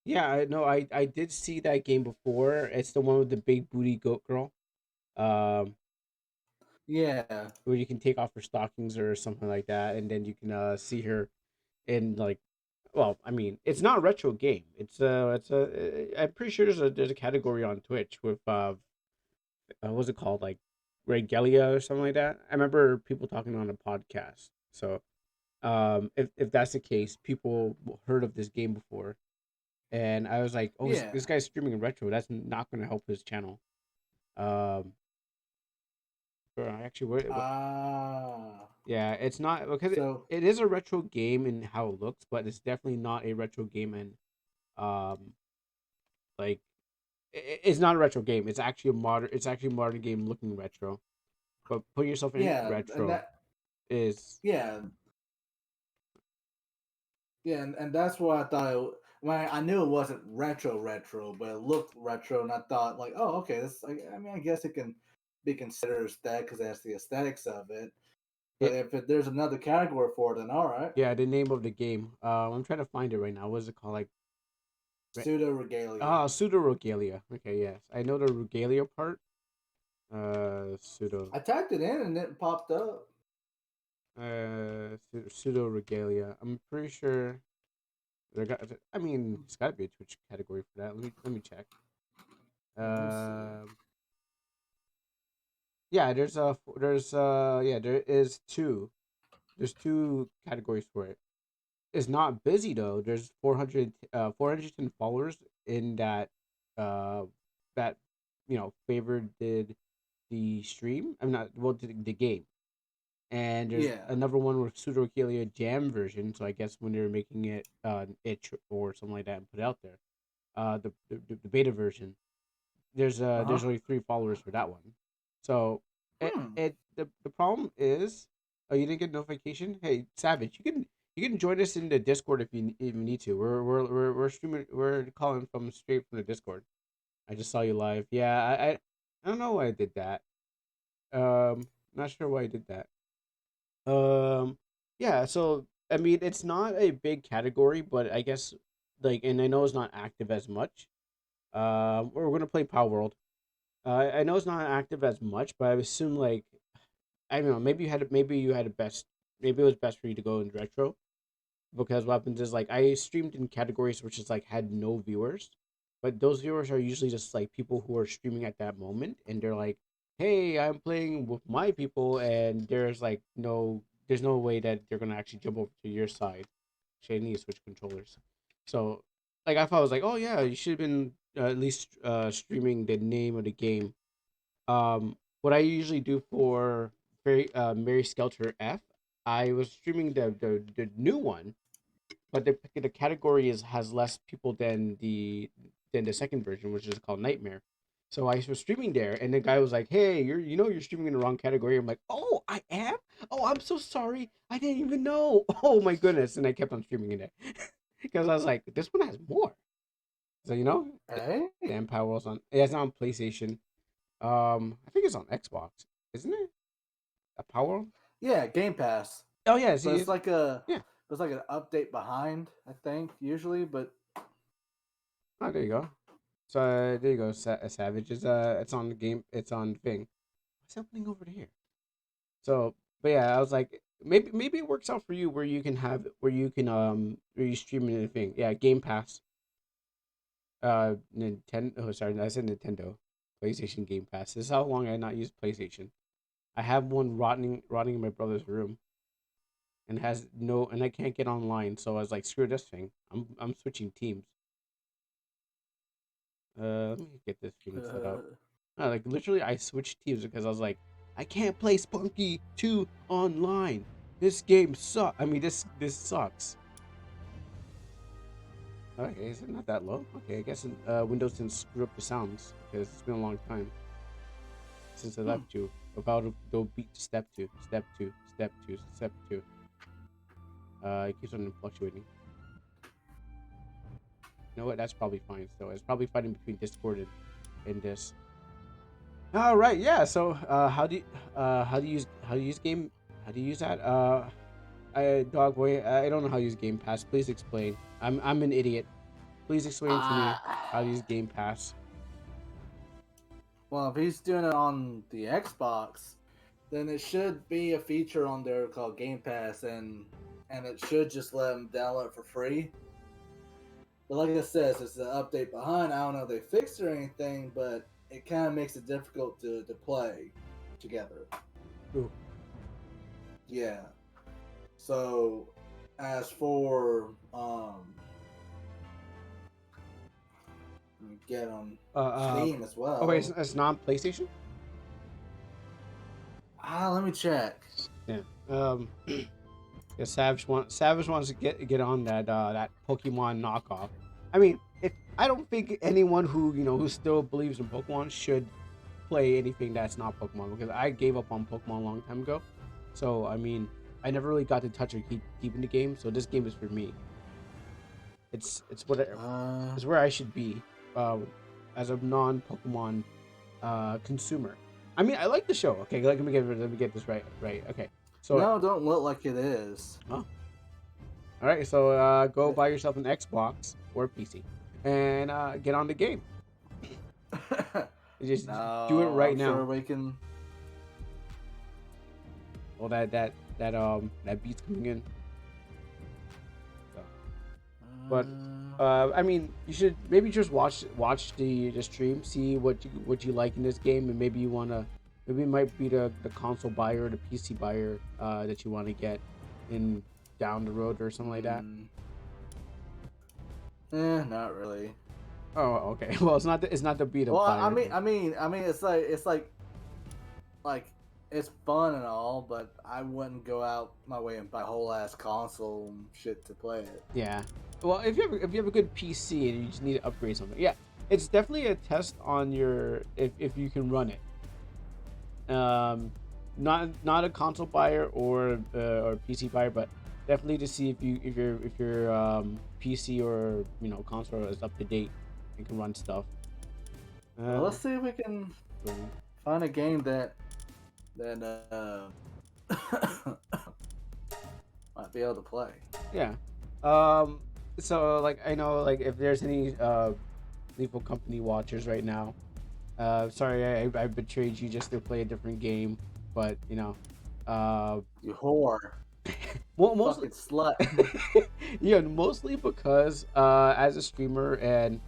Yeah, I know. I did see that game before. It's the one with the big booty goat girl. Um, Yeah, where you can take off her stockings or something like that, and then you can see her in like, well, I mean, it's not a retro game. I'm pretty sure there's a category on Twitch with what's it called, like regalia or something like that. I remember people talking on a podcast. So if that's the case, people heard of this game before, and I was like, oh, yeah. this guy's streaming retro. That's not going to help his channel. Um, but actually, Ah, yeah, it's not because so it is a retro game in how it looks, but it's definitely not a retro game in um like it's not a retro game. It's actually a modern. It's actually a modern game looking retro. But putting yourself in yeah, and retro that is yeah, yeah, and that's what I thought. When I knew it wasn't retro, but it looked retro, and I thought like, oh, okay, this. I mean, I guess it can be considered aesthetic because that's the aesthetics of it. But it. if there's another category for it, then all right. Yeah, the name of the game. I'm trying to find it right now. What is it called? Like Pseudo regalia. pseudo regalia. Okay, yes, I know the regalia part. Pseudo. I typed it in and it popped up. Pseudo regalia. I'm pretty sure there got. I mean, it's got to be a Twitch category for that. Let me check. Let me see. Um, yeah, yeah, there is two. There's two categories for it. It's not busy though. There's 410 followers in uh that favored the stream. I'm not well the game. And there's Yeah. another one with Pseudokalia Jam version. So I guess when they're making it itch or something like that and put it out there, the beta version. Uh There's huh. only 3 followers for that one. So Hmm. the problem is, oh, you didn't get notification. Hey Savage, you can join us in the Discord if you need to. We're streaming. We're calling from straight from the Discord. I just saw you live. Yeah, I don't know why I did that. Not sure why I did that. Um, yeah, so I mean, it's not a big category, but I guess like, and I know it's not active as much. We're gonna play Power World. I know it's not active as much, but I assume like I don't know. Maybe you had a best. Maybe it was best for you to go in retro because what happens is like I streamed in categories which is like had no viewers, but those viewers are usually just like people who are streaming at that moment, and they're like, "Hey, I'm playing with my people," and there's no way that they're gonna actually jump over to your side. Actually, I need to switch controllers. So, like I thought, I was like, "Oh yeah, you should have been at least streaming the name of the game." What I usually do for Mary Skelter F, I was streaming the new one, but the category has less people than the second version, which is called Nightmare. So I was streaming there, and the guy was like, "Hey, you're streaming in the wrong category." I'm like, "Oh, I am? Oh, I'm so sorry. I didn't even know. Oh my goodness!" And I kept on streaming in it because I was like, "This one has more." So Hey. the Empire World's on. Yeah, it's not on PlayStation. I think it's on Xbox, isn't it? A Power World? Yeah, Game Pass. Oh yeah, But see, yeah. it's like an update behind, I think, usually, but Oh, there you go. So there you go. Savage is it's on the game. It's on thing. What's happening over here? So, but yeah, I was like, maybe it works out for you where you stream anything. Yeah, Game Pass. Nintendo. Oh, sorry, I said Nintendo. PlayStation Game Pass. This is how long I not used PlayStation. I have one rotting in my brother's room, and has no, and I can't get online. So I was like, screw this thing. I'm switching teams. Let me get this thing set up. uh, Like literally, I switched teams because I was like, I can't play Spunky 2 online. This game sucks. I mean, this sucks. Okay, is it not that low? Okay, I guess Windows didn't screw up the sounds because it's been a long time since I hmm. left you. About to go beat step two, step two, step two, step two. It keeps on fluctuating. You know what? That's probably fine. So it's probably fighting between Discord and this. All right, yeah. So, how do you use game? How do you use that? I dog boy. I don't know how to use Game Pass. Please explain. I'm an idiot. Please explain to me how to use Ah, Game Pass. well, if he's doing it on the Xbox, then it should be a feature on there called Game Pass, and it should just let him download it for free. But like I said, it's an update behind. I don't know if they fixed it or anything, but it kind of makes it difficult to play together. Ooh. Yeah. So, as for get on Uh, uh, Steam as okay, well. it's non PlayStation. Let me check. Yeah. Yeah, Savage wants to get on that Pokemon knockoff. I mean, if I don't think anyone who still believes in Pokemon should play anything that's not Pokemon, because I gave up on Pokemon a long time ago. So I mean, I never really got to touch or keeping the game. So this game is for me. Uh, It's where I should be, um, as a non Pokemon consumer. I mean, I like the show. Okay, let me get this right. Right. Okay. So, no, don't look like it is. oh, all right. So go buy yourself an Xbox or a PC and get on the game. Just do it No, right I'm sure now. we can. Well, that beat's coming in. So, but I mean, you should maybe just watch the stream, see what you like in this game, and maybe it might be the console buyer or the PC buyer that you want to get in down the road or something like that. Mm, not really. Oh, okay. Well, it's not the beat Well, up buyer. like it's fun and all, but I wouldn't go out my way and buy a whole ass console and shit to play it. Yeah. Well, if you have a good PC and you just need to upgrade something, yeah, it's definitely a test on your if you can run it. Not a console buyer or PC buyer, but definitely to see if your PC or console is up to date and can run stuff. Well, Uh, let's see if we can so, find a game that might be able to play. yeah. Um. So like I know like if there's any Lethal Company watchers right now, sorry I betrayed you just to play a different game, but uh, You whore, well, mostly fucking slut. yeah, mostly because as a streamer and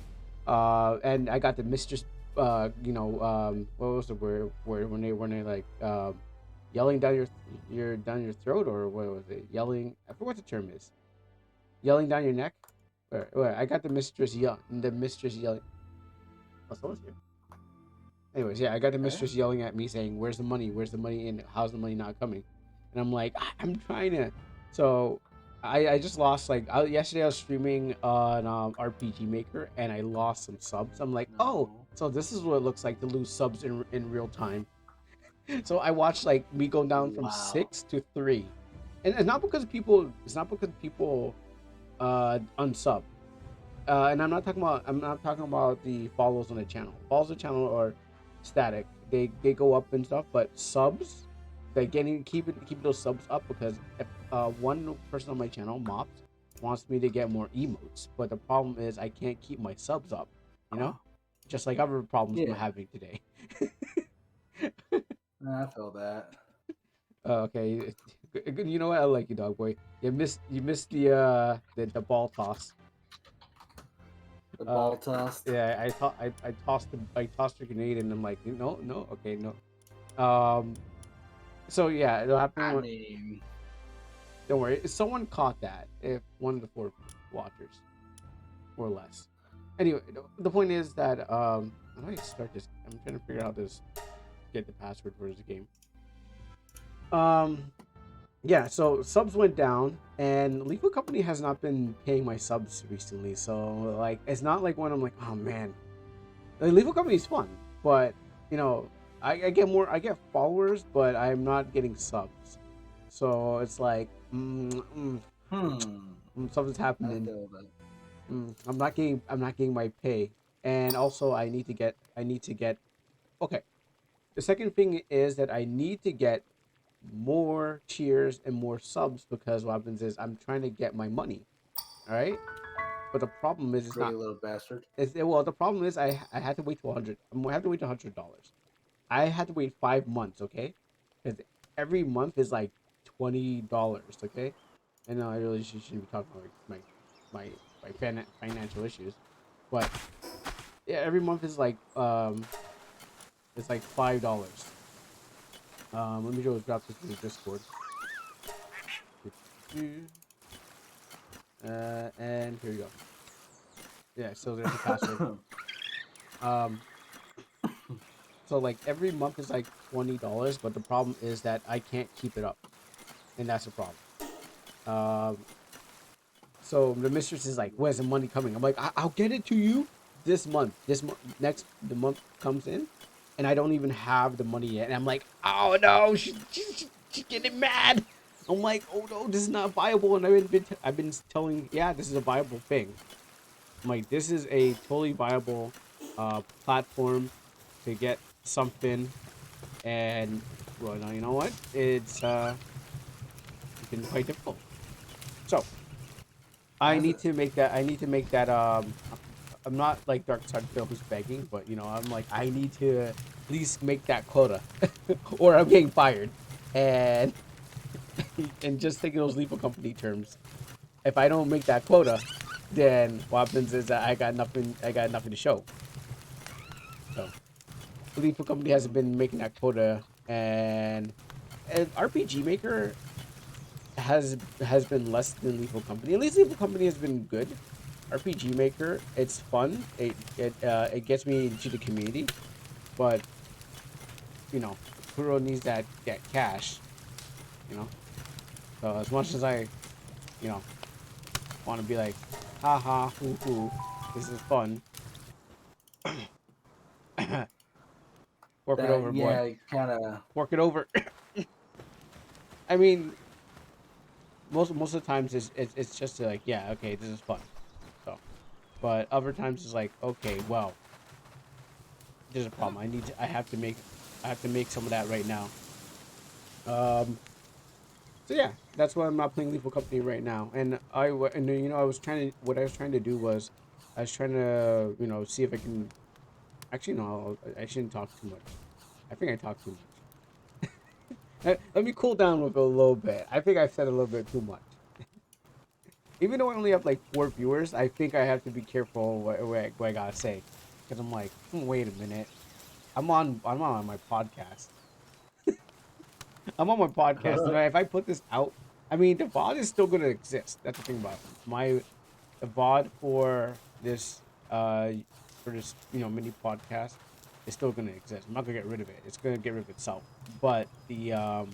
I got the mistress what was the word when they like yelling down down your throat, or what was it, yelling, I forget what the term is, yelling down your neck, where I got the mistress yelling. Oh, someone's here. Anyways, yeah, I got the Okay. mistress yelling at me saying, "Where's the money? Where's the money? And how's the money not coming?" And I'm like, I'm trying to. So, I just lost yesterday. I was streaming on RPG Maker and I lost some subs. I'm like, oh, No. so this is what it looks like to lose subs in real time. So I watched like me going down from Wow. 6 to 3, and it's not because people unsub. And I'm not talking about the follows on the channel. Follows on the channel are static. They go up and stuff, but subs, they getting keep those subs up, because if one person on my channel, Mops, wants me to get more emotes, but the problem is I can't keep my subs up. You know, just like other problems I'm Yeah, having today. I feel that. Okay, you know what? I like you, dog boy. You missed the ball toss. The Uh, ball tossed. yeah, I tossed a grenade, and I'm like, no, no, okay, no. Um, so yeah, it'll happen. I mean, Don't worry, someone caught that. If one of the four watchers or less. Anyway, the point is that how do I start this? I'm trying to figure out this. Get the password for this game. Um, yeah, so subs went down, and Lethal Company has not been paying my subs recently. So like, it's not like when I'm like, oh man, like, Lethal Company is fun, but you know, I get followers, but I'm not getting subs. So it's like, hmm. something's I happening. feel that. I'm not getting my pay, and also I need to get. Okay, the second thing is that I need to get more cheers and more subs, because what happens is I'm trying to get my money. All right. But the problem is, it's Greedy not. little bastard. Well, the problem is, I had to wait till 100. I have to wait till $100. I had to wait 5 months. Okay, because every month is like $20. Okay, and no, I really shouldn't be talking about my financial issues, but yeah, every month is like it's like $5. Let me just drop this in the Discord. And here you go. Yeah, so there's the password. Um, so like every month is like $20, but the problem is that I can't keep it up, and that's the problem. Um, so the mistress is like, "Where's the money coming?" I'm like, "I'll get it to you this month. This month, next the month comes in, and I don't even have the money yet." And I'm like, "Oh no, she's getting mad." I'm like, "Oh no, this is not viable." And I've been telling, yeah, this is a viable thing. I'm like, this is a totally viable platform to get something, and well, now you know what? It's been quite difficult. So I Has need it? to make that. I need to make that. I'm not like Dark Side Phil who's begging, but I'm like, I need to at least make that quota, or I'm getting fired. And and just taking those lethal company terms, if I don't make that quota, then what happens is that I got nothing. I got nothing to show. So lethal company hasn't been making that quota, and RPG Maker has been less than lethal company. At least lethal company has been good. RPG Maker, it's fun. It gets me into the community, but Kuro needs that cash. You know, so as much as I you know want to be like, haha, hoo hoo, this is fun. Fork it That over, boy. yeah, kind of. Fork it over. I mean, most of the times it's just like, yeah, okay, this is fun. So, but other times it's like, okay, well, there's a problem. I have to make some of that right now. Um, So yeah, that's why I'm not playing Lethal Company right now. And I was trying to what I was trying to do was I was trying to see if I can actually no I shouldn't talk too much. I think I talked too much. Let me cool down with it a little bit. I think I've said a little bit too much. Even though I only have like 4 viewers, I think I have to be careful what I gotta say because I'm like, wait a minute, I'm on my podcast. I'm on my podcast, and if I put this out, I mean, the VOD is still gonna exist. That's the thing about it. The VOD uh for this mini podcast is still gonna exist. I'm not gonna get rid of it. It's gonna get rid of itself. But the what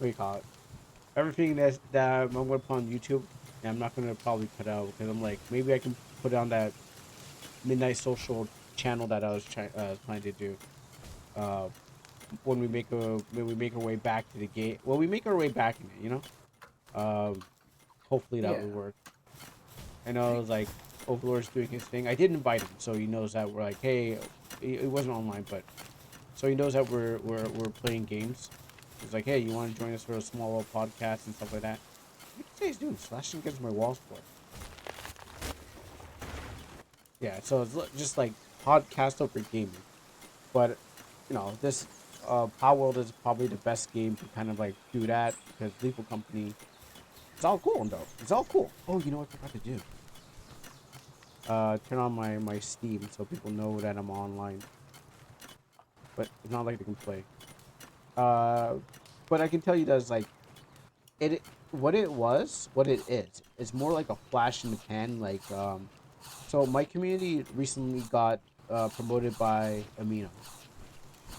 do you call it? Everything that I'm gonna put on YouTube, and I'm not gonna probably put out because I'm like maybe I can put it on that midnight social channel that I was trying to do. Uh, when we make our way back to the gate. Well, we make our way back in it. Hopefully that Yeah. would work. I know it was like Overlord's doing his thing. I did invite him, so he knows that we're like, hey, it wasn't online, but so he knows that we're playing games. He's like, hey, you want to join us for a small little podcast and stuff like that. What did you say he's doing? Slashing against my walls for? Yeah, so it's just like podcast over gaming. But this Power World is probably the best game to kind of like do that because Lethal Company. It's all cool though. It's all cool. Oh, you know what I forgot to do? Turn on my Steam so people know that I'm online. But it's not like they can play. Uh, but I can tell you that it's like what it is. It's more like a flash in the pan. So my community recently got promoted by Amino.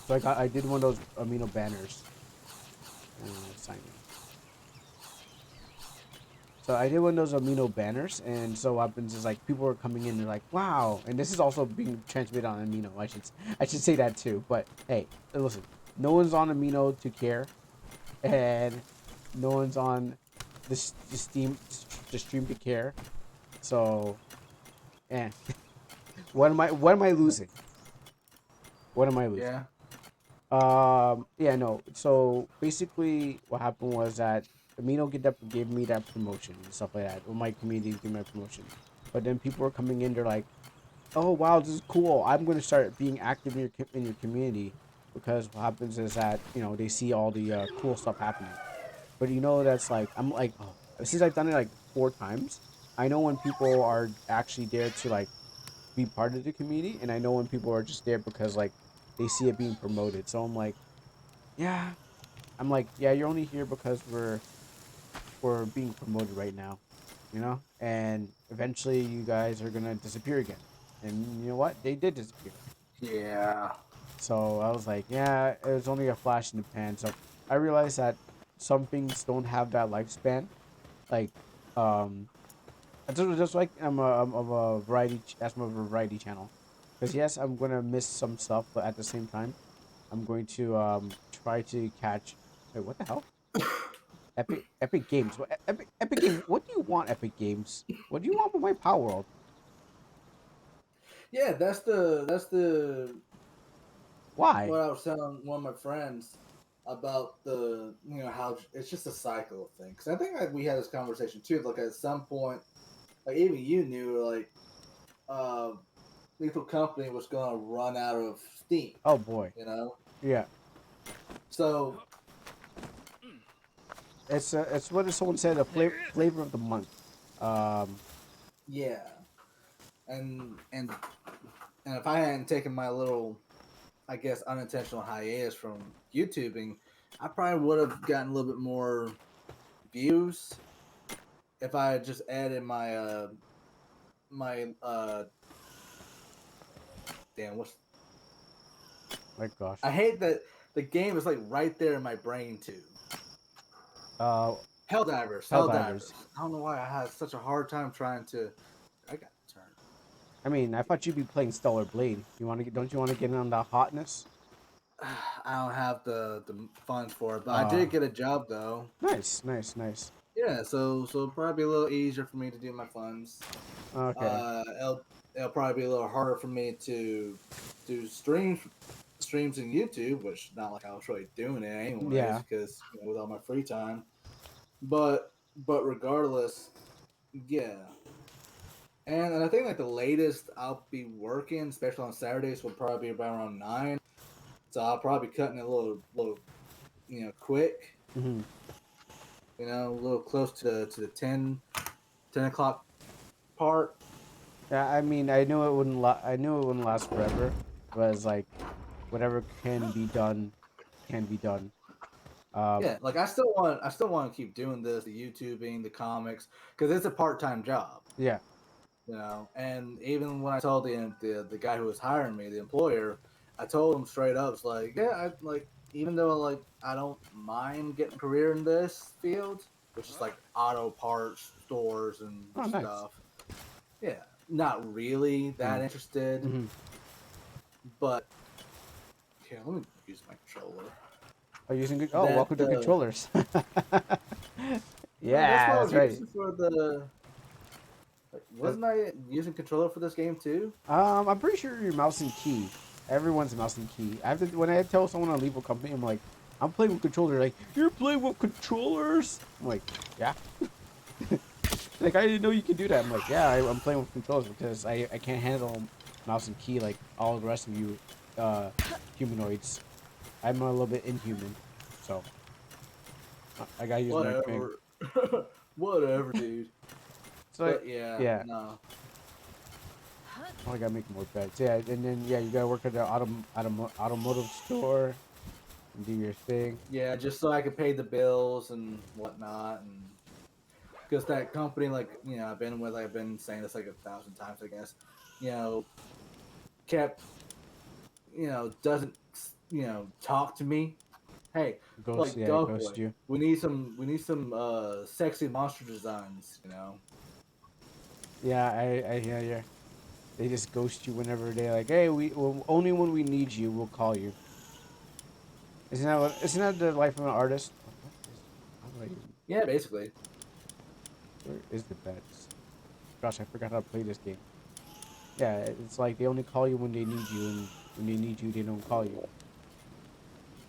So I did one of those Amino banners. Sign in. So I did one of those Amino banners, and so what happens is like people are coming in, they're like, "Wow!" And this is also being transmitted on Amino. I should say that too. But hey, listen, no one's on Amino to care, and no one's on the stream to care. So, eh, what am I losing? What am I losing? Yeah. Yeah, no. So basically, what happened was that Amino gave me that promotion and stuff like that, or my community gave me a promotion. But then people are coming in, they're like, "Oh wow, this is cool. I'm going to start being active in your community," because what happens is that they see all the cool stuff happening. But that's like I'm like, oh, since I've done it like 4 times, I know when people are actually there to like be part of the community, and I know when people are just there because like they see it being promoted. So I'm like, yeah, yeah, you're only here because we're being promoted right now, and eventually you guys are gonna disappear again. And you know what? They did disappear. Yeah. So I was like, yeah, it was only a flash in the pan. So I realized that some things don't have that lifespan. Like, um, just like I'm a that's my variety channel. Because yes, I'm gonna miss some stuff, but at the same time, I'm going to try to catch. Wait, what the hell? Epic Games. Epic Games. What do you want, Epic Games? What do you want from my Power World? Yeah, that's the Why? what I was telling one of my friends about the how it's just a cycle of things. 'Cause I think we had this conversation too. Like at some point, like even you knew like uh, Lethal Company was going to run out of steam. Oh boy. You know, Yeah. so It's what someone said. A flavor of the month. Um. yeah, and if I hadn't taken my little, I guess, unintentional hiatus from YouTubing, I probably would have gotten a little bit more views if I had just added my damn what's My gosh. I hate that the game is like right there in my brain too. Uh. Helldivers, Helldivers. Helldivers. I don't know why I had such a hard time trying to. I got the turn. I mean, I thought you'd be playing Stellar Blade. You want to? Don't you want to get in on that hotness? I don't have the funds for it, but I Uh. did get a job though. Nice. Nice. Nice. Yeah, so it'll probably be a little easier for me to do my funds. Okay. It'll probably be a little harder for me to do streams in YouTube, which not like I was really doing it anyways Yeah. because with all my free time. But regardless, yeah. And I think like the latest I'll be working, especially on Saturdays, will probably be about around 9. So I'll probably be cutting it a little quick. Hmm. A little close to the 10 o'clock part. Yeah. I mean, I knew it wouldn't last forever, but it's like whatever can be done, can be done. Um. Yeah, like I still want to keep doing this, the YouTubing, the comics, because it's a part time job. Yeah. And even when I told the guy who was hiring me, the employer, I told him straight up, it's like, yeah, I like even though like I don't mind getting a career in this field, which is like auto parts stores and Oh, nice. stuff. Yeah, not really that interested, Mm-hmm. but here, let me use my controller. Oh, using good. Oh, That welcome to controllers. no, that's Yeah, what I that's was right. using for the. Like, Uh, wasn't I using controller for this game too? I'm pretty sure your mouse and key. Everyone's mouse and key. I have to when I tell someone to leave a company, I'm like, I'm playing with controllers. Like, you're playing with controllers? I'm like, yeah. Like, I didn't know you could do that. I'm like, yeah, I'm playing with controllers because I can't handle mouse and key like all the rest of you, uh, humanoids. I'm a little bit inhuman, so I gotta use my thing. Whatever. Whatever, dude. So But yeah, yeah, no. oh, I gotta make more bets. Yeah, and then yeah, you gotta work at the automotive store and do your thing. Yeah, just so I could pay the bills and whatnot, and because that company, like I've been saying this like 1,000 times, I guess. You know, kept doesn't talk to me. Hey, Ghost, like yeah, Dog ghost Boy, you. we need some sexy monster designs. Yeah, I hear you. They just ghost you whenever they're like, hey, only when we need you, we'll call you. Isn't that the life of an artist? What is? How do I even? Yeah, basically. Where is the bets? Gosh, I forgot how to play this game. Yeah, it's like they only call you when they need you, and when they need you, they don't call you.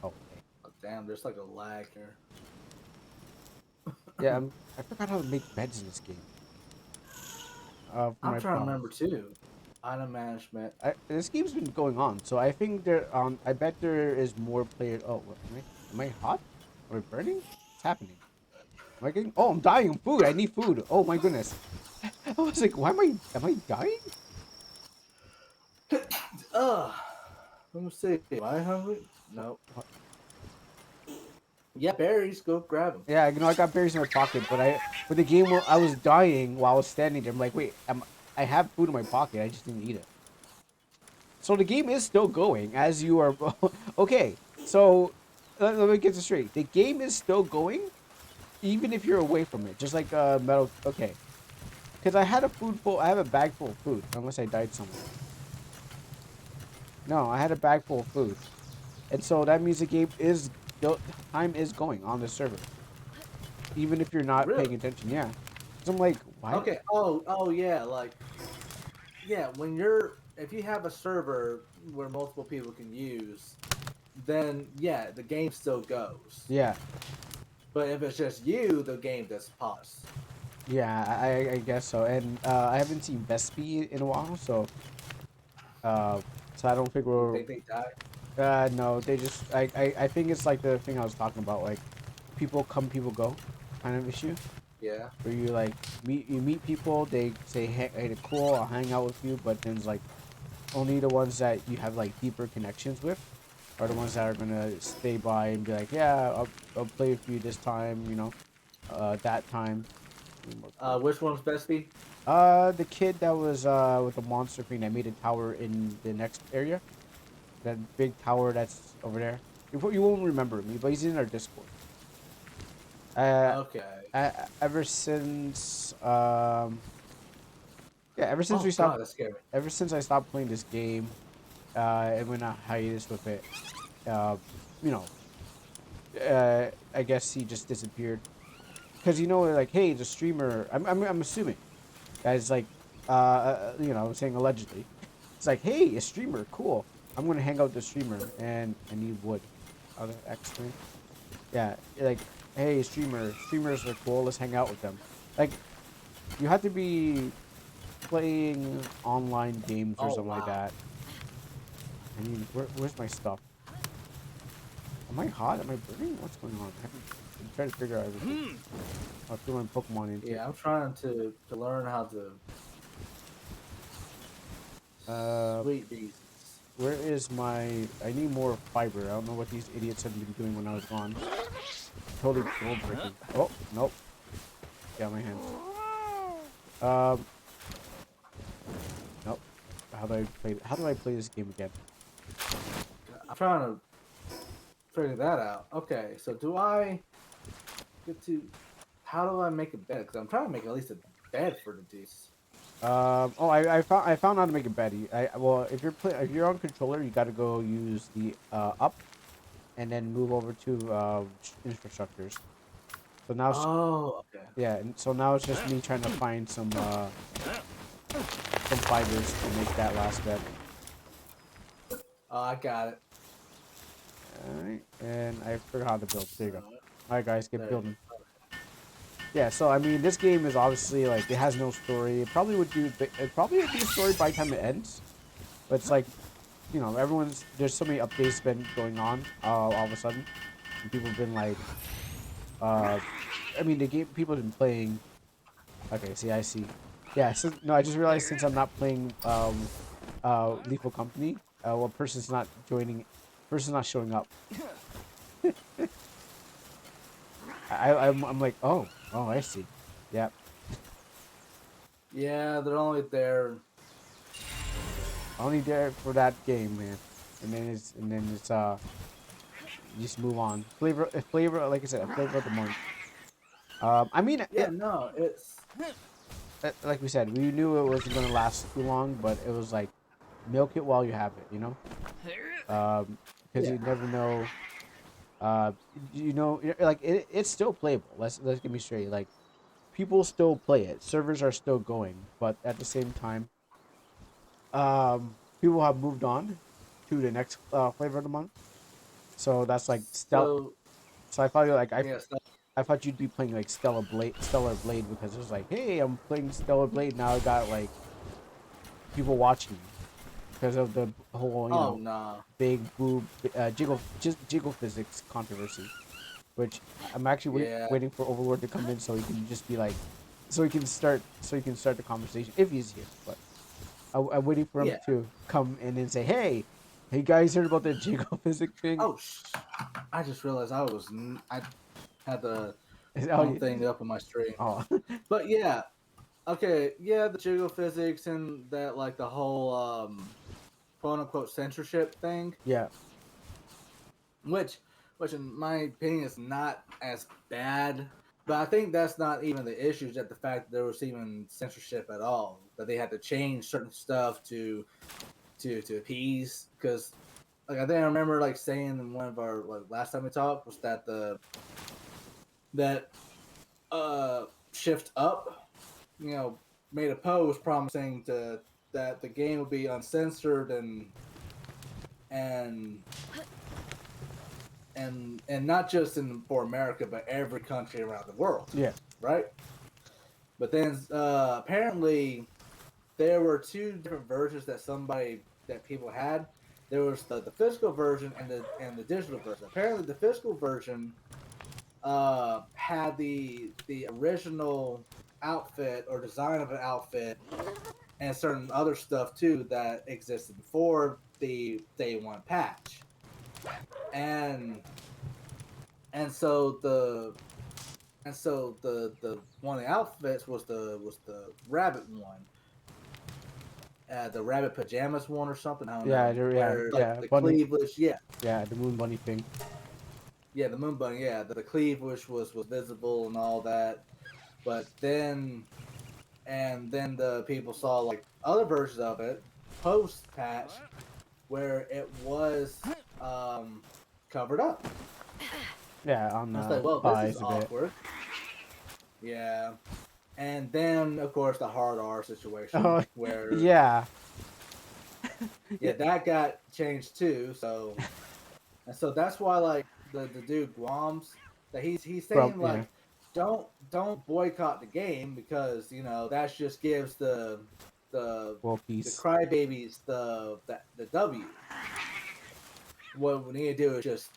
Oh, okay. Oh, damn, there's like a lag here. Yeah, I forgot how to make beds in this game. For I'm my trying to pawns. remember too. Item management. This game's been going on, so I think there. I bet there is more player. Oh, what, am I hot? Am I burning? What's happening? Am I getting? Oh, I'm dying of food. I need food. Oh my goodness. I was like, why am I? Am I dying? Ugh. Let me see. Am I hungry? No. What? Yeah, berries. Go grab them. Yeah, I got berries in my pocket, but the game, I was dying while I was standing there. I'm like, wait, I have food in my pocket. I just didn't eat it. So the game is still going as you are. Okay, so let me get this straight. The game is still going even if you're away from it, just like metal. Okay, because I had a food full. I have a bag full of food, unless I died somewhere. No, I had a bag full of food, and so that means the game is the time is going on the server, even if you're not Really? paying attention. Yeah, so I'm like, why? Okay. Oh yeah. Like yeah, when you're if you have a server where multiple people can use, then yeah, the game still goes. Yeah, But if it's just you, the game just pause. yeah, I guess so. And I haven't seen Vespi in a while, uh, so I don't think You we're. think they died? No, they just. I think it's like the thing I was talking about, like people come, people go, kind of issue. Yeah. Where you like meet people, they say, hey, cool, I'll hang out with you, but then it's like only the ones that you have like deeper connections with are the ones that are gonna stay by and be like, yeah, I'll play with you this time, that time. Need more food. Which one's best be? The kid that was with the monster thing that made a tower in the next area, that big tower that's over there. You won't remember me, but he's in our Discord. Uh, Okay. ever since yeah, Oh god, that's scary. ever since I stopped playing this game, and went on hiatus with it, uh, you know, I guess he just disappeared. Cause like, hey, the streamer. I'm assuming, guys, like, I'm saying allegedly. It's like, hey, a streamer, cool. I'm gonna hang out with the streamer, and I need wood. Other X thing. Yeah, like, hey, streamers are cool. Let's hang out with them. Like, you have to be playing online games or Oh something like wow. that. I mean, where's my stuff? Am I hot? Am I burning? What's going on? I'm trying to figure out everything. I threw my Pokemon into it. Yeah, I'm trying to learn how to Uh, sweet beasts. where is my? I need more fiber. I don't know what these idiots have been doing when I was gone. Totally gold breaking. Oh nope. Got my hands. Um, nope. How do I play? How do I play this game again? I'm trying to figure that out. Okay, so do I get to? How do I make a bed? Because I'm trying to make at least a bed for the beasts. Oh, I found how to make a bed. Well, if you're on controller, you got to go use the up and then move over to infrastructures. So now, Oh, okay. yeah, and so now it's just me trying to find some fibers to make that last bed. Oh, I got it. All right, and I forgot how to build. There you go. Alright, All right, guys, get there you building. Yeah, so I mean, this game is obviously like it has no story. It probably would be a story by the time it ends. But it's like, there's so many updates been going on all of a sudden, and people have been like, uh, I mean, the game people have been playing. Okay, see, I see. Yeah, so no, I just realized since I'm not playing Lethal Company, well, person's not showing up. I'm like, oh, I see. Yeah, Yeah, they're only there. only there for that game, man. And then it's you just move on. Flavor, like I said, flavor of the month. I mean, Yeah, no, it's like we said, we knew it wasn't gonna last too long, but it was like milk it while you have it, because yeah. you never know. Uh, like it's still playable. Let's get me straight. Like people still play it. Servers are still going, but at the same time, people have moved on to the next flavor of the month. So that's like stealth. So So I feel like yeah, I thought you'd be playing like Stellar Blade because it was like, hey, I'm playing Stellar Blade now. I got like people watching me because of the whole Oh no. big boob jiggle physics controversy. Which I'm actually Yeah. waiting for Overlord to come in so he can just be like, so he can start the conversation if he's here. But I'm waiting for him Yeah. to come in and say, hey guys, heard about the jiggle physics thing? Oh, I just realized I had the Oh, wrong thing up on my stream. oh. But yeah, okay, yeah, the jiggle physics and that like the whole quote unquote censorship thing, Yeah, which which in my opinion is not as bad. But I think that's not even the issue, just the fact that there was even censorship at all. That they had to change certain stuff to appease. Because like I think I remember like saying in one of our like last time we talked was that that shift up, made a post promising to that the game would be uncensored and and not just in for America but every country around the world, yeah, right? But then apparently there were two different versions that people had. There was the physical version and the digital version. Apparently, the physical version had the original outfit or design of an outfit and certain other stuff too that existed before the day one patch. And and so the the one of the outfits was the rabbit one, the rabbit pajamas one or something. I don't know. Where like yeah, the bunny, cleavage, yeah, yeah, the moon bunny thing. yeah, the moon bunny, yeah, the cleavage was visible and all that. But then the people saw like other versions of it post patch where it was covered up. Yeah, on I was the like, well, this is thighs a bit. awkward. Yeah. And then, of course, the hard R situation Oh, where, yeah, yeah, yeah, that got changed too. So, and so that's why, like, the dude Guam's that he's saying yeah, like, don't boycott the game because that just gives the world the peace. crybabies the W. What we need to do is just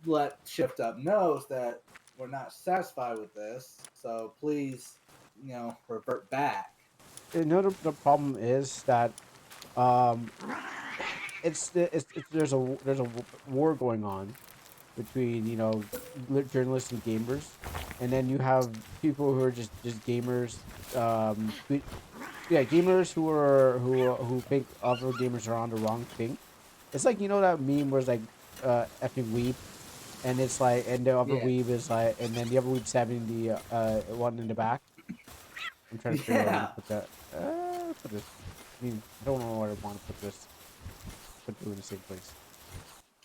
let Shift Up knows that we're not satisfied with this, so please revert back. The problem is that um there's a war going on between journalists and gamers, and then you have people who are just gamers, yeah, gamers who think other gamers are on the wrong thing. It's like that meme where it's like effing weeb, and it's like, and the other Yeah, weeb is like, and then the other weeb's having the one in the back. I'm trying to figure out where I want yeah. to put that. Put this. I mean, I don't know where I want to put this. Put two in the same place.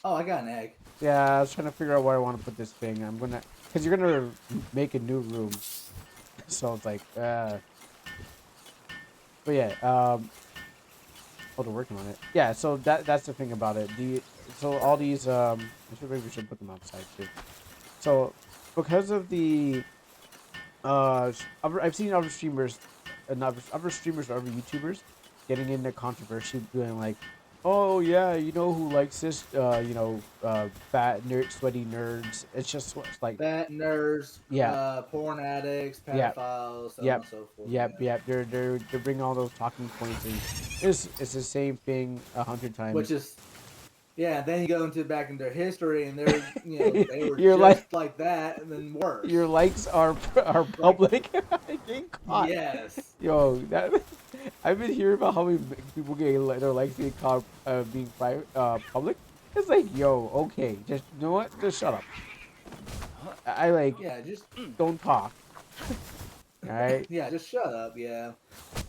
Oh, I got an egg. Yeah, I was trying to figure out where I want to put this thing. I'm gonna, cause you're gonna make a new room, so it's like, but yeah, oh, they're working on it. Yeah, so that's the thing about it. So all these, maybe we should put them outside too. So because of the, I've seen other streamers, and other streamers or other YouTubers getting into controversy, doing like, oh yeah, who likes this? Fat nerd, sweaty nerds. It's like, Fat nerds, yeah, porn addicts, yeah, pedophiles, so on yep, and so forth. yep, Yeah, yep. They're bringing all those talking points, and it's the same thing 100 which times. is yeah. Then you go into back in their history, and they were You're like, just like that, and then your worse. likes are Like public. Getting caught. yes, Yo, that I've been hearing about how many people getting their likes being caught being private public. It's like, yo, okay, just what? Just shut up. I like yeah, just don't talk. All right. yeah, just shut up. Yeah.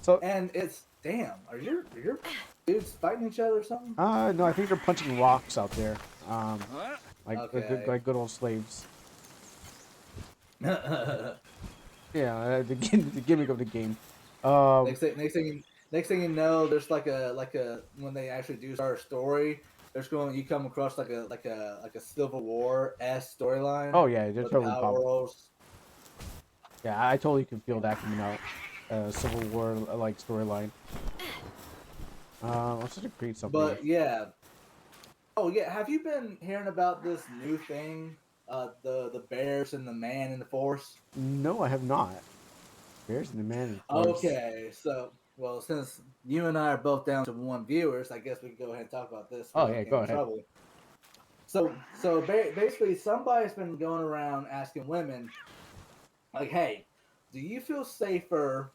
So, And it's damn. Are your dudes fighting each other or something? no, I think they're punching rocks out there. Okay. Like good old slaves. next Yeah, the gimmick of the game. Um, thing, next thing you know, there's like a when they actually do start a story. you come across like a Civil War storyline Oh yeah, they're where the totally Power pop. Worlds. Yeah, I totally can feel that coming out. Civil War like storyline. It's such a great submarine. But yeah, oh yeah, have you been hearing about this new thing? The bears and the man in the forest. No, I have not. Bears and the Man in the Forest. Okay, so well, since you and I are both down to one viewers, I guess we can go ahead and talk about this Oh without yeah, getting go in ahead. trouble. Basically, somebody's been going around asking women, like, "Hey, do you feel safer?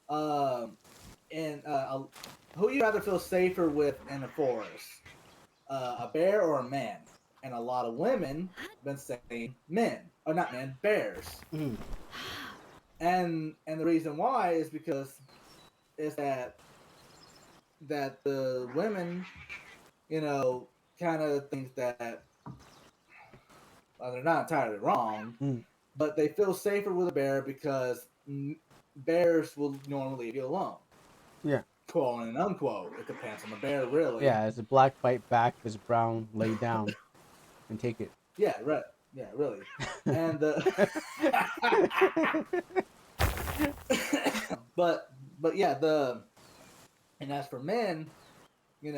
Um, in who you rather feel safer with in the forest, a bear or a man?" And a lot of women been saying men, or not men, bears. Mhm. And the reason why is because is that the women, you know, kind of think that they're not entirely wrong, Mhm. but they feel safer with a bear because bears will normally leave you alone. Yeah, Quote and unquote. It depends on the bear, really. yeah. As a black fight back, as a brown lay down and take it. Yeah, right. Yeah, really. And but yeah, the and as for men,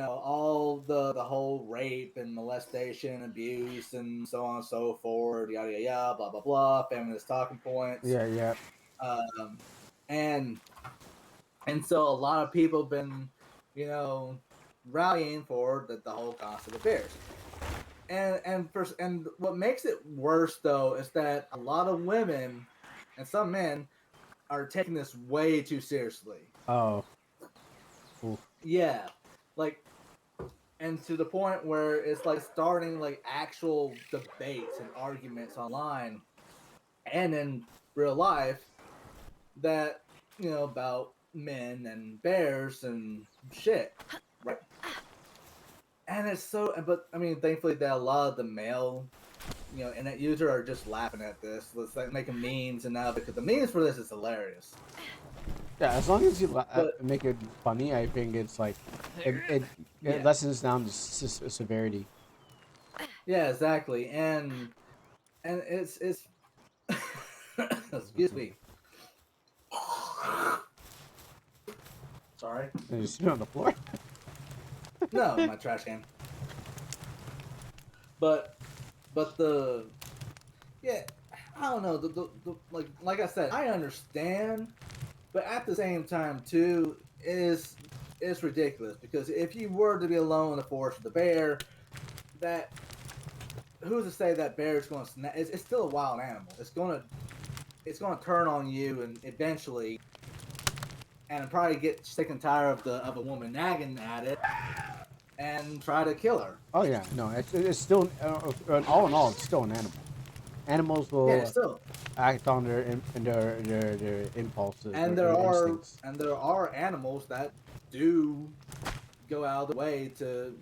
all the whole rape and molestation, abuse, and so on and so forth, yada yada yada, blah blah blah, feminist talking points, Yeah, yeah. um, and and so a lot of people have been, you know, rallying for the whole concept of bears. And what makes it worse though is that a lot of women and some men are taking this way too seriously. Oh, oof. Yeah, like and to the point where it's like starting like actual debates and arguments online and in real life that about men and bears and shit, right? And it's so, but I mean, thankfully that a lot of the male internet user are just laughing at this. It's like making memes and now because the memes for this is hilarious. Yeah. As long as you But make it funny, I think it's like it yeah, lessens down the severity. yeah, exactly, and it's excuse me, sorry, And you sit on the floor. no, my trash can. But the yeah, I don't know. Like I said, I understand, but at the same time too, is it's ridiculous because if you were to be alone in the forest with the bear, that who's to say that bear is going to snap? It's still a wild animal. It's gonna turn on you and eventually, and probably get sick and tired of a woman nagging at it and try to kill her. Oh yeah, no, it's still all in all, it's still an animal. Animals Yeah, will still. act on their impulses And or instincts. there are animals that do go out of the way to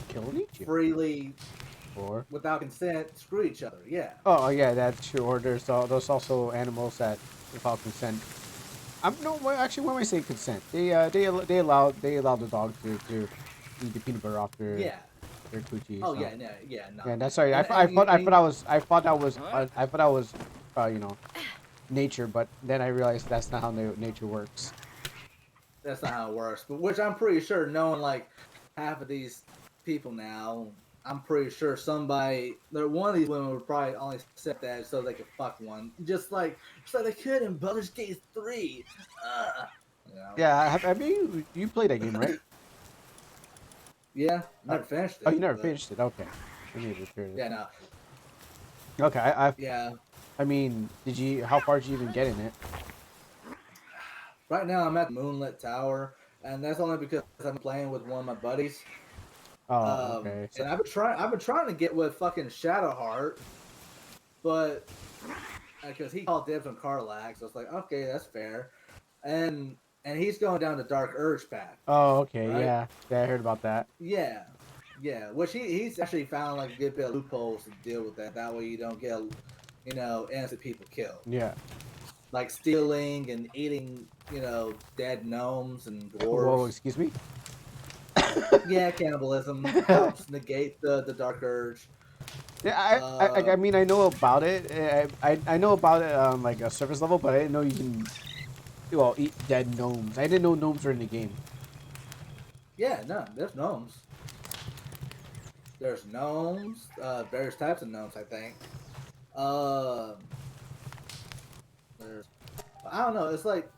Kill and eat you. freely Or without consent screw each other. Yeah. yeah, that's true. Or there's also animals that without consent. I'm no, actually, when I say consent, they allow the dog to eat the peanut butter off Yeah. their coochie. Oh So yeah, no, yeah, no. yeah, that's sorry. And I thought that was nature, but then I realized that's not how nature works. that's not how it works. But which I'm pretty sure, knowing like half of these people now, I'm pretty sure one of these women would probably only accept that so they could fuck one, just like they could in Baldur's Gate 3. Uh, you know. Yeah, have you played that game, right? Yeah, Uh, never finished oh, you it, never but finished it. Okay, I need to repair this. yeah, no, Okay, yeah. I mean, did you? How far did you even get in it? Right now, I'm at the Moonlit Tower, and that's only because I'm playing with one of my buddies. Oh, okay. So And I've been trying to get with fucking Shadowheart, but because he called dibs on Carlax, so I was like, okay, that's fair. And he's going down the Dark Urge path, oh, okay, right? yeah, yeah, I heard about that. Yeah, yeah. Which he's actually found like a good bit of loopholes to deal with that. That way you don't get innocent people killed, Yeah. like stealing and eating dead gnomes and Whoa, dwarves. excuse me. Yeah, cannibalism helps negate the dark urge. Yeah, I Uh, mean, I know about it. I know about it on like a surface level, but I didn't know you can, well, eat dead gnomes. I didn't know gnomes were in the game. yeah, no, there's gnomes. There's gnomes, various types of gnomes, I think. Um, there's, I don't know. It's like,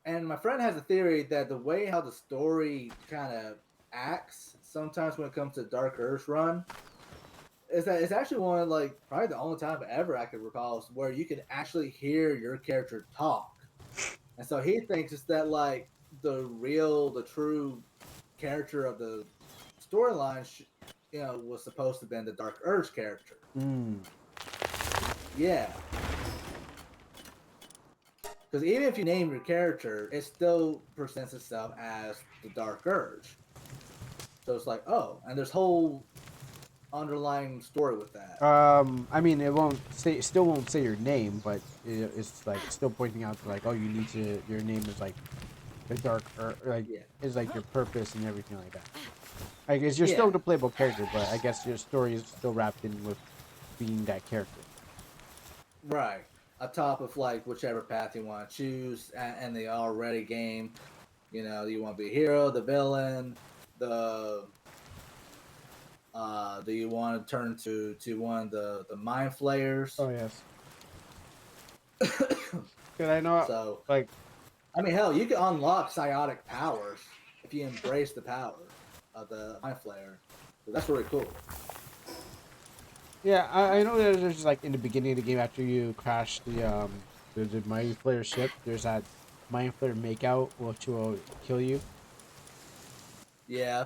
and my friend has a theory that the way how the story kind of acts sometimes when it comes to Dark Earth run is that it's actually one of like probably the only time ever I could recall where you can actually hear your character talk. And so he thinks it's that like the true character of the storyline, was supposed to have been the Dark Urge character. Mm. Yeah, because even if you name your character, it still presents itself as the Dark Urge. So it's like, oh, and there's whole underlying story with that. I mean, it won't say, still won't say your name, but it's like still pointing out to like, oh, you need to, your name is like the dark, or like Yeah, is like your purpose and everything like that. I guess you're still yeah, the playable character, but I guess your story is still wrapped in with being that character. right. Atop of like whichever path you want to choose, and the already game. You want to be a hero, the villain, the do you want to turn to one of the mind flayers? Oh yes, because I know, So like, I mean, hell, you can unlock psiotic powers if you embrace the power of the mind flayer. So that's really cool. yeah, I know there's like in the beginning of the game after you crash the Mind Flayer ship, there's that Mind Flayer makeout which will kill you. Yeah,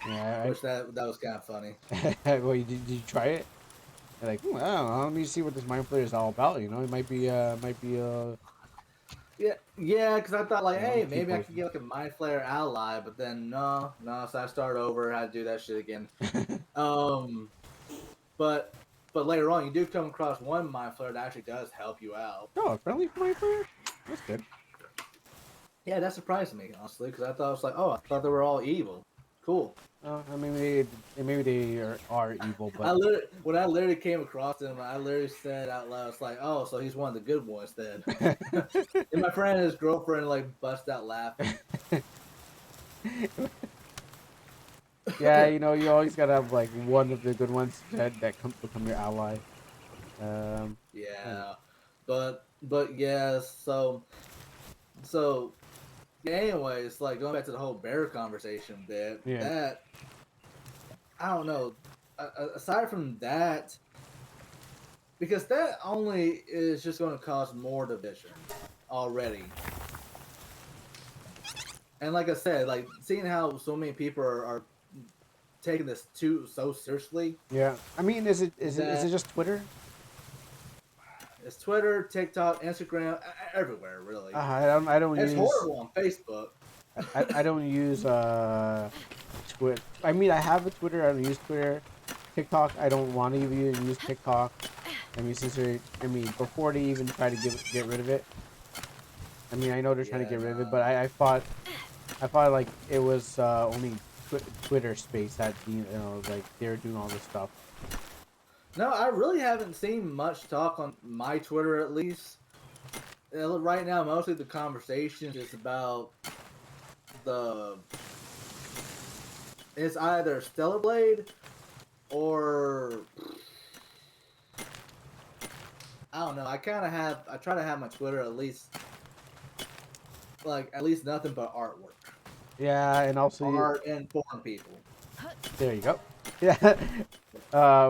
Yeah, which that was kind of funny. well, did you try it? You're like, I don't know. Let me see what this Mind Flayer is all about. You know, it might be Yeah, yeah, because I thought like, hey, keep maybe I could poison. get like a mind flayer ally, but then no, no, so I started over, had to do that shit again. Um, but but later on, you do come across one mind flayer that actually does help you out. Oh, a friendly Mind Flayer? That's good. Yeah, that surprised me honestly, because I thought it was like, oh, I thought they were all evil. Cool. I mean, maybe they are evil, but When I literally came across him, I literally said out loud, "It's like, oh, so he's one of the good ones then." And my friend and his girlfriend like bust out laughing. yeah, you know, you always gotta have like one of the good ones that become your ally. Yeah. Yeah, but yeah, so yeah, anyways, like going back to the whole bear conversation bit, Yeah. that I don't know. Aside from that, because that only is just going to cause more division already. And like I said, like seeing how so many people are taking this too so seriously, Yeah. I mean, is it that just Twitter? it's Twitter, TikTok, Instagram, everywhere really. I don't And it's use horrible on Facebook. I don't use Twitter. I mean, I have a Twitter. I don't use Twitter. TikTok. I don't want to even use TikTok. I mean, I mean, before they even try to get rid of it. I mean, I know they're trying to Yeah, get rid of it, but no. I thought like it was only Twitter space that like they were doing all this stuff. No, I really haven't seen much talk on my Twitter at least. Right now, mostly the conversations is about the it's either Stellar Blade or I don't know. I try to have my Twitter at least nothing but artwork, Yeah, and also art and foreign people. there you go. Yeah,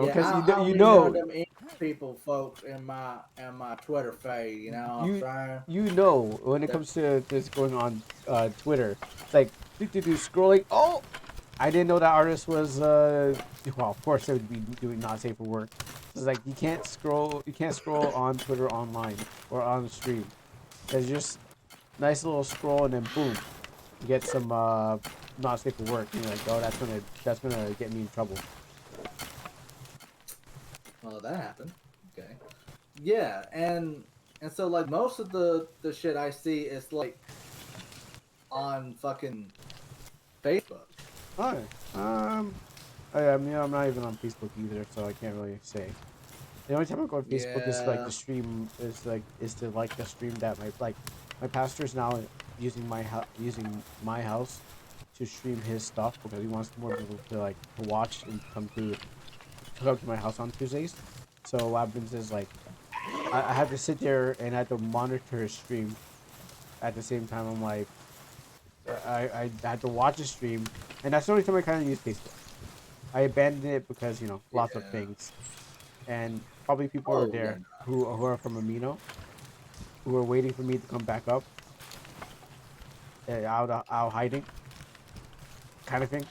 Yeah, because I don't you need none of know them English people, folks, in my Twitter feed. You know what I'm you saying? you know when it That, comes to this going on Twitter, it's like scrolling. Oh, I didn't know that artist was well, of course they would be doing not safe for work. It's like you can't scroll on Twitter online or on the stream. It's just nice little scroll and then boom, you get some not safe for work. And you're like, oh, that's gonna get me in trouble. well, that happened. Okay. Yeah, and so like most of the shit I see is like on fucking Facebook. Oh, I mean, I'm not even on Facebook either, so I can't really say. The only time I go on Facebook is like Yeah. the stream is to like the stream that my pastor is now using my house to stream his stuff because he wants more people to like to watch and come to my house on Tuesdays. So what happens is like I have to sit there and I have to monitor his stream at the same time. I'm like I had to watch a stream, and that's the only time I kind of use Facebook. I abandoned it because lots of Yeah. things, and probably people are Oh yeah. there who are from Amino who are waiting for me to come back up, out hiding, kind of thing.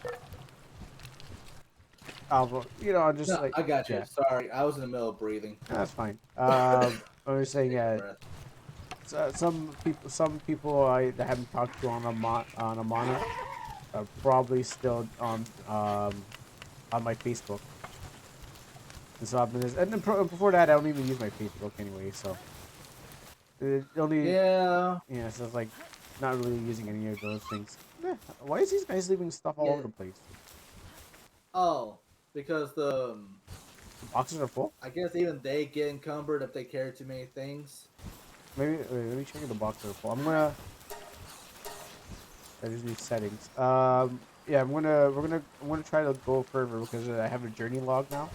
I'm just No, like, I got you. yeah, Sorry, I was in the middle of breathing. that's fine. I was saying, Take a yeah, breath. some people that I haven't talked to on a monitor are probably still on my Facebook. And so I've been, and then before that, I don't even use my Facebook anyway. So it only, Yeah. yeah, so it's like not really using any of those things. Why is these guys leaving stuff all over Yeah. the place? Oh, because The boxes are full. I guess even they get encumbered if they carry too many things. Maybe wait, let me check if the boxes are full. There's these settings. Yeah, I'm gonna try to go further because I have a journey log now.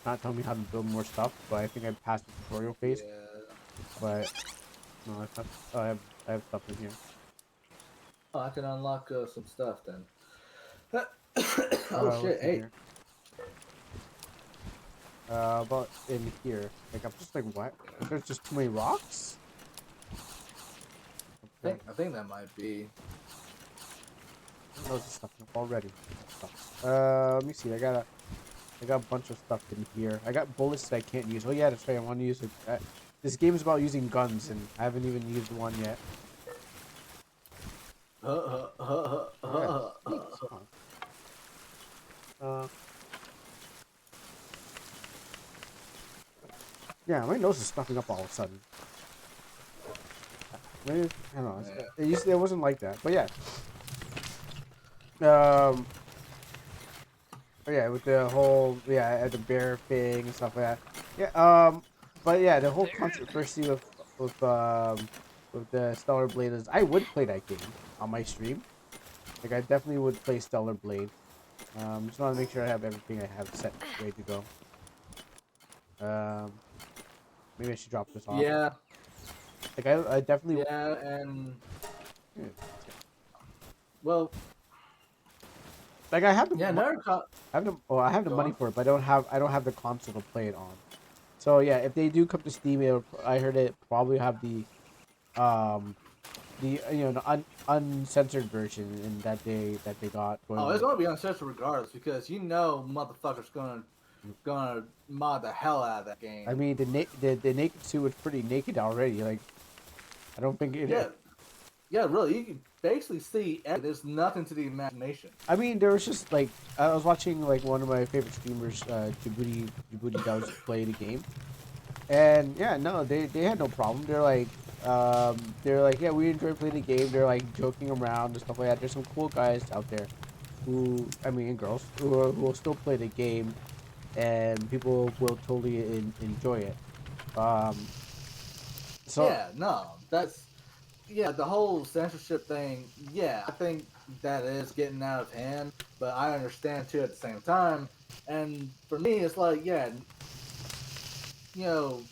Not telling me how to build more stuff, but I think I passed the tutorial phase. Yeah. But no, that's not. Oh, I have stuff in here. Oh, I can unlock some stuff then. Oh shit! What's in Hey, here? About in here. Like I'm just like, what? There's just too many rocks. Okay, I think that might be. loads of stuff already. Let me see. I got a bunch of stuff in here. I got bullets that I can't use. Oh yeah, that's right. I want to use it. This game is about using guns, and I haven't even used one yet. Oh yeah, sweet. Uh, yeah, my nose is stuffing up all of a sudden. Maybe, I don't know. It wasn't like that, but yeah. Um, but yeah, with the whole the bear thing and stuff like that. Yeah. But yeah, the whole controversy with the Stellar Blade is I would play that game on my stream. Like I definitely would play Stellar Blade. Just want to make sure I have everything I have set ready to go. Um, maybe I should drop this off. Yeah, Like I definitely. yeah, and Yeah, well, like I have yeah, I have the Go money on. for it, but I don't have the console to play it on. So yeah, if they do come to Steam, I heard it probably have um the uncensored version and that they got going Oh, it's on. gonna be uncensored regardless because motherfuckers gonna mod the hell out of that I game. mean the naked suit was pretty naked already. Like I don't think it. Yeah, yeah, really. You can basically see there's nothing to the imagination. I mean there was just like I was watching like one of my favorite streamers, Djibouti does play the game. And yeah, no, they had no problem. They're like, yeah, we enjoy playing the game. They're like joking around and stuff like that. There's some cool guys out there I mean, and girls who will still play the game, and people will totally enjoy it. Um, so Yeah, no, that's yeah, the whole censorship thing. Yeah, I think that is getting out of hand, but I understand too at the same time. And for me, it's like, yeah, you know,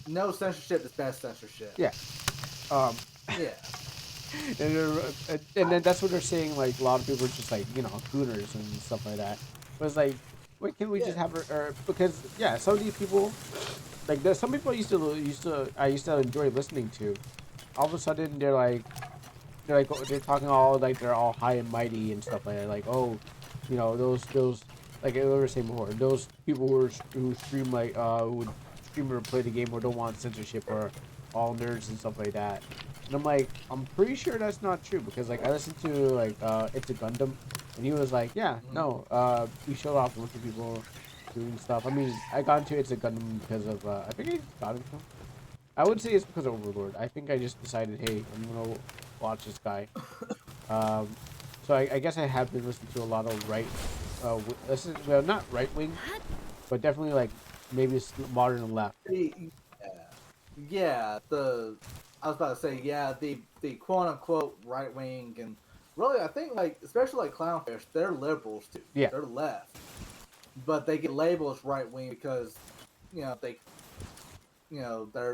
no censorship is best censorship. yeah, um, Yeah, and then that's what they're saying. Like a lot of people are just like gooners and stuff like that. But it's like, why can't we yeah, just have her? Because yeah, some of these people like there's some people I used to enjoy listening to. All of a sudden they're talking all like they're all high and mighty and stuff like that. Like those like I was saying before, those people who stream who would stream or play the game or don't want censorship or all nerds and stuff like that. And I'm like, I'm pretty sure that's not true because like I listened to like It's a Gundam, and he was like, yeah, mhm. no, we showed off a bunch of people doing stuff. I mean, I got into It's a Gundam because of I think I got into. I would say it's because of Overlord. I think I just decided, hey, I'm gonna watch this guy. Um, So I guess I have been listening to a lot of listen, well, not right wing, but definitely like maybe modern left. Yeah, yeah. The I was about to say, yeah, the quote unquote right wing, and really, I think like especially like clownfish, they're liberals too. Yeah, They're left, but they get labeled as right wing because they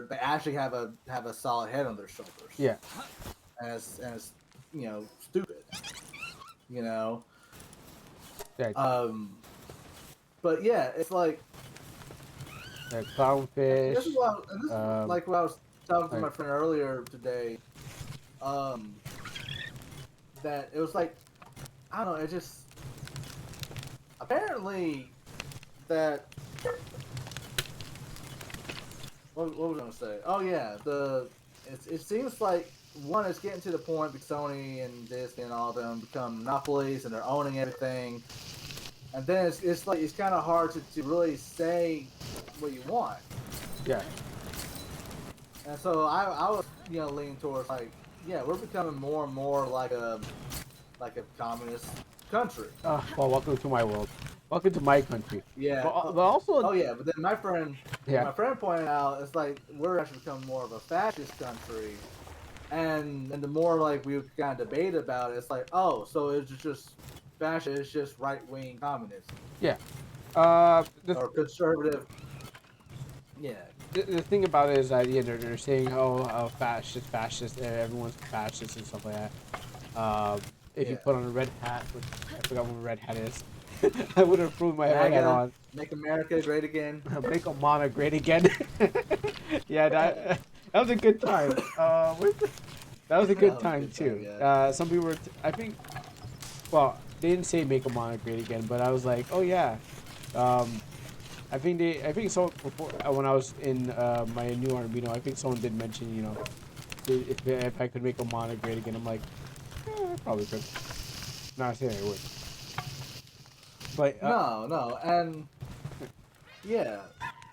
they actually have a solid head on their shoulders, yeah. and it's stupid, you know. Yeah, Um, but yeah, it's like this is clownfish. what and this is Um, like what I was talking to like my friend earlier today. Um, that it was like I don't know. It just apparently that what was I gonna say? Oh yeah, it seems like one is getting to the point because Sony and Disney and all of them become monopolies and they're owning everything, and then it's like it's kind of hard to really say what you want. yeah. And so I was leaning towards like yeah we're becoming more and more like a communist country. Well, welcome to my world. Welcome to my country. Yeah. But also, Oh yeah, but then yeah, my friend pointed out it's like we're actually becoming more of a fascist country, and the more like we kind of debate about it, it's like oh, so it's just fascist, it's just right wing communism yeah. The or conservative. Yeah, the thing about it is that yeah, they're saying fascist, everyone's fascist and stuff like that. If you yeah. put on a red hat, which I forgot what a red hat is, I would have threw my red hat MAGA, on. make America great again. Make Amana great again. Yeah, that was a good time. That was a good That was a time good time. too. Yeah. Some people were, I think, well, they didn't say make Amana great again, but I was like, oh yeah. Um, I think so before when I was in my new Amino, I think someone did mention, if I could make Amana great again, I'm like, I probably could. Not saying I would, but No, and yeah.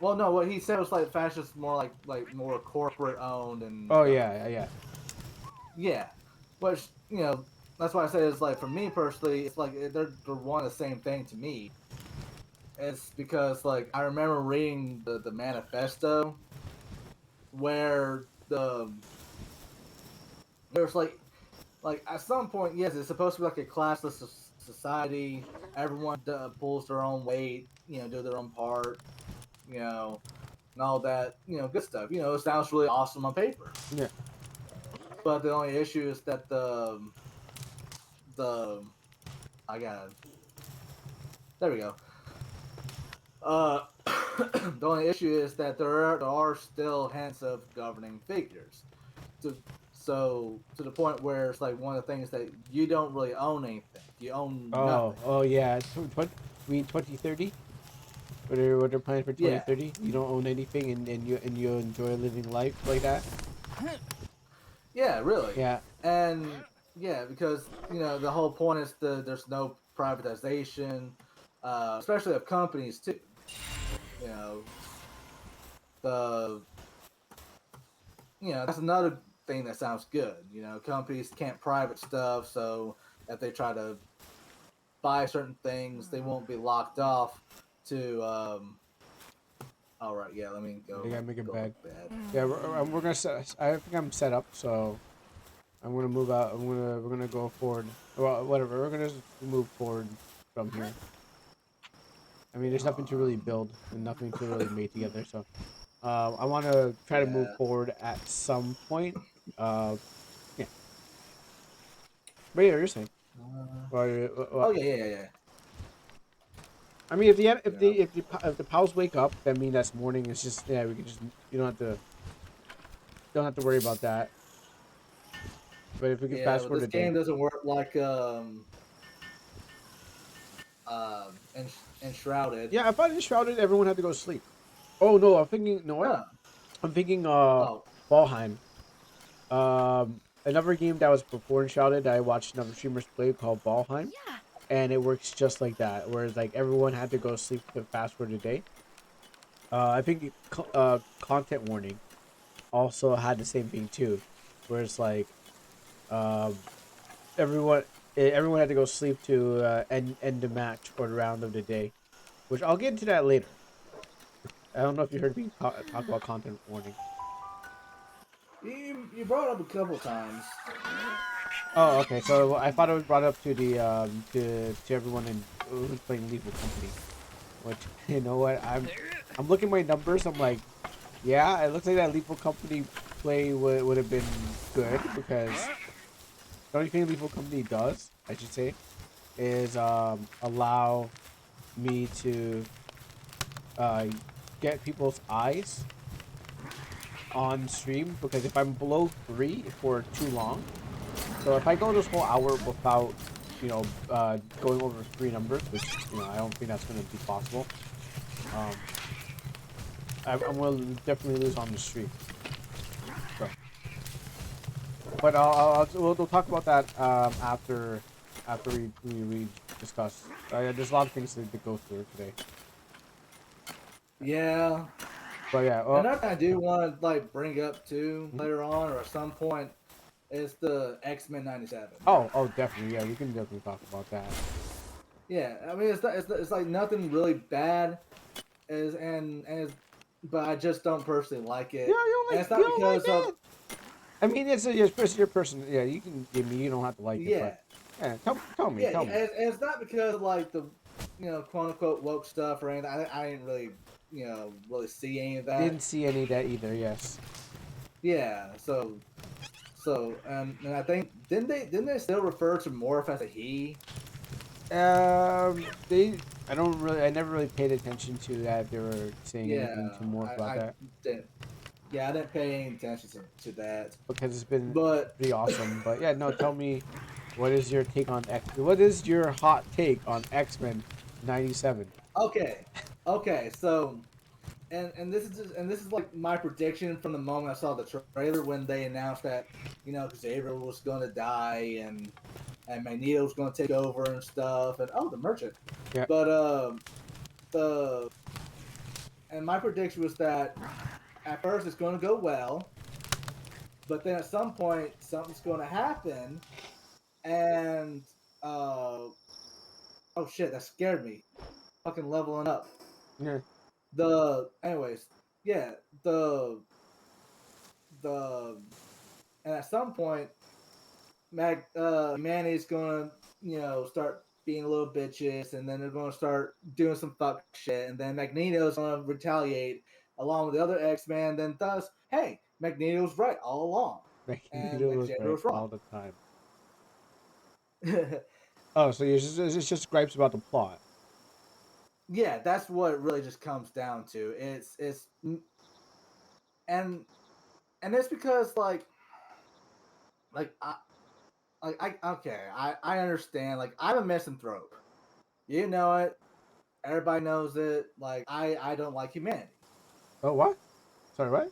Well, no, what he said was like fascist, more like more corporate owned and oh stuff. yeah. Yeah, which that's why I say it's like for me personally, it's like they're one and the same thing to me. It's because like I remember reading the manifesto where there's like at some point, yes, it's supposed to be like a classless society. Everyone pulls their own weight, do their own part, you know, and all that, good stuff. It sounds really awesome on paper. Yeah. But the only issue is that the I got there we go. Uh, the only issue is that there are still hints of governing figures. To, so to the point where it's like one of the things that you don't really own anything. You own nothing. Oh yeah. We mean 2030. What they're planning for Yeah, 2030? You don't own anything, and you enjoy living life like that. yeah, really, Yeah. and yeah, because the whole point is there's no privatization, especially of companies too. You know the that's another thing that sounds good. Companies can't private stuff, so if they try to buy certain things, they won't be locked off to. All right, yeah. Let me They gotta go make it go bad. look bad. Yeah, we're gonna set. I think I'm set up, so I'm gonna move out. We're gonna go forward. Well, whatever. We're gonna just move forward from here. I mean, there's nothing to really Um, build and nothing to really make together. So, I want to try to move yeah. forward at some point. Uh, yeah. But yeah, you're saying. Oh Well, yeah, yeah, yeah, yeah. I mean, Yeah. if the pals wake up, that mean that's morning. It's just yeah, we can just don't have to worry about that. But if we can Yeah, fast but forward this a day, game doesn't work like enshrouded. yeah, if I enshrouded, everyone had to go to sleep. Oh no, I'm thinking. You know what? Huh. I'm thinking. Oh, Valheim. Another game that was before enshrouded. I watched another streamers play called Valheim, and it works just like that. Whereas like everyone had to go to sleep to fast forward a day. I think content warning also had the same thing too, where it's like um everyone. everyone had to go sleep to end the match or the round of the day, which I'll get into that later. I don't know if you heard me talk about content warning. You brought it up a couple times. Oh, okay. So I thought it was brought up to the to everyone in who's playing Lethal Company. Which you know what I'm looking at my numbers. I'm like, yeah, it looks like that Lethal Company play would have been good because the only thing Lethal Company does, I should say, is allow me to uh get people's eyes on stream because if I'm below 3 for too long, so if I go this whole hour without going over 3 numbers, which I don't think that's going to be possible, um, I'm going to definitely lose on the stream. So, but we'll talk about that after we discuss. There's a lot of things to go through today. Yeah, But yeah, another thing I do want to like bring up too mhm. later on or at some point is the X-Men '97. Oh, definitely, yeah, we can definitely talk about that. Yeah, I mean it's like nothing really bad is and it's, but I just don't personally like Yeah, it, you don't and like it's you not don't like because of it. I mean, it's your person. Yeah, you can. I mean, you don't have to like it, but yeah yeah, tell me, yeah, tell me. and it's not because of like the quote unquote woke stuff or anything. I didn't really really see any of Didn't that. see any of that either. Yes. Yeah, so and I think didn't they still refer to Morph as a he? They. I don't really. I never really paid attention to that. If they were saying anything Yeah, too more about I that didn't. Yeah, I didn't pay any attention to that. because it's been But pretty awesome. But yeah, no. Tell me, what is your take on X? What is your hot take on X-Men '97? okay, okay, so and this is like my prediction from the moment I saw the trailer when they announced that Xavier was going to die and Magneto was going to take over and stuff and oh the merchant, Yeah. but the and my prediction was that at first it's going to go well, but then at some point something's going to happen and uh oh shit that scared me fucking leveling up Yeah. the anyways yeah the and at some point humanity's gonna start being a little bitches and then they're gonna start doing some fuck shit and then Magneto's gonna retaliate along with the other X-Men then thus hey Magneto's right all along and Magneto was Xavier right was all wrong. the time. Oh, so it's just gripes about the plot. Yeah, that's what it really just comes down to. It's and and it's because like I okay, I understand. Like I'm a misanthrope. You know it. Everybody knows it. Like I don't like humanity. Oh, what? Sorry, what?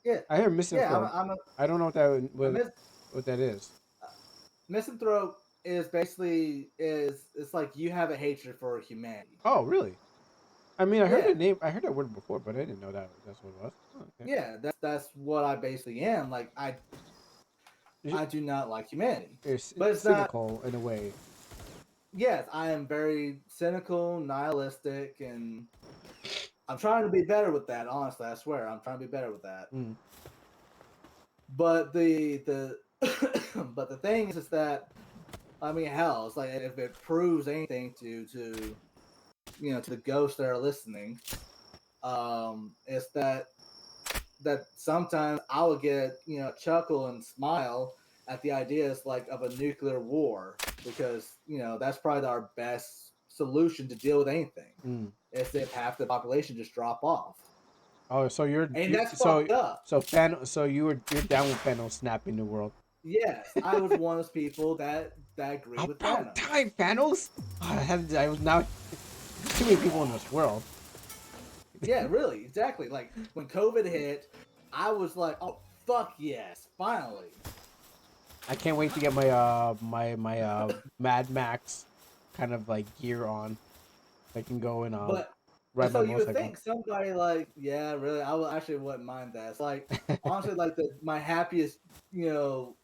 Yeah, I hear yeah. misanthrope. I don't know A mis, what that is. misanthrope is basically is it's like you have a hatred for humanity. Oh, really? I mean, I heard the Yeah, name. I heard that word before, but I didn't know that's what it was. Oh, okay. yeah. That's what I basically am. Like I do not like humanity, but It's it's not. cynical in a way. Yes, I am very cynical, nihilistic, and I'm trying to be better with that. Honestly, I swear, I'm trying to be better with that. Mm. But the but the thing is that I mean, hell, it's like if it proves anything to the ghosts that are listening, it's that sometimes I would get chuckle and smile at the ideas like of a nuclear war because that's probably our best solution to deal with anything. Mm. Is if half the population just drop off, Oh, so and that's fucked up. So you're down with Thanos snapping the world. Yes, I was one of those people that agreed with About Thanos. time, Thanos. I was now too many people in this world. Yeah, really, exactly. Like when COVID hit, I was like, "Oh fuck yes, finally!" I can't wait to get my Mad Max kind of like gear on. I can go and But and ride so my you would motorcycle. think somebody like, yeah, really, I would actually wouldn't mind that. It's like honestly, like my happiest, you know,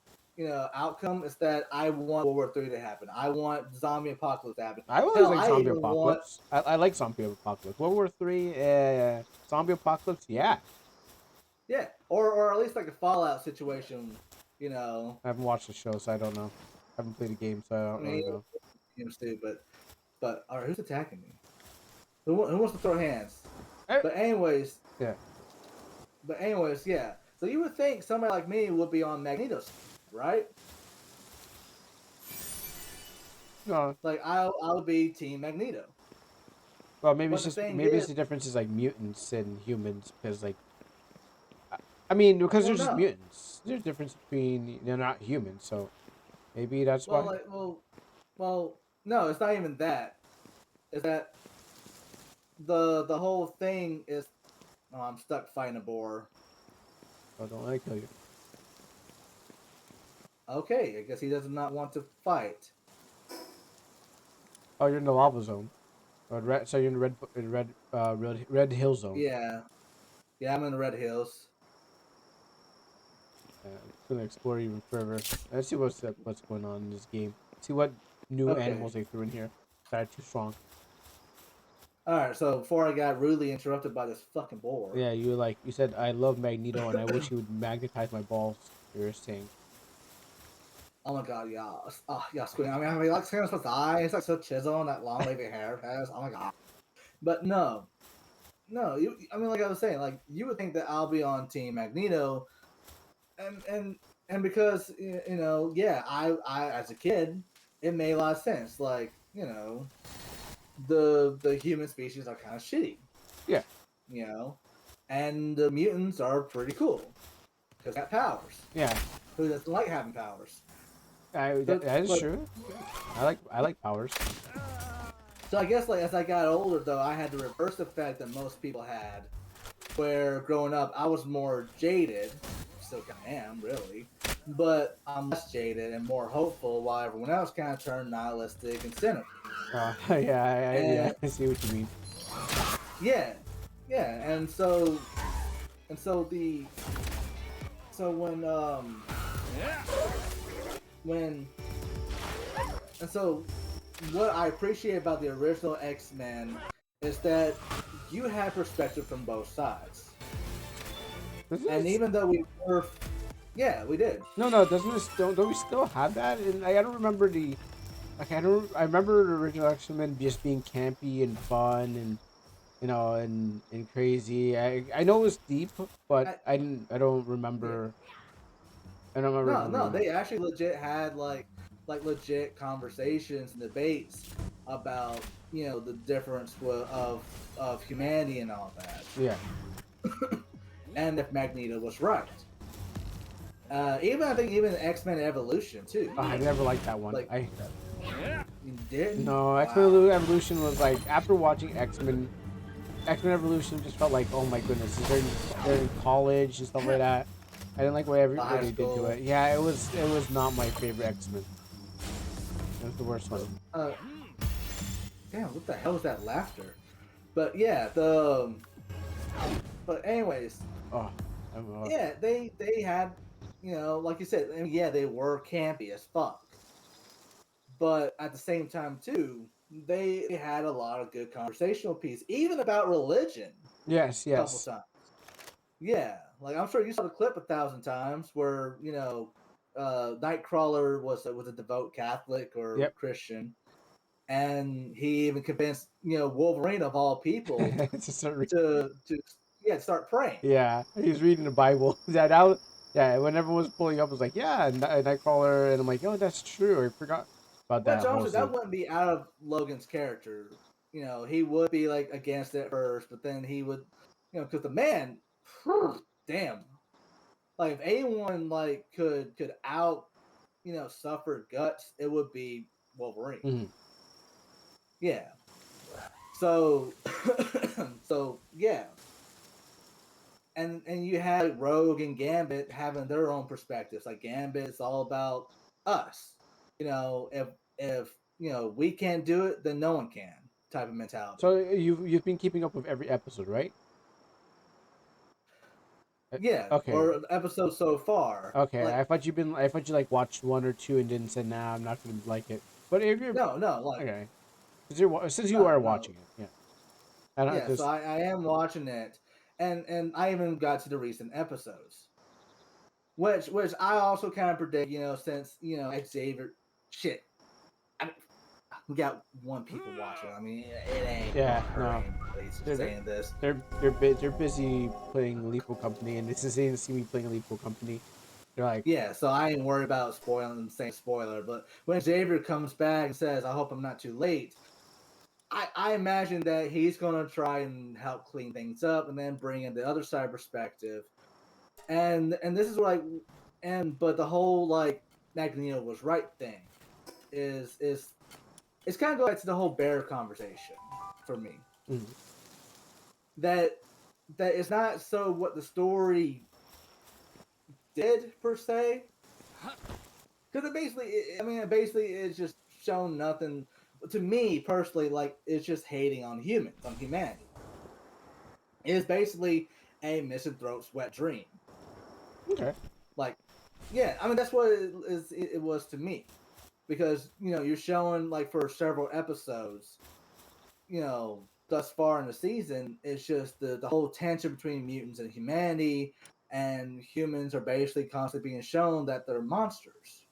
outcome is that I want World War III to happen. I want zombie apocalypse to happen. I always Hell, like I zombie even want apocalypse. I like zombie apocalypse. World War III, zombie apocalypse. Yeah, yeah, or at least like a Fallout situation. You know, I haven't watched the show, so I don't know. I haven't played the game, so I I don't mean, really know. games too, but all right, who's attacking me? Who wants to throw hands? Eh, But anyways, yeah. yeah. So you would think somebody like me would be on Magneto's side, right? No. Like I would be Team Magneto. Well, But the thing maybe it's is, the difference is like mutants and humans because like I I mean because well, they're just no, mutants. There's a difference between they're not humans, so maybe that's well, why. like, well, no, it's not even that. Is that the whole thing is? Oh, I'm stuck fighting a boar. Oh, don't let it kill you. Okay, I guess he does not want to fight. Oh, you're in the lava zone. Or so you're in the red hill zone. Yeah, yeah, I'm in the Red Hills. I'm just gonna explore even further. Let's see what's going on in this game. See what new Okay, animals they threw in here that are too strong. all right. So before I got rudely interrupted by this fucking boar. Yeah, you said I love Magneto and I wish he would magnetize my balls. You're saying. Oh my god, yeah. Yeah, Squid. I mean, like Samus with eyes, it's like so chiseled and that long wavy hair has. Oh my god. But no, no. I mean, like I was saying, like you would think that I'll be on Team Magneto, and and and because yeah, I as a kid, it made a lot of sense. Like the human species are kind of shitty, Yeah, you know, and the mutants are pretty cool because they got powers. yeah. Who doesn't like having powers? But That is but true. I like powers. So I guess like as I got older though, I had the reverse effect that most people had, where growing up I was more jaded, still kind of am really, but I'm less jaded and more hopeful, while everyone else kind of turned nihilistic and cynical. Yeah, yeah. And I see what you mean. yeah, yeah, and so the so when and so what I appreciate about the original X-Men is that you had perspective from both sides. Doesn't And it? even though we were, yeah, we did. No, no. Doesn't it still? Don't we still have that? And I don't remember the. Like I don't. I remember the original X Men just being campy and fun and and crazy. I know it was deep, but I, I don't yeah, remember. I don't remember no, very no, much. they actually legit had like legit conversations and debates about the difference of humanity and all that, Yeah. and if Magneto was right. Even I think even X Men Evolution too. Oh, I never liked that one. Like I you didn't? No, X Men Wow. Evolution was like after watching X Men Evolution just felt like oh my goodness, they're in college and stuff like that. I didn't like The what high they did to school. it. Yeah, it was not my favorite X Men. It was the worst one. Uh, Damn, what the hell was that laughter? But yeah, the but anyways, Oh, I'm, yeah, they had, like you said, I mean, yeah, they were campy as fuck, but at the same time too, they had a lot of good conversational piece, even about religion, yes, a couple yes. times. Yeah, like I'm sure you saw the clip 1,000 times where Nightcrawler was a devout Catholic or Yep. Christian, and he even convinced Wolverine of all people It's just a to yeah start praying. yeah, he's reading the Bible. Yeah, when everyone was pulling up, I was like, yeah, Nightcrawler, and I'm like, oh, that's true. I forgot about Which that whole honestly, that scene. wouldn't be out of Logan's character. He would be like against it first, but then he would, because the man, damn, like if anyone like could out, suffer guts, it would be Wolverine. Hmm. Yeah. So, so yeah, and you have like, Rogue and Gambit having their own perspectives. Like Gambit is all about us. If we can't do it, then no one can. Type of mentality. So you've been keeping up with every episode, right? Yeah, Okay, or episodes so far. okay. Like I thought you like watched one or two and didn't say, nah, I'm not gonna like it. But if you're no, like okay, since you no, are no. watching it, yeah. I don't Yeah, so because I am watching it, and I even got to the recent episodes, which I also kind of predict, since Xavier, shit, I mean, we got one people watching. I mean, it ain't yeah, gonna hurt no, anybody they're they're saying this. they're busy playing Lethal Company, and this is they see me playing Lethal Company. They're like, Yeah, so I ain't worried about spoiling and saying spoiler, but when Xavier comes back and says, "I hope I'm not too late," I imagine that he's gonna try and help clean things up, and then bring in the other side perspective. And this is like, and but the whole like Magneto was right thing is it's kind of go back to the whole bear conversation for me. mm, That that is not so what the story did per se, because basically it's just shown nothing to me personally. Like it's just hating on humans, on humanity. It's basically a misanthrope's wet dream. okay, Like, yeah, I mean that's what it was to me, because you're showing like for several episodes, thus far in the season, it's just the whole tension between mutants and humanity, and humans are basically constantly being shown that they're monsters.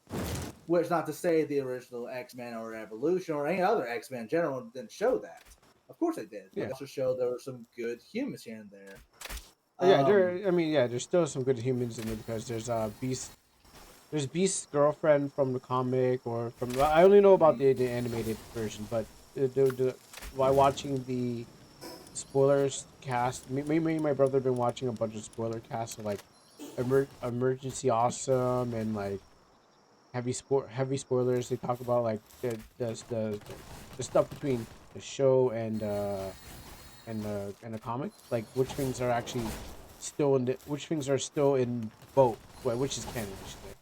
Which, not to say the original X-Men or Evolution or any other X-Men in general didn't show that. Of course they did, but yeah. they also showed there were some good humans here and there. Yeah, Um, there's still some good humans in it because there's Beast's girlfriend from the comic or from. I only know about mhm. the animated version, but while watching the spoilers cast, me and my brother have been watching a bunch of spoiler casts of like Emergency Awesome and like heavy spoilers. They talk about like the stuff between the show and the comic, like which things are actually which things are still in both, well, which is canon, I should say.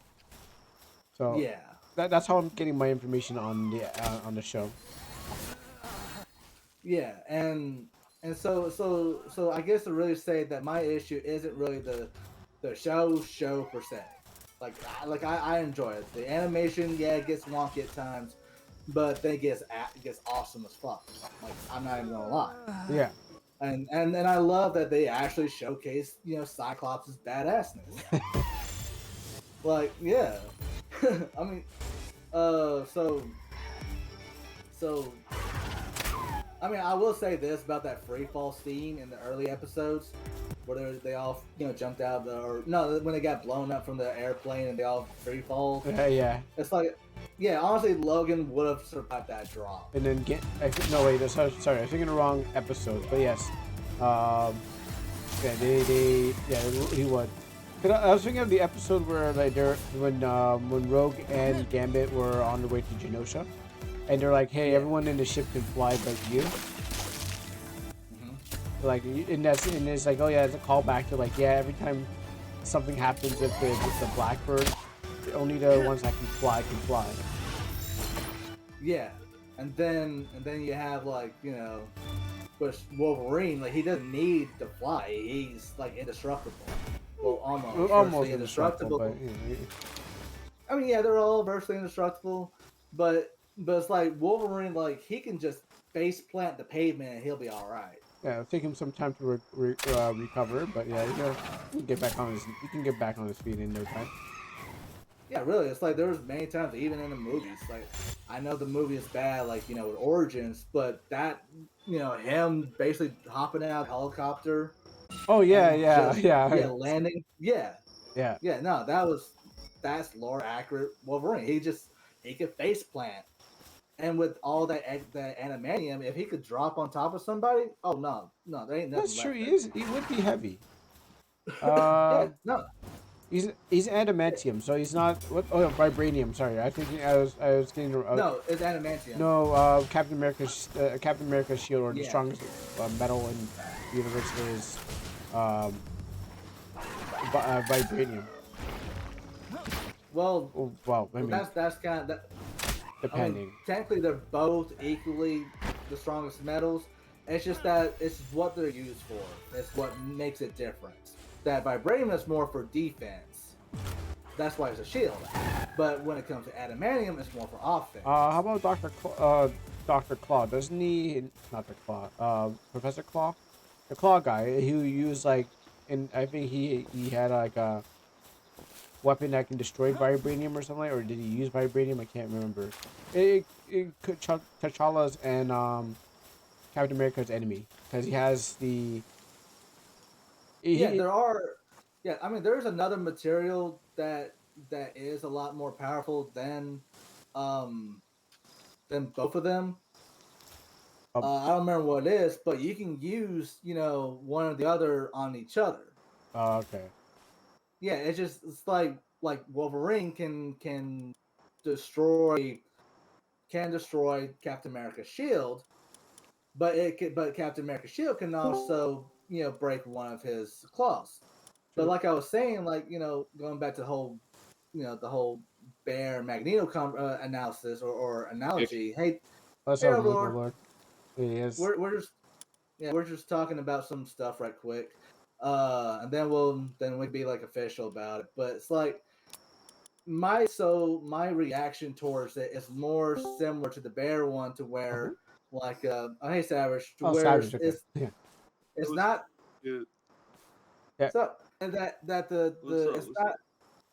So Yeah, that's how I'm getting my information on the show. yeah, and so I guess to really say that my issue isn't really the show per se. I enjoy it. The animation, yeah, it gets wonky at times, but then it gets awesome as fuck. Like I'm not even gonna lie. Yeah, And I love that they actually showcase Cyclops' badassness. Like yeah, I mean so so I mean I will say this about that free fall scene in the early episodes where they all jumped out of the, or no, when they got blown up from the airplane and they all free fall. yeah. It's like, yeah, honestly Logan would have survived that drop. And then no wait, sorry, I was thinking the wrong episodes, but yes, um, yeah, he would. 'Cause I was thinking of the episode where like when Rogue and Gambit were on the way to Genosha, and they're like, "Hey, Yeah. everyone in the ship can fly, but you." Hmm. Like, and it's like, oh yeah, it's a callback to like, yeah, every time something happens with the Blackbird, only the ones that can fly. Yeah, and then you have like with Wolverine, like he doesn't need to fly. He's like indestructible. Well, almost Almost virtually indestructible, but indestructible. I mean, yeah, they're all virtually indestructible, but it's like Wolverine, like he can just face plant the pavement and he'll be all right. yeah, it'll take him some time to recover. But yeah, he can get back on his feet in no time. Yeah, really, it's like there's many times, even in the movies. Like, I know the movie is bad, like with Origins, but that him basically hopping out of the helicopter Oh yeah, and yeah, just yeah, landing, yeah, yeah. yeah. No, that's lore accurate Wolverine. He could face plant, and with all that animanium, if he could drop on top of somebody, oh no, there ain't That's nothing true. left He there. is. He would be heavy. Yeah, Uh, no, he's adamantium, so he's not. What? Oh, no, vibranium. Sorry, I think I was getting. no, it's adamantium. No, Captain America's shield, or the Yeah, strongest metal in the universe is um, vibranium. well, Well, I mean, that's kind of that. I mean, depending. technically, they're both equally the strongest metals. It's just that it's what they're used for. It's what makes it different. that vibranium is more for defense. That's why it's a shield. But when it comes to adamantium, it's more for offense. How about Doctor Claw? Doesn't he? Not the Claw. Professor Claw, the Claw guy who used like, and I think he had like a weapon that can destroy vibranium or something, or did he use vibranium? I can't remember. It could T'Challa's and Captain America's enemy because he has the Yeah, he there are. Yeah, I mean, there's another material that is a lot more powerful um than both of them. um, I don't remember what it is, but you can use one or the other on each other. okay. Yeah, it's like Wolverine can destroy destroy Captain America's shield, but Captain America's shield can also break one of his claws. But True. like I was saying, like going back to the whole Bear Magneto analysis or analogy. Hey, What's hey, up, Overlord. Overlord? He is. We're just we're just talking about some stuff right quick, and then we'd be like official about it. But it's like my reaction towards it is more similar to the Bear one, to Uh-huh. where like oh hey Savage, to Oh, where Savage. Okay. Yeah. it's What's not good? Yeah. so and that What's up? it's What's not up?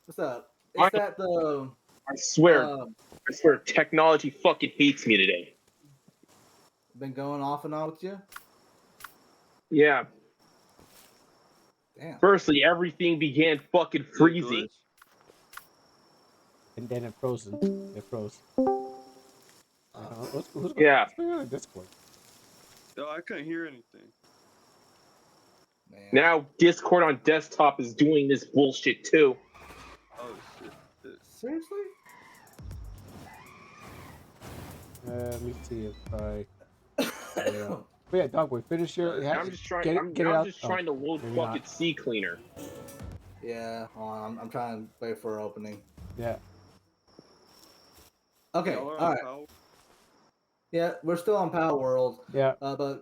what's up, I, it's that the I swear, um I swear, technology fucking hates me today. been going off and on with you. Yeah. Damn. Firstly, everything began fucking Is it a freezing. glitch? And then it frozen. It froze. Yeah. What's going on in Discord? Yo, I couldn't hear anything. Man. Now Discord on desktop is doing this bullshit too. Oh shit. Seriously? Let me see if I. Yeah. But yeah, Dogboy, finish your. Yeah, I'm just trying. Get it I'm out. just Oh, trying to load maybe fucking not. sea cleaner. Yeah, hold on, I'm trying to wait for an opening. Yeah. Okay, y'all are all on right. power. Yeah, we're still on Power World, Yeah. Okay.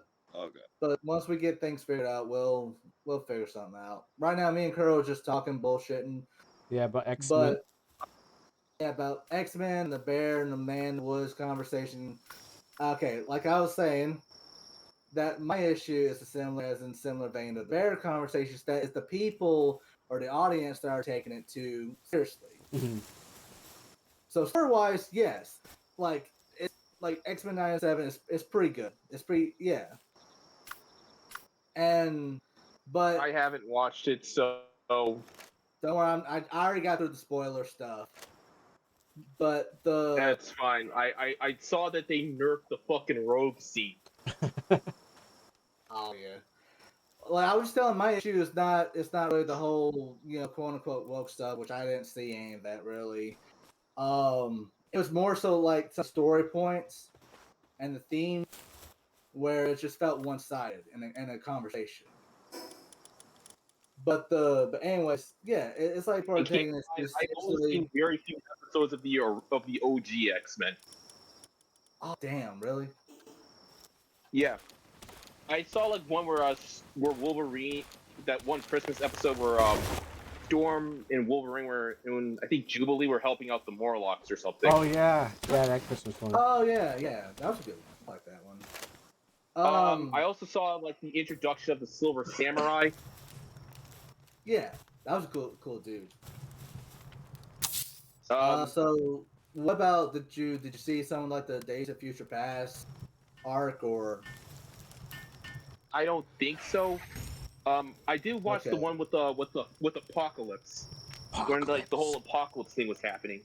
but once we get things figured out, we'll figure something out. Right now, me and Kuro are just talking bullshitting, Yeah. But X-Men. but yeah, about X-Men, the Bear, and the Man in the Woods conversation. Okay, like I was saying, that my issue is similar vein to the Bear conversations. That is the people or the audience that are taking it too seriously. Mhm. So story wise, yes, like it's like X-Men 97 is pretty good. It's pretty and I but haven't watched it, so don't worry, I already got through the spoiler stuff. But the that's fine. I saw that they nerfed the fucking rogue scene. oh yeah, like I was just telling, my issue is not it's not really the whole quote unquote woke stuff, which I didn't see any of that really. It was more so like some story points and the theme where it just felt one sided in a conversation. But anyways, yeah, it's like I we're can't. taking this too I've only seriously. seen very few episodes of the OG X-Men. Oh damn, really? Yeah. I saw like one where Wolverine, that one Christmas episode where Storm and Wolverine were in, I think Jubilee were helping out the Morlocks or something. Oh yeah. Yeah. That Christmas one. Oh yeah, that was a good one. I like that one. I also saw like the introduction of the Silver Samurai. Yeah, that was a cool dude. Um, So what about did you see something like the Days of Future Past arc or I don't think so. I did watch the okay? one with Apocalypse, when like the whole Apocalypse thing was happening.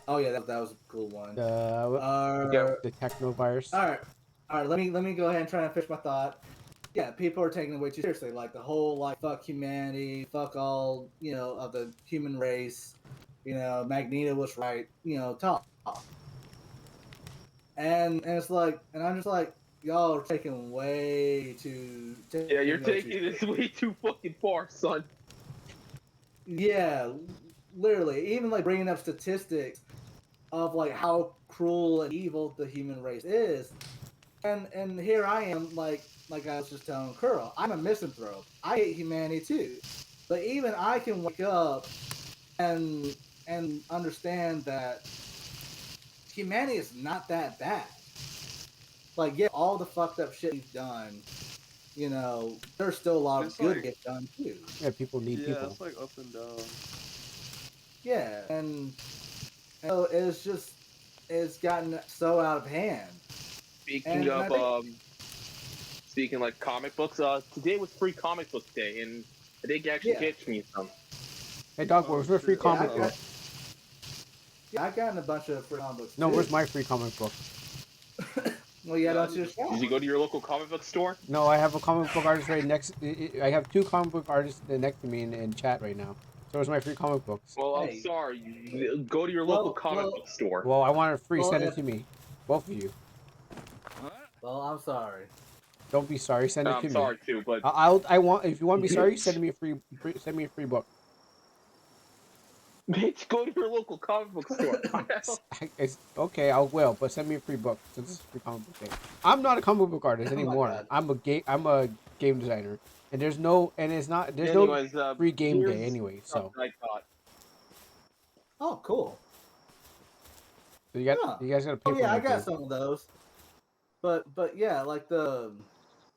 Oh yeah, that was a cool one. The Yeah, the techno virus. All right. Let me go ahead and try and finish my thought. Yeah, people are taking it way too seriously. Like the whole like fuck humanity, fuck all of the human race. Magneto was right. Talk. And it's like, and I'm just like, y'all are taking yeah, you're way too taking this seriously. way too fucking far, son. Yeah, literally, even like bringing up statistics of like how cruel and evil the human race is. and here I am, like I was just telling Curl, I'm a misanthrope. I hate humanity too, but even I can wake up and understand that humanity is not that bad. Like, yeah, all the fucked up shit we've done, there's still a lot of It's good like, get done too. Yeah, people need yeah, people. it's like up and down. Yeah, and so it's gotten so out of hand. Speaking And I of think speaking like comic books, today was free comic book day, and I think you actually yeah, pitched me some. Hey, dog, Oh where's my free shit. yeah, comic book? I've gotten a bunch of free comic books No, too. where's my free comic book? Well, yeah, Yeah, I that's need your to shop. Did you go to your local comic book store? No, I have a comic book artist right next. I have two comic book artists next to me in chat right now. So where's my free comic books? Well, I'm Hey, sorry. Go to your local comic book store. Well, I want it free. well, Send it if to me, both of you. well, I'm sorry. Don't be sorry. Send it I'm to me. sorry too, but I want. If you want to be sorry, send me a send me a free book. bitch, go to your local comic book store. It's okay. I will, but send me a free book since it's free comic book day. I'm not a comic book artist Oh my anymore. god. I'm a game designer, and it's not. There's no Anyways, free game day here's anyway. So, something I thought. Oh, cool. so Huh. you guys gotta pay Oh for yeah, I my got game. some of those. But yeah, like the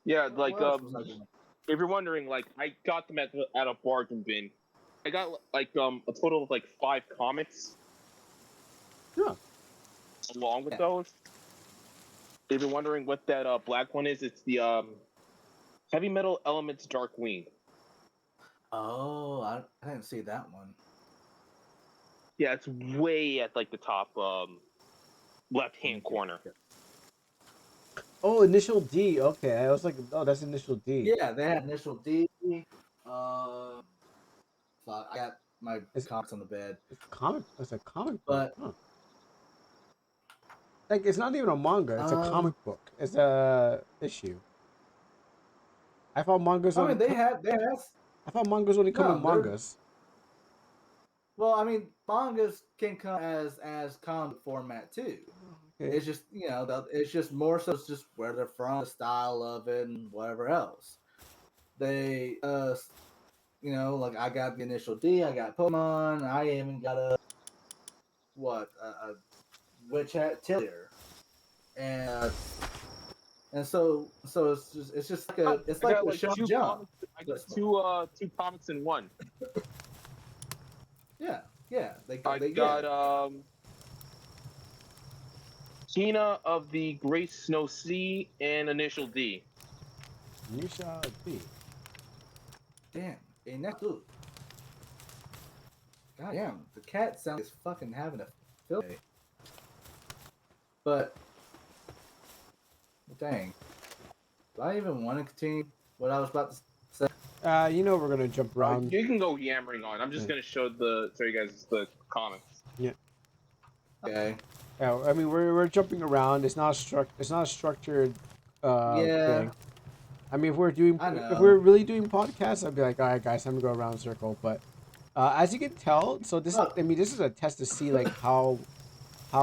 Yeah, like what else was I doing? if you're wondering, like I got them at a bargain bin. I got like a total of like 5 comics Yeah. along with Yeah. those. If you're wondering what that black one is, it's the Heavy Metal Elements Dark Wing. Oh, I didn't see that one. Yeah, it's way at like the top left hand corner. Oh, initial D. Okay, I was like, oh, that's initial D. Yeah, they had initial D. Uh, fuck, I got my It's comics on the bed, it's comic. It's a comic book. but Huh. Like it's not even a manga. It's a comic um, book. It's a issue. I thought mangas I only. mean they have I thought mangas only come in no, they're mangas. well, I mean mangas can come as comic format too. Okay. It's just it's just more so it's just where they're from, the style of it, and whatever else. They like I got the initial D, I got Pokemon, I even got a witch hat Tillier, and so it's just like it's I like got the like show two jump. comics. I got But small. two comics in one. Yeah, I they got yeah. Kina of the Great Snow Sea and Initial D. Nisha D. Damn, and that's good. God damn, the cat sound is fucking having a field day. But dang, do I even want to continue what I was about to say? We're gonna jump around. You can go yammering on. I'm just Yeah. gonna show you guys the comics. Yeah. Okay. Yeah. I mean, we're jumping around. It's not a structured Yeah, thing. I mean, I if we're know. really doing podcasts, I'd be like, all right, guys, time to go around in a circle. But as you can tell, so Oh, this is a test to see like how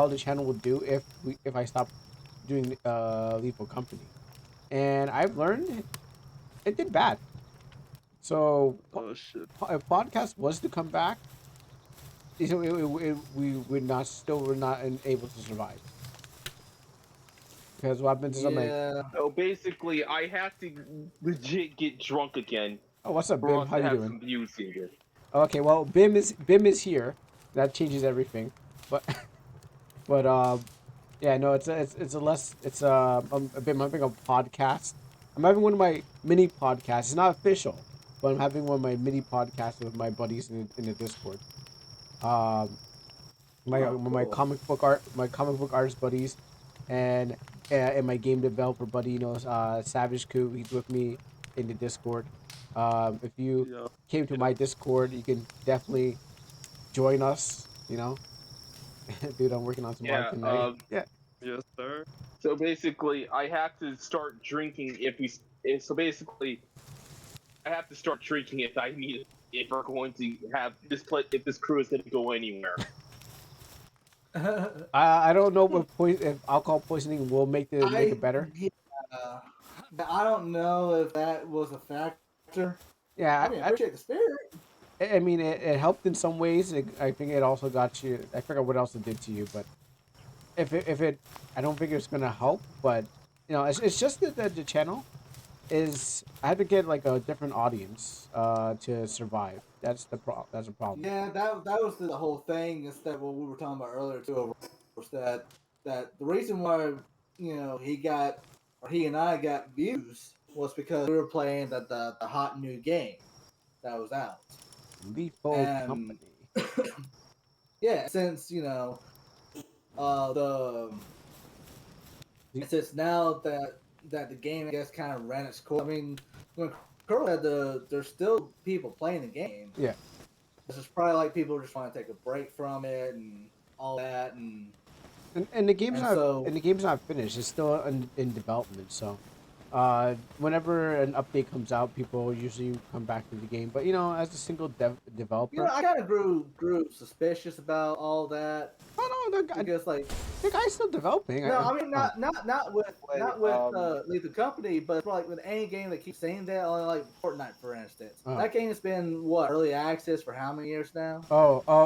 the channel will do if I stop doing Lethal Company, and I've learned it did bad. So Oh shit. if podcast was to come back, we would not still were not able to survive because what happens is I'm like, yeah. So basically, I have to legit get drunk again oh, what's up, for Bim? us How to you have doing? some views here. Okay, well, Bim is here. That changes everything. But but yeah, no, it's a less it's I'm having a podcast. I'm having one of my mini podcasts. It's not official, but I'm having one of my mini podcasts with my buddies in the Discord. Um, Oh, cool. my comic book artist buddies, and my game developer buddy, Savage Coup. He's with me in the Discord. If you Yeah. came to my Discord, you can definitely join us. Dude, I'm working on some art Yeah. tonight. Yeah. Yes, sir. So basically, I have to start drinking so basically, I have to start drinking if we're going to have this play if this crew is going to go anywhere. I don't know if alcohol poisoning will make it better. Yeah, but I don't know if that was a factor. I Yeah, mean, I appreciate the spirit. I mean, it helped in some ways. I think it also got you. I forgot what else it did to you, but if it, I don't think it's gonna help. But it's just that the channel is. I had to get like a different audience to survive. That's a problem. Yeah, that was the whole thing. Is that what we were talking about earlier too? Was that the reason why he got or he and I got views was because we were playing the hot new game that was out, Lethal and Company. yeah, since the since now that the game I guess kind of ran its course. I mean, when Curl said there's still people playing the game. Yeah. This is probably like people just want to take a break from it and all that, And the game's and not so finished. It's still in development. So, whenever an update comes out, people usually come back to the game. But as a single developer, I kind of grew suspicious about all that oh no, because like the guy's still developing. no, I mean Oh, Wait, not with Lethal Company, but like with any game that keeps saying that, like Fortnite for instance, oh, that game's been what early access for how many years now?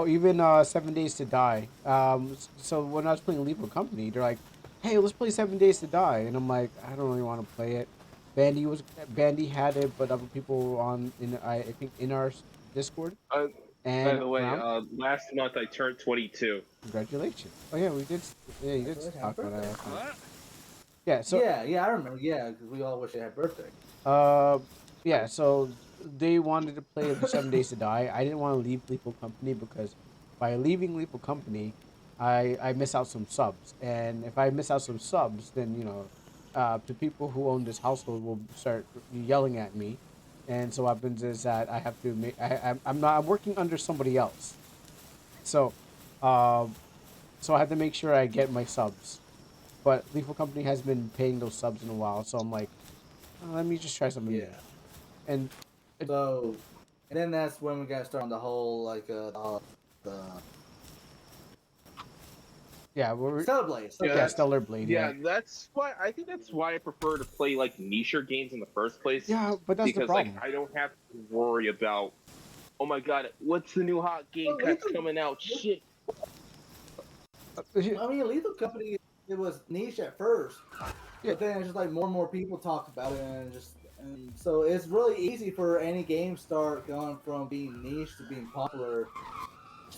even 7 Days to Die. So when I was playing Lethal Company, they're like, "Hey, let's play 7 Days to Die," and I'm like, "I don't really want to play it." Bandy had it, but other people were on I think in our Discord Uh, by and the way, around. last month I turned 22. Congratulations! Oh yeah, we did. Yeah, you did Congratulations, talk happy about that birthday. last time. Yeah. So Yeah, I remember. Yeah, because we all wish they had birthday. Uh, yeah. So they wanted to play the 7 Days to Die. I didn't want to leave Lethal Company because by leaving Lethal Company, I miss out some subs, and if I miss out some subs, then the people who own this household will start yelling at me, and so what happens is that I have to make. I'm working under somebody else, so um, so I have to make sure I get my subs. But Lethal Company has been paying those subs in a while, so I'm like, let me just try something new. Yeah. And So, and then that's when we got started on the whole like the yeah, we're Celeblade. Yeah, yeah, Celeblade. that's Stellar Blade, yeah. that's why I think that's why I prefer to play like nicher games in the first place, Yeah, but that's the because like problem. I don't have to worry about, oh my god, what's the new hot game Well, that's coming out? Shit. I mean, Lethal Company. It was niche at first, Yeah, but then it's just like more and more people talked about it, and so it's really easy for any game start going from being niche to being popular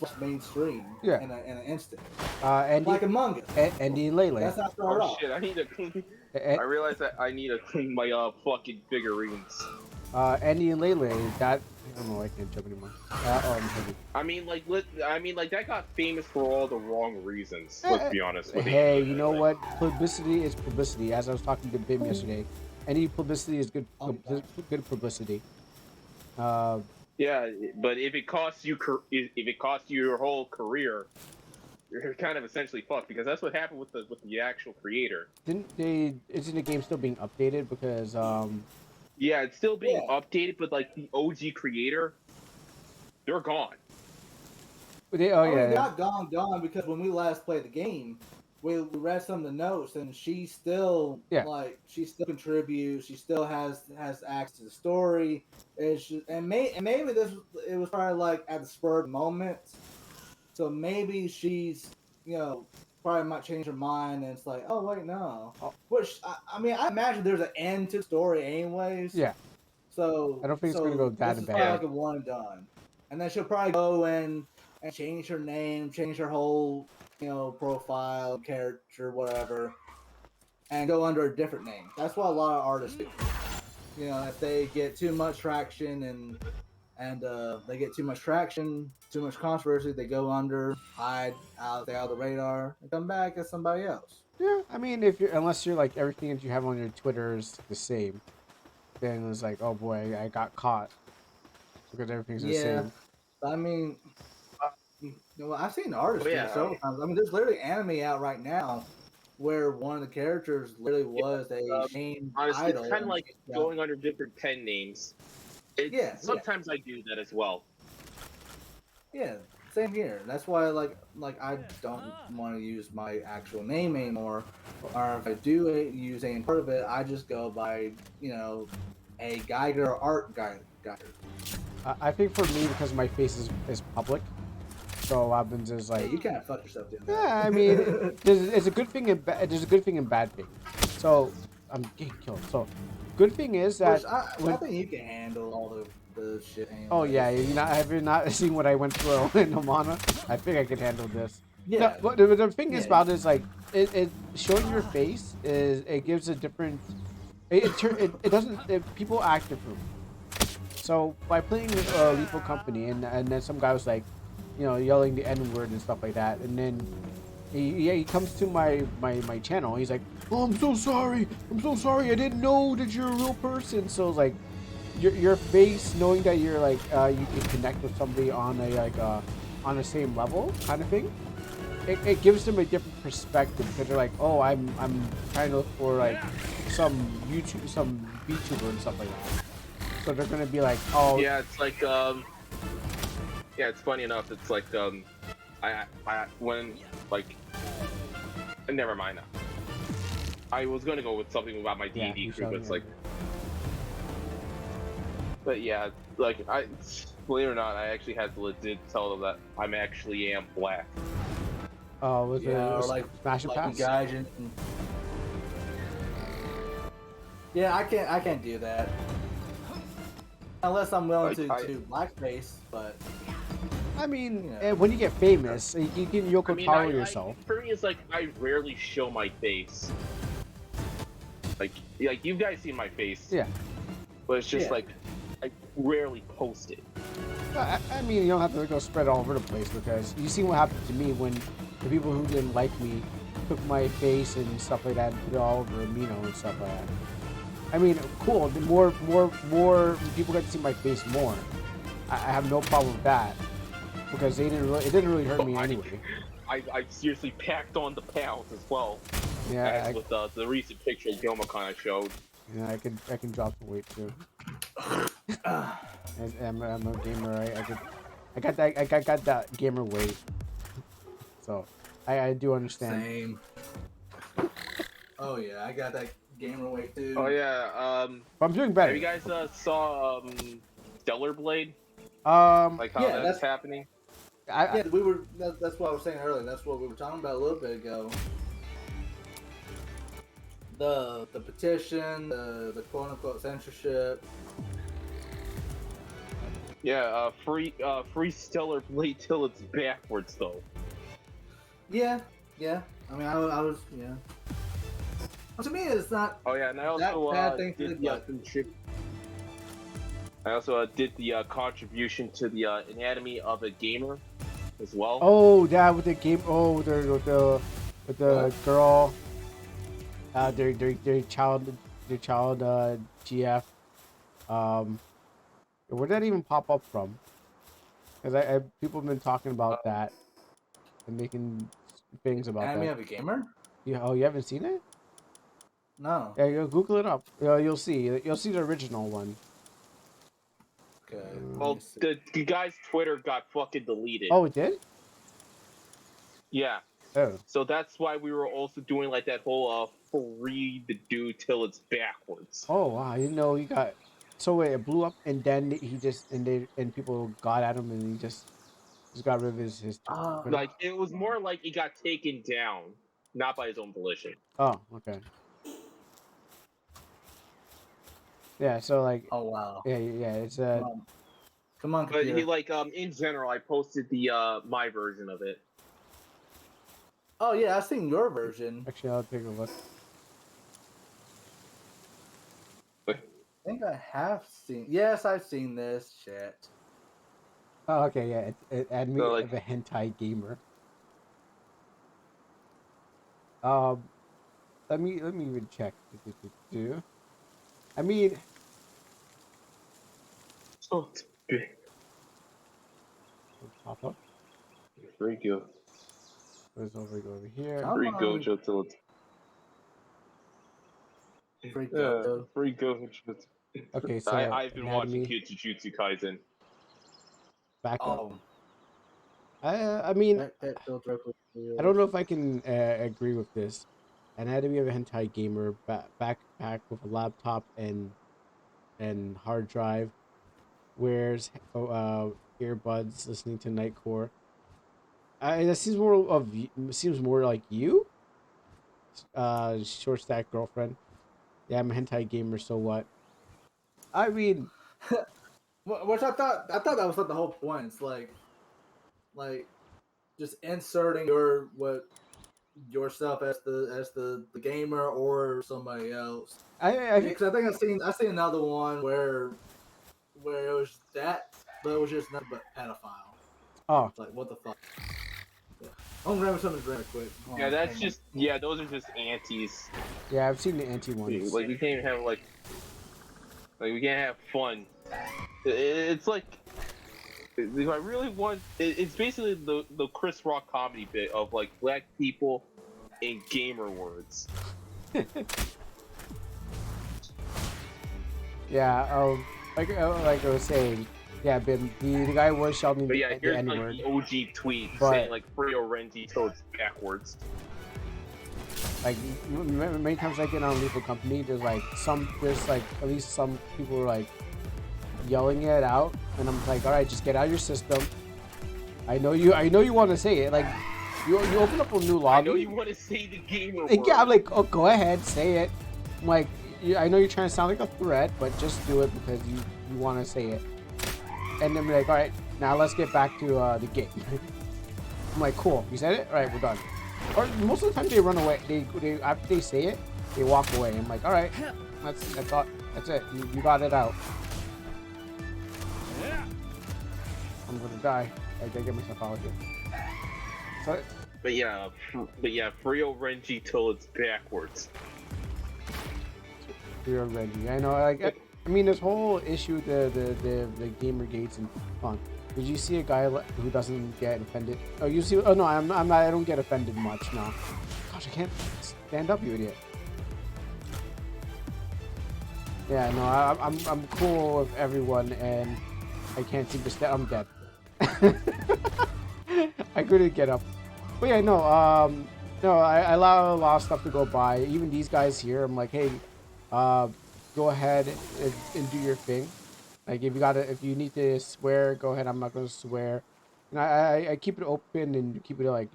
/ mainstream yeah. in an instant. Andy, Like Among Us. Andy and Lele. That's how it Oh started off. shit, I need to clean. A- I realize that I need to clean my fucking figurines. Andy and Lele. That I don't know. I can't jump anymore. Maybe. I mean, like that got famous for all the wrong reasons. Let's be honest with you. Hey, you know what? Publicity is publicity. As I was talking to Bim yesterday, any publicity is good publicity. Uh, Yeah, but if it costs you, if it costs you your whole career, you're kind of essentially fucked, because that's what happened with the actual creator. didn't they? Isn't the game still being updated? Because Yeah, it's still being Yeah. updated, but like the OG creator, they're gone. oh I mean, yeah, not gone because when we last played the game, we read some of the notes, and she still yeah. she still contributes. She still has access to the story. And maybe it was probably like at the spur of the moment. So maybe she's probably might change her mind, and it's like, oh wait, no. Oh, Which I mean, I imagine there's an end to the story, anyways. yeah. I So don't think it's gonna go so that this is probably bad. like a one and done, and then she'll probably go and change her name, change her whole profile, character, whatever, and go under a different name. That's what a lot of artists do. If they get too much traction and they get too much traction, too much controversy, they go under, hide out, stay out of the radar, and come back as somebody else. Yeah, I mean, if you're unless you're like everything that you have on your Twitter is the same, then it's like, oh boy, I got caught because everything's the Yeah, same. I mean, I've seen artists But do it yeah, several times. I mean, there's literally anime out right now where one of the characters literally yeah, was a um, shamed honestly, it's idol. kind of And like going under different pen names. yeah, Sometimes I do that as well. yeah. Same here. That's why like I don't want to use my actual name anymore. Or if I do use any part of it, I just go by a Geiger or Art Geiger. I think for me, because my face is public, so what happens is Yeah, like, you can't fuck yourself doing yeah, I mean, that. there's a good thing and there's a good thing and bad thing. So I'm getting killed. So good thing is Which that I when think you can handle all the shit oh yeah, anyways. have you not seen what I went through in Amana? I think I can handle this. No, Yeah, but the thing is yeah. about it is like it showing your face is it gives a different it doesn't people act differently. So by playing Lethal Company and then some guy was like, yelling the N word and stuff like that, and then he comes to my channel. He's like, "Oh, I'm so sorry. I didn't know that you're a real person." So it's like your face, knowing that you're like you can connect with somebody on a on the same level kind of thing. It gives them a different perspective because they're like, "Oh, I'm trying to look for like some VTuber and stuff like that." So they're gonna be like, "Oh, Yeah, it's like yeah, it's funny enough. It's like I when like never mind. I was gonna go with something about my yeah, D&D you crew, showed but me it's like, earlier." but yeah, like believe it or not, I actually had to legit tell them that I'm actually am black. Oh, was it Yeah, or was like Smash and you Pass? guys. Yeah, I can't do that unless I'm willing Like to do blackface. But I mean, Yeah. when you get famous, you can I Yoko mean, Taro yourself. for me, it's like I rarely show my face. Like you guys see my face, Yeah. but it's just Yeah. like I rarely post it. I mean, you don't have to go spread all over the place because you see what happened to me when the people who didn't like me took my face and stuff like that and put it all over Amino and stuff like that. I mean, cool. The more people get to see my face more. I have no problem with that because it didn't really hurt me anyway. I seriously packed on the pounds as well. Yeah, As with the recent picture of Yomicon I showed. I can drop some weight too. I'm a gamer, right? I got that gamer weight, so I do understand. Same. Oh yeah, I got that gamer weight too. Oh yeah, But I'm doing better. have you guys saw Stellar Blade? Um, Like how Yeah, that's happening? I Yeah, we were. That's what I was saying earlier. That's what we were talking about a little bit ago. The petition, the quote unquote censorship. Yeah, free Stellar Blade till it's backwards though. Yeah, yeah. I mean, I was yeah. Well, to me, it's not Oh yeah, and I that also bad, thankfully. did the But I also did the contribution to the Anatomy of a Gamer as well. oh yeah, with the game. Oh, with the What? girl. Their child GF. Where did that even pop up from? Because I people have been talking about that and making things about Enemy that. of a gamer? You haven't seen it? No. Yeah, you Google it up. You'll see. You'll see the original one. Okay. Let Well, me see. the guy's Twitter got fucking deleted. Oh, it did? Yeah. Oh. So that's why we were also doing like that whole free the dude till it's backwards. Oh wow! I didn't know he got. So wait, it blew up, and then he just and people got at him, and he just got rid of his Uh, Twitter. Like it was more like it got taken down, not by his own volition. Oh, okay. Yeah. So like, oh wow. yeah. It's Come on, But computer. he like in general, I posted the my version of it. Oh yeah, I've seen your version. actually I'll take a look. I think I have seen. Yes, I've seen this shit. Oh, okay. Yeah. It add me So like the hentai gamer. Um, let me even check. I mean, oh, it's big. pop up. Free go. Let's over here. Come Free on, Gojo till it's freak yeah, out. free Gojo. Okay, so I've been watching anatomy Jujutsu Kaisen. back up. Oh, I mean, Pet filter. I don't know if I can agree with this. Anatomy of a hentai gamer, backpack with a laptop and hard drive, wears earbuds, listening to Nightcore. That seems seems more like you, short stack girlfriend. Yeah, I'm a hentai gamer. So what? I mean, Which I thought that was like the whole point. It's like just inserting yourself as the gamer or somebody else. I think. Because I think I seen another one where it was that, but it was just nothing but pedophile. Oh, It's like what the fuck. Yeah. I'm grabbing something to drink quick. Hold Yeah, on, that's hang on. just yeah. Those are just antis. yeah, I've seen the anti ones. Like we can't even have like we can't have fun. It's like if I really want, it's basically the Chris Rock comedy bit of like black people in gamer words. Yeah. Like I was saying. Yeah, Ben. The guy was shouting But yeah, the here's N like word. the OG tweet But- saying like Frio Renzi toads backwards. Like many times I get on Lethal Company, there's like at least some people are like yelling it out, and I'm like, all right, just get out of your system. I know you want to say it. Like you open up a new I lobby. know you want to say the gamer word. Yeah, I'm like, oh, go ahead, say it. I'm like, I know you're trying to sound like a threat, but just do it because you want to say it. And then be like, all right, now let's get back to the game. I'm like, cool, you said it, all right, we're done. Or most of the time they run away. They after they say it, they walk away. I'm like, all right, that's it. You got it out. I'm gonna die. I gotta get myself out of here. So, But yeah, Frio Renzi toads backwards. you're ready. I know. I mean, this whole issue, the gamer gates and fun. Did you see a guy who doesn't get offended? Oh, you see? Oh no, I'm not. I don't get offended much now. Gosh, I can't stand up, you idiot. Yeah, no, I'm cool with everyone, and I can't seem to stand. I'm dead. I couldn't get up. But yeah, no, I allow a lot of stuff to go by. Even these guys here, I'm like, hey, go ahead and do your thing. Like if you need to swear, go ahead. I'm not gonna swear. And I keep it open and keep it like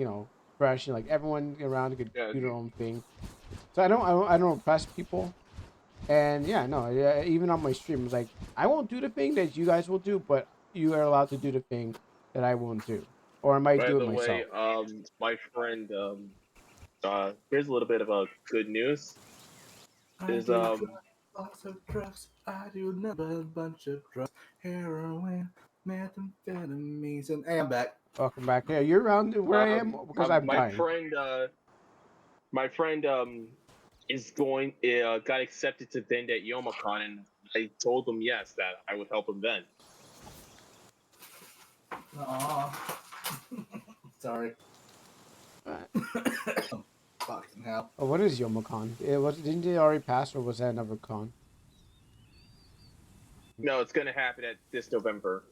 fresh and like everyone around could Yeah. do their own thing. So I don't oppress people. And yeah, no, yeah, even on my stream, it's like I won't do the thing that you guys will do, but you are allowed to do the thing that I won't do, or I might By do it the myself. way, my friend, here's a little bit of good news. Is Lots of drugs. I do nothing but a bunch of drugs. Heroin, methamphetamines, and hey, I'm back. Welcome back. Yeah, you're around where I am because I'm my dying. friend is going got accepted to vend at Yomicon, and I told him yes that I would help him then. Aw. Sorry. Fucking hell. Oh, what is Yomicon? Didn't it already pass, or was that another con? No, it's gonna happen at this November.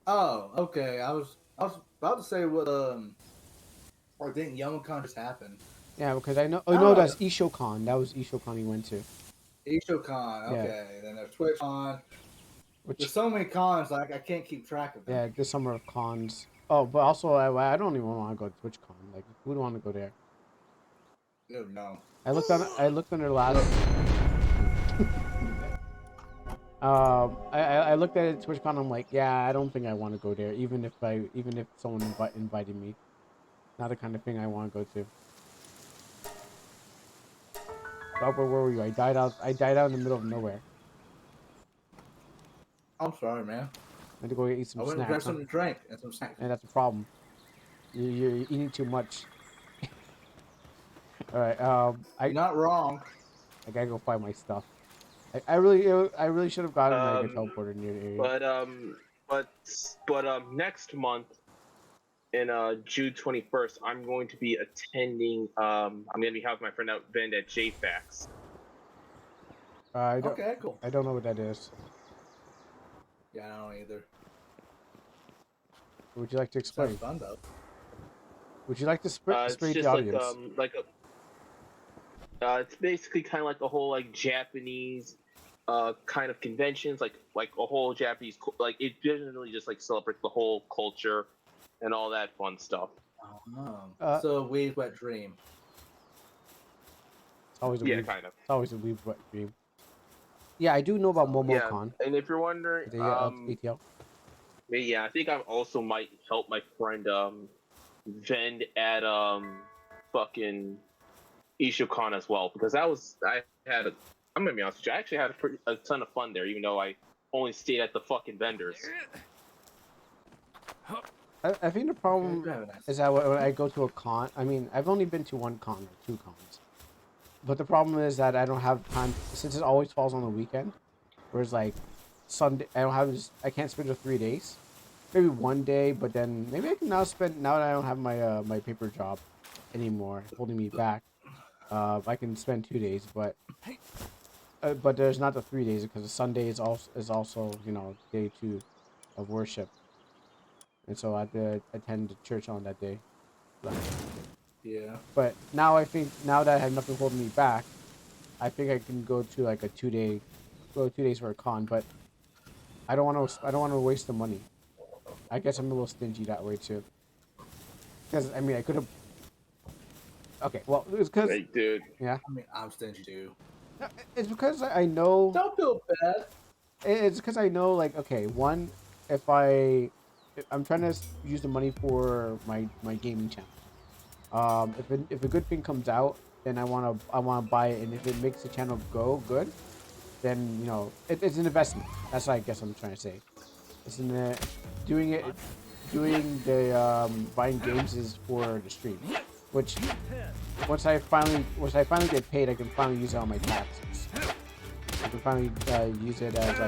Oh, okay. I was about to say what or didn't Yomicon just happen? Yeah, because I know. Oh no, that's Ishocon. That was Ishocon he went to. Ishocon, Yeah. okay. Then there's TwitchCon. Which There's so many cons, like I can't keep track of them. yeah, this summer of cons. Oh, but also I don't even want to go to TwitchCon. Like, who would want to go there? Oh, no. I looked on their last. I looked at it TwitchCon. I'm like, yeah, I don't think I want to go there. Even if someone invited me, not the kind of thing I want to go to. Oh, where were you? I died out in the middle of nowhere. I'm sorry, man. I had to go eat some I went and grabbed snacks. Huh? something to drink and some snacks. And that's a problem. You're eating too much. All right. You're not wrong. I gotta go find my stuff. I really should have gotten like a teleporter near the area. But next month in June 21st, I'm going to be attending. I'm going to be helping my friend out vend at JFAX. I don't. Okay, cool. I don't know what that is. Yeah, I don't either. Would you like to Sounds explain? fun though. Would you like to It's spray the just audience? it's basically kind of like a whole like Japanese kind of conventions, like a whole Japanese like it generally just like celebrates the whole culture and all that fun stuff. Uh, So Weed Wet Dream. it's always a Yeah, weeb. kind of. It's always a weeb wet dream. Yeah, I do know about So, Yeah, MomoCon. and if you're wondering, The ATL. yeah, I think I also might help my friend vend at fucking Ishokon as well because I'm gonna be honest with you, I actually had a ton of fun there, even though I only stayed at the fucking vendors. I think the problem you have a nice- is that when I go to a con, I mean, I've only been to one con or two cons, but the problem is that I don't have time since it always falls on the weekend. Whereas like Sunday, I can't spend the 3 days. Maybe one day, but then maybe I can now now that I don't have my my paper job anymore holding me back. I can spend 2 days, but there's not the 3 days because the Sunday is also day two of worship, and so I have to attend the church on that day. Yeah. But now I think now that I have nothing holding me back, I think I can go to like a 2 day, go 2 days for a con. But I don't want to. I don't want to waste the money. I guess I'm a little stingy that way too. Because I mean, I could have. Okay, well, it's because Hey, dude. yeah, I mean, I'm stingy too. it's because I know. Don't feel bad. It's because I know, like, okay, one, if I'm trying to use the money for my gaming channel. If a good thing comes out, then I wanna buy it, and if it makes the channel go good, then it's an investment. That's what I guess I'm trying to say. It's in the doing it, doing the buying games is for the stream, which once I finally get paid, I can finally use it on my taxes. I can finally use it as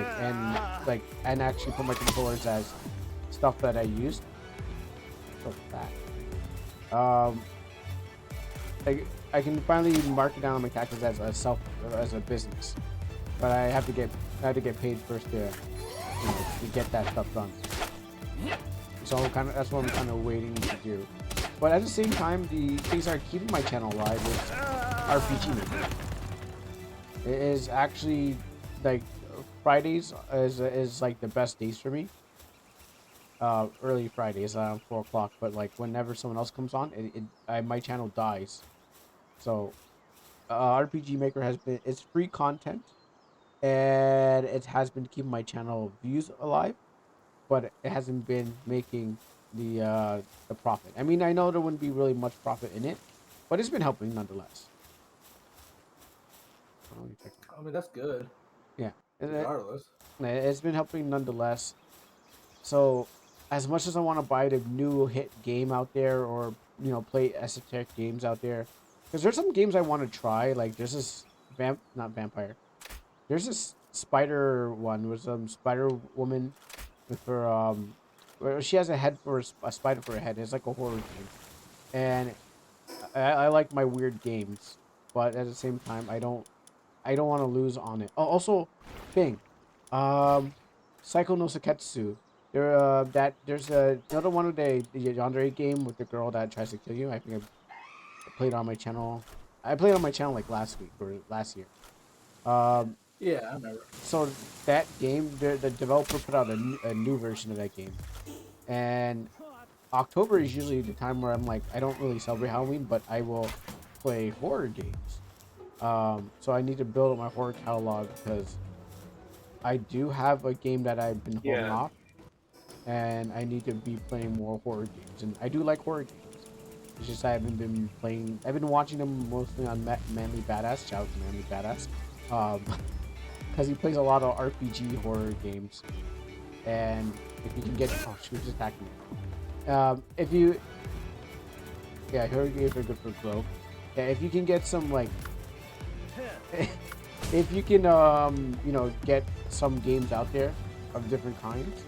and actually put my controllers as stuff that I used. So that. I can finally mark it down on my taxes as a business, but I have to get paid first to get that stuff done. So that's what I'm kind of waiting to do. But at the same time, the things that are keeping my channel alive is RPG Maker. It is actually like Fridays is like the best days for me. Early Fridays around 4 o'clock, but like whenever someone else comes on, my channel dies. So, RPG Maker it's free content, and it has been keeping my channel views alive, but it hasn't been making the profit. I mean, I know there wouldn't be really much profit in it, but it's been helping nonetheless. I mean, that's good. Yeah, Regardless. it's been helping nonetheless. So, as much as I want to buy the new hit game out there, or play esoteric games out there, because there's some games I want to try. Like there's this not vampire. There's this spider one with some Spider Woman with her where she has a head for a spider for a head. It's like a horror game, and I like my weird games, but at the same time I don't want to lose on it. Oh, also, thing, Psycho no Seketsu. There's another one of the yandere game with the girl that tries to kill you. I think I played on my channel. I played on my channel like last week or last year. Yeah, I remember. So that game, the developer put out a new version of that game, and October is usually the time where I'm like, I don't really celebrate Halloween, but I will play horror games. So I need to build up my horror catalog because I do have a game that I've been holding off, and I need to be playing more horror games. And I do like horror games. It's just I haven't been playing. I've been watching them mostly on Manly Badass. Shout out to Manly Badass. Because he plays a lot of RPG horror games, and if you can get she was attacking me. If you horror games are good for growth. Yeah, if you can get some like if you can get some games out there of different kinds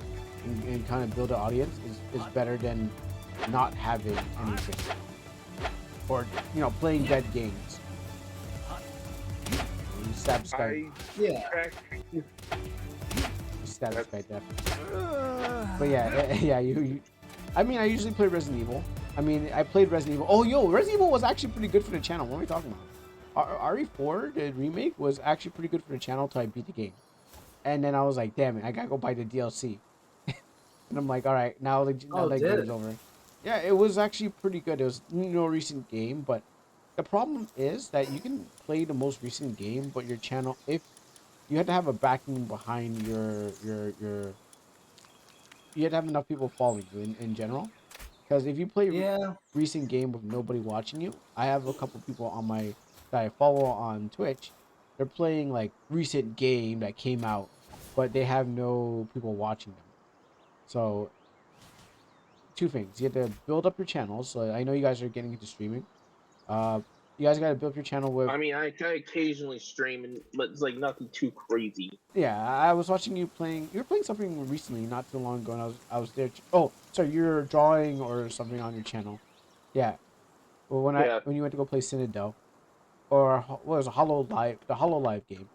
and kind of build an audience is better than not having anything or playing dead games. You stab this guy. Yeah. You stab this guy definitely. But yeah, you I mean, I usually play Resident Evil. I mean, I played Resident Evil. Oh, yo, Resident Evil was actually pretty good for the channel. What are we talking about? RE4, the remake, was actually pretty good for the channel till I beat the game. And then I was like, damn it, I gotta go buy the DLC. And I'm like, all right, now Oh, that did game's it? over. Yeah, it was actually pretty good. It was no recent game, but the problem is that you can play the most recent game, but your channel, if you had to have a backing behind you had to have enough people following you in general. Because if you play Yeah. recent game with nobody watching you, I have a couple people on my that I follow on Twitch. They're playing like recent game that came out, but they have no people watching them. So two things: you have to build up your channels. So I know you guys are getting into streaming. Uh, you guys got to build up your channel with. I mean, I occasionally stream, but it's like nothing too crazy. Yeah, I was watching you playing. You were playing something recently, not too long ago, and I was there. Oh, sorry, you're drawing or something on your channel. Yeah. Well, Yeah, when you went to go play Citadel, or what was it, Hollow Live, the Hollow Live game.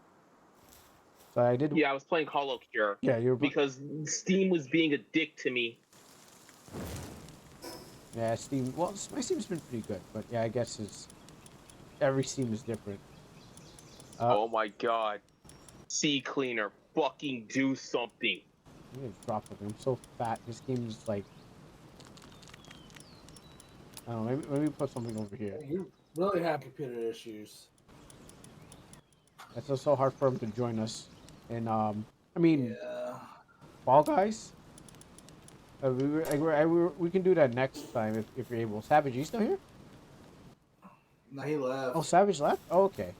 So I did. yeah, I was playing Hollow Cure Yeah, because Steam was being a dick to me. Yeah, Steam. Well, my Steam's been pretty good, but yeah, I guess it's every Steam is different. Oh my god, Sea Cleaner, fucking do something. I'm gonna drop it. I'm so fat. This game's like. I don't know. Maybe put something over here. You really have computer issues. It's just so hard for him to join us. And I mean, Yeah. Fall Guys. We can do that next time if you're able. Savage, are you still here? No, he left. Oh, Savage left. Oh, okay.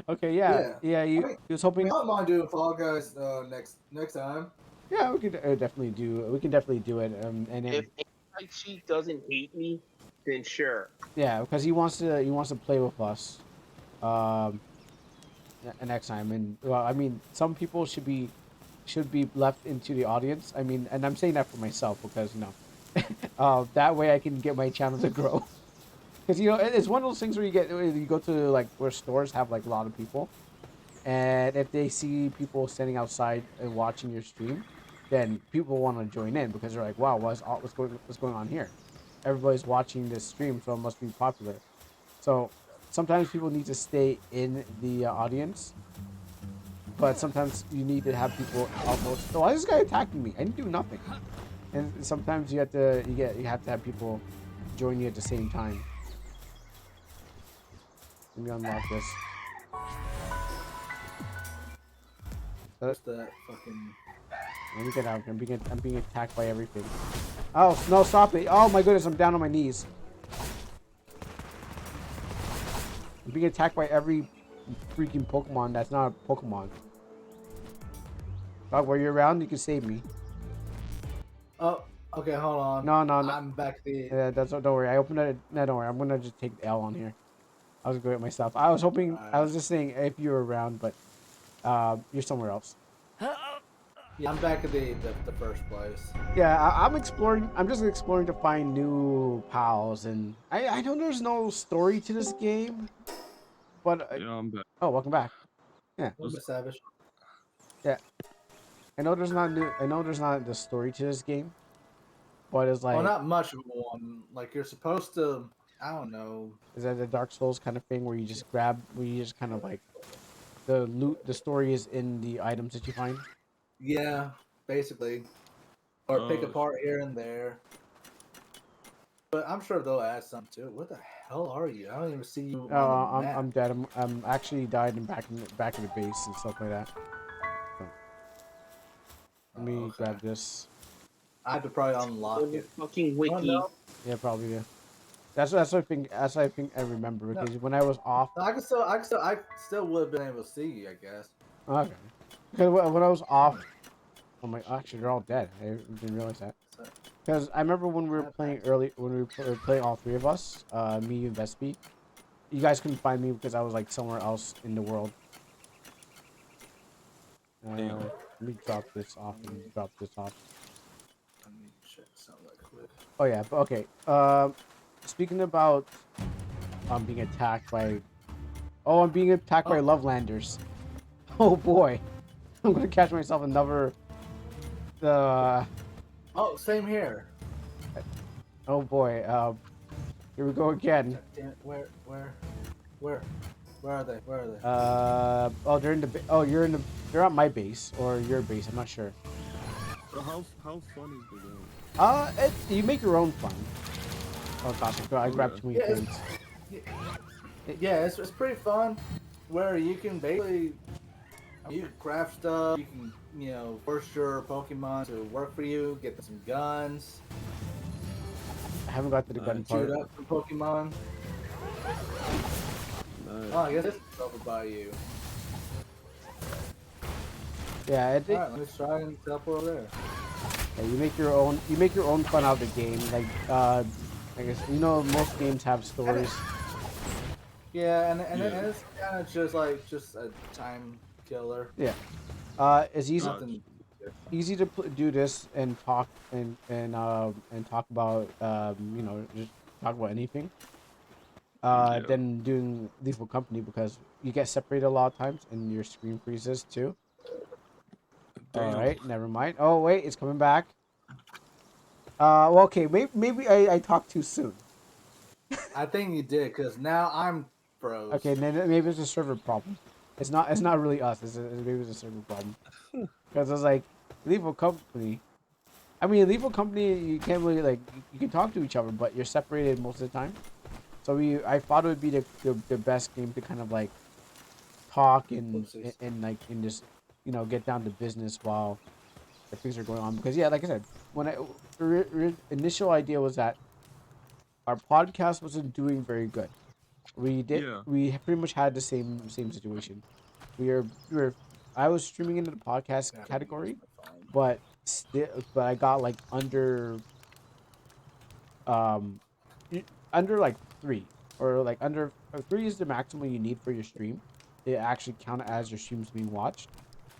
Okay, yeah, yeah. I mean, He was I hoping. don't mind doing Fall Guys next time. Yeah, we could definitely do. We can definitely do it. And then If Cheat doesn't hate me, then sure. yeah, because he wants to play with us, um, next time. And well, I mean, some people should be left into the audience. I mean, and I'm saying that for myself because that way I can get my channel to grow. Because it's one of those things where you go to like where stores have like a lot of people, and if they see people standing outside and watching your stream, then people want to join in because they're like, wow, what's going on here? Everybody's watching this stream, so it must be popular. So sometimes people need to stay in the audience, but sometimes you need to have people almost. So why is this guy attacking me? I didn't do nothing. And sometimes you have to have people join you at the same time. Let me unlock this. What's that fucking? Let me get out. I'm being attacked by everything. Oh no! Stop it! Oh my goodness! I'm down on my knees. I'm being attacked by every freaking Pokemon that's not a Pokemon. Dog, were you around? You can save me. Oh, okay. Hold on. No. I'm back. Yeah, don't worry. I opened it. No, don't worry. I'm gonna just take the L on here. I was good at myself. I was hoping. I was just saying if you were around, but you're somewhere else. Yeah, I'm back at the first place. Yeah, I'm exploring. I'm just exploring to find new pals, and I know there's no story to this game, but Yeah, I'm back. oh, welcome back. Yeah, Little bit savage. yeah. I know there's not new. I know there's not the story to this game, but it's like, Well, not much of one. Like you're supposed to. I don't know. is that the Dark Souls kind of thing where you just kind of like the loot. The story is in the items that you find. Yeah, basically, or pick Oh, apart here and there. But I'm sure they'll add some to it. What the hell are you? I don't even see you. Oh, On the map. I'm dead. I'm actually died and back in the base and stuff like that. So, let me Okay. grab this. I have to probably unlock On the it. fucking Oh, wiki. no. Yeah, probably. Yeah. That's what I think. That's what I think I remember because when I was off. I still would have been able to see you, I guess. Okay. Because when I was off. Oh my! Actually, they're all dead. I didn't realize that. Because I remember when we were playing early, when we were playing all three of us, me, you, and Vespi. You guys couldn't find me because I was like somewhere else in the world. Damn. Let me drop this off and drop this off. Let me check something right quick. Oh yeah, but okay. Speaking about being attacked by. Oh, I'm being attacked by Lovelanders. Oh boy, I'm gonna catch myself another. Oh, same here. Oh boy. Here we go again. Damn, where, where are they? Where are they? Oh, they're in the. Oh, you're in the. They're at my base or your base. I'm not sure. So how fun is the game? You make your own fun. Oh gosh, I grabbed Okay. too many Yeah, points. yeah, it's pretty fun. Where you can basically you can craft stuff. You can force your Pokemon to work for you. Get them some guns. I haven't got to the gun Nice. Shoot part. up some Pokemon. Nice. Oh, I guess it's over by you. Yeah, All right, let me try and teleport over there. yeah, you make your own. You make your own fun out of the game. Like, I guess most games have stories. Yeah, and Yeah. it's kind of just a time killer. Yeah. It's easy Gotcha. Nothing. to do this and talk and talk about just talk about anything. Yeah. Than doing Lethal Company because you get separated a lot of times and your screen freezes too. All Damn. right, never mind. Oh wait, it's coming back. Well, okay, maybe I talked too soon. I think you did because now I'm Okay, froze. then maybe it's a server problem. It's not. It's not really us. Maybe it's a server problem. Because it's like Lethal Company. I mean, Lethal Company, you can't really like you can talk to each other, but you're separated most of the time. So I thought it would be the best game to kind of like talk Oopsies. and like and just get down to business while the things are going on. Because yeah, like I said, when initial idea was that our podcast wasn't doing very good. Yeah. We pretty much had the same situation. We were I was streaming into the podcast Yeah, I can use category, my phone. but I got like um under like 3 or like under 3 is the maximum you need for your stream. It actually count as your streams being watched.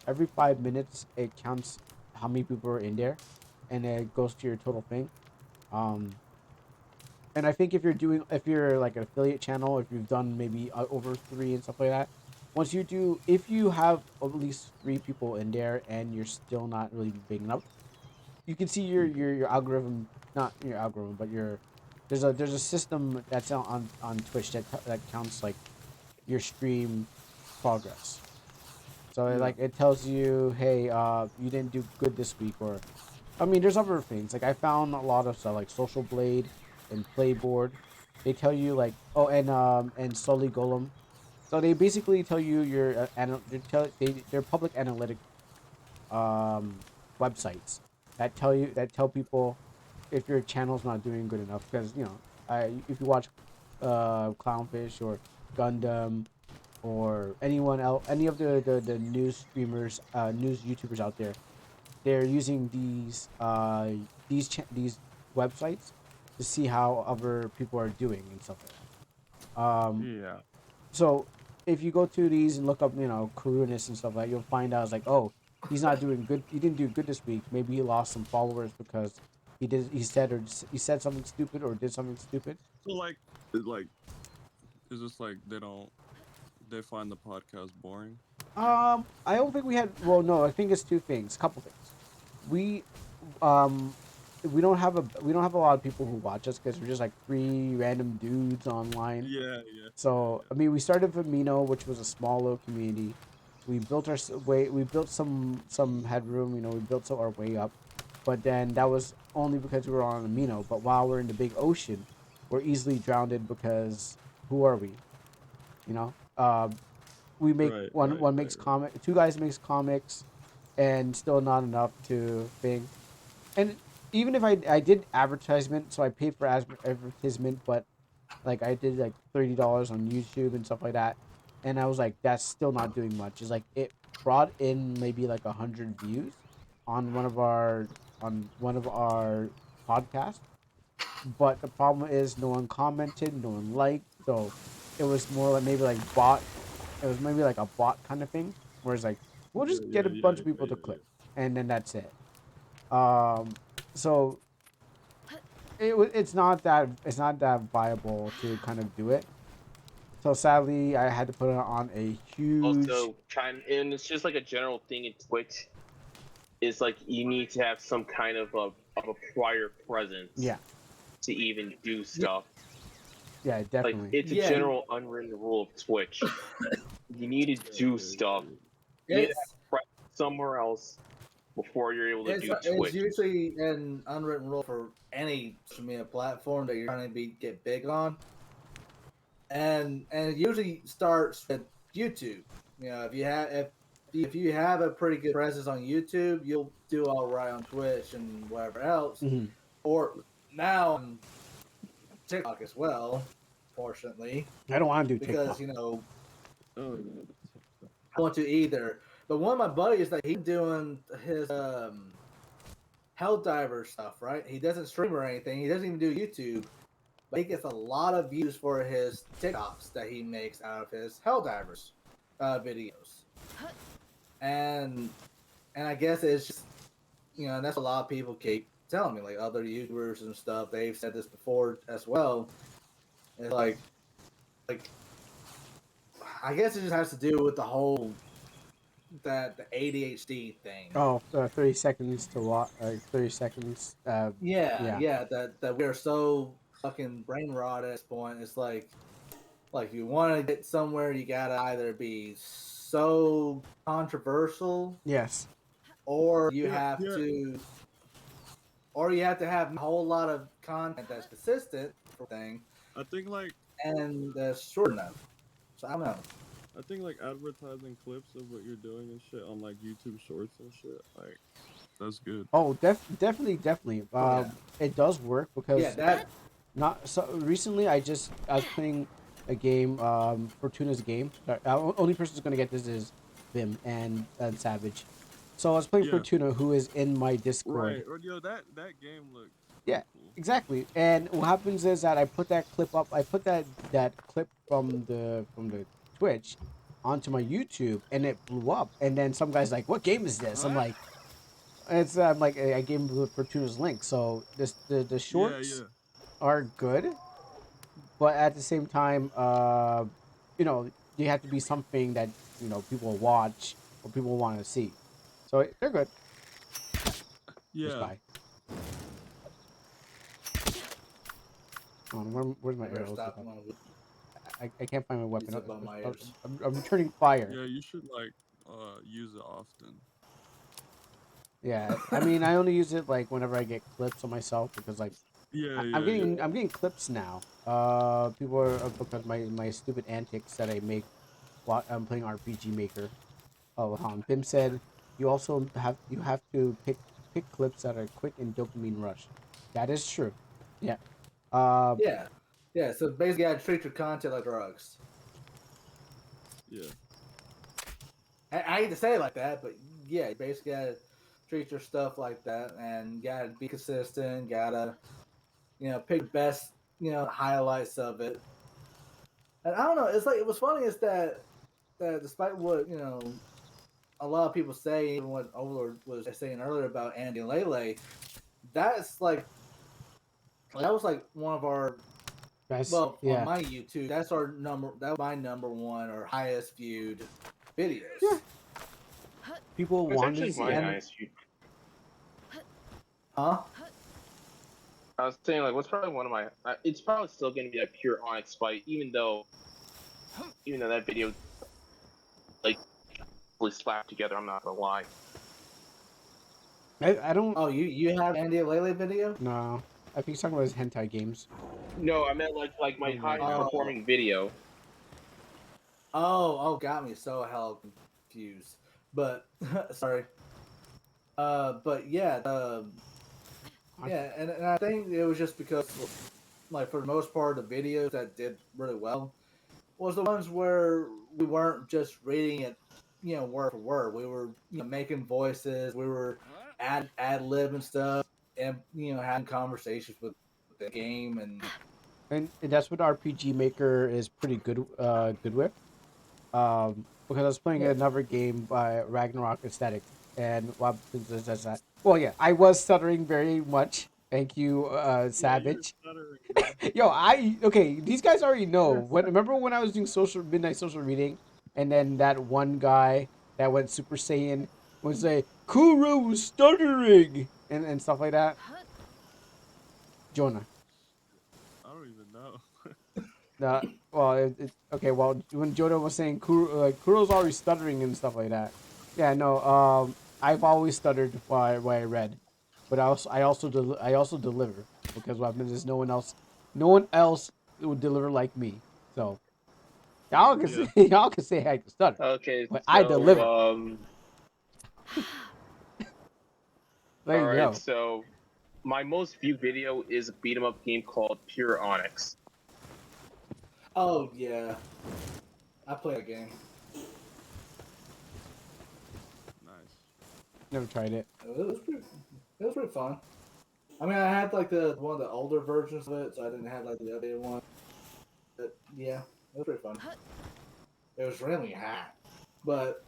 Every 5 minutes, it counts how many people are in there, and it goes to your total thing. Um, and I think if you're like an affiliate channel, if you've done maybe over 3 and stuff like that, if you have at least 3 people in there and you're still not really big enough, you can see your algorithm, not your algorithm, but there's a system that's on Twitch that counts like your stream progress. So Yeah. it tells you, hey, you didn't do good this week, or I mean, there's other things. Like I found a lot of stuff like Social Blade and Playboard. They tell you like, and Sully Golem. So they basically tell you they're public analytic um websites that tell people if your channel's not doing good enough because if you watch Clownfish or Gundam or anyone else, any of the news streamers, news YouTubers out there, they're using these websites to see how other people are doing and stuff like that. Yeah. So if you go to these and look up, Karunus and stuff like that, you'll find out it's like, oh, he's not doing good. He didn't do good this week. Maybe he lost some followers because he said something stupid or did something stupid. So like it's just like they find the podcast boring. I don't think we had. Well, no, I think it's two things. Couple things. We, um, we don't have a lot of people who watch us because we're just like 3 random dudes online. Yeah, yeah, So I mean, we started with Amino, which was a small little community. We built We built some headroom. We built our way up, but then that was only because we were on Amino. But while we're in the big ocean, we're easily drowned because who are we? You know. We yeah. make Right, one right, one right, makes right. comic, two guys makes comics, and still not enough to thing. And even if I did advertisement, so I paid for advertisement, but like I did like $30 on YouTube and stuff like that, and I was like, that's still not doing much. It's like it brought in maybe like 100 views on one of our podcasts, but the problem is no one commented, no one liked, so it was more like maybe like bot. It was maybe like a bot kind of thing, where it's like we'll Yeah, just get yeah, a yeah, bunch of people yeah, to yeah, click, yeah. and then that's it. Um, so it's not that viable to kind of do it. So sadly, I had to put it on a huge. Also, and it's just like a general thing in Twitch. Is like you need to have some kind of a prior presence. Yeah, to even do stuff. Yeah, Like definitely. it's a Yeah. general unwritten rule of Twitch. You need to do stuff. You need to It's have prep somewhere else before you're able to do it's Twitch. usually an unwritten rule for any social media platform that you're trying to get big on, and it usually starts with YouTube. You know, if you have a pretty good presence on YouTube, you'll do all right on Twitch and whatever else. Hmm. Or now on TikTok as well, fortunately, I don't want to do because TikTok. Oh, I want to either. But one of my buddies that he's doing his Helldiver stuff, right? He doesn't stream or anything. He doesn't even do YouTube, but he gets a lot of views for his TikToks that he makes out of his Helldivers videos. And I guess it's just, you know, and that's a lot of people keep telling me, like other YouTubers and stuff. They've said this before as well. It's like I guess it just has to do with the whole the ADHD thing. Oh, 30 seconds to watch. 30 seconds. Yeah, Yeah. yeah, that we're so fucking brain rot at this point. It's like you want to get somewhere, you gotta either be so controversial, Yes. or yeah, yeah. you have to have a whole lot of content that's consistent for thing I think like and that's short enough. So I don't know. I think like advertising clips of what you're doing and shit on like YouTube Shorts and shit, like that's good. Oh, definitely. Oh, It does work because yeah, that not so recently. I was playing a game, Fortuna's game. Only person who's gonna get this is Vim and Savage. So I was playing Yeah. Fortuna, who is in my Discord. Right. Or yo, that game looked Yeah, cool. exactly. And what happens is that I put that clip up. I put that clip from the Twitch onto my YouTube, and it blew up. And then some guy's like, "What game is this?" I'm like, I gave him Fortuna's link. So the Yeah, shorts yeah. are good, but at the same time, you know, you have to be something that people watch or people want to see. So they're good. Just Yeah. buy. Where's my I better arrows? stop. I can't find my weapon. These above my ears. I'm returning fire. Yeah, you should like use it often. Yeah, I mean, I only use it like whenever I get clips on myself because like Yeah, I'm yeah, getting yeah. I'm getting clips now. People are because my stupid antics that I make while I'm playing RPG Maker. Oh, Bim said you have to pick clips that are quick and dopamine rush. That is true. Yeah. Uh, Yeah, yeah. So basically, I treat your content like drugs. Yeah. I hate to say it like that, but yeah, you basically gotta treat your stuff like that, and gotta be consistent. Gotta pick the best highlights of it. And I don't know. It's like it was funny is that despite what a lot of people say, even what Overlord was saying earlier about Andy and Lele, that's that was like one of our best. well on Yeah. my YouTube. That was my number one or highest viewed videos. Yeah. People It's want to actually see my it. highest view. Huh? I was saying like, what's probably one of my? It's probably still going to be that pure Onyx fight, even though that video like really slapped together. I'm not gonna lie. I don't. Oh, you have Andy and Lele video? No. I think he's talking about his hentai games. No, I meant like my Oh, high no. performing video. Oh, got me so hell confused. But sorry. But yeah, yeah, and I think it was just because, like, for the most part, the videos that did really well was the ones where we weren't just reading it, word for word. We were, making voices. We were ad lib and stuff, and having conversations with the game And that's what RPG Maker is pretty good with. Because I was playing yeah. another game by Ragnarok Aesthetic, and what happens is that. Well, yeah, I was stuttering very much. Thank you, Yeah, you're Savage. stuttering, man. Yo, okay. These guys already know. You're Remember when I was doing midnight social reading, and then that one guy that went Super Saiyan would say Kuro was stuttering and stuff like that. Jonah. No, well, okay. Well, when Jodo was saying Kuro's always stuttering and stuff like that. Yeah, no. I've always stuttered while I read, but I also deliver because what happens is no one else would deliver like me. So y'all can Yeah. say y'all can say I can stutter, Okay, but I so deliver. There all you right, go. so my most viewed video is a beat 'em up game called Pure Onyx. Oh yeah, I play a game. Nice. Never tried it. It was pretty fun. I mean, I had like the one of the older versions of it, so I didn't have like the updated one. But yeah, it was pretty fun. It was really hot, but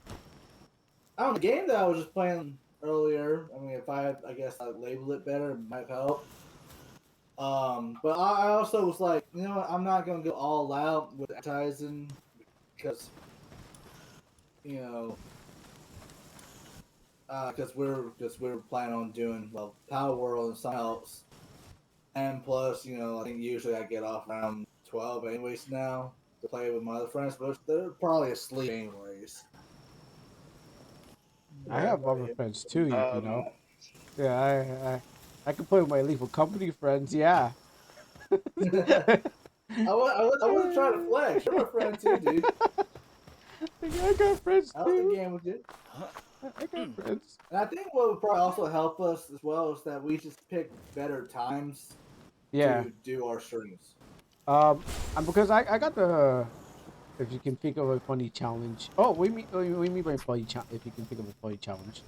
I don't know, the game that I was just playing earlier. I mean, if I guess I labeled it better, it might help. But I also was like, you know what? I'm not gonna go all out with advertising because you know, because we're planning on doing well Power World and something else. And plus, you know, I think usually I get off around 12 anyways now to play with my other friends, but they're probably asleep anyways. I have other friends too. You know. Um, Yeah, I can play with my lethal company friends. Yeah. I wasn't trying to flex. You're my friend too, dude. I got friends I was a too. game with you. I got friends. And I think what would probably also help us as well is that we just pick better times Yeah. to do our streams. Um, and because I got the if you can think of a funny challenge. Oh, we mean by funny challenge. If you can think of a funny challenge.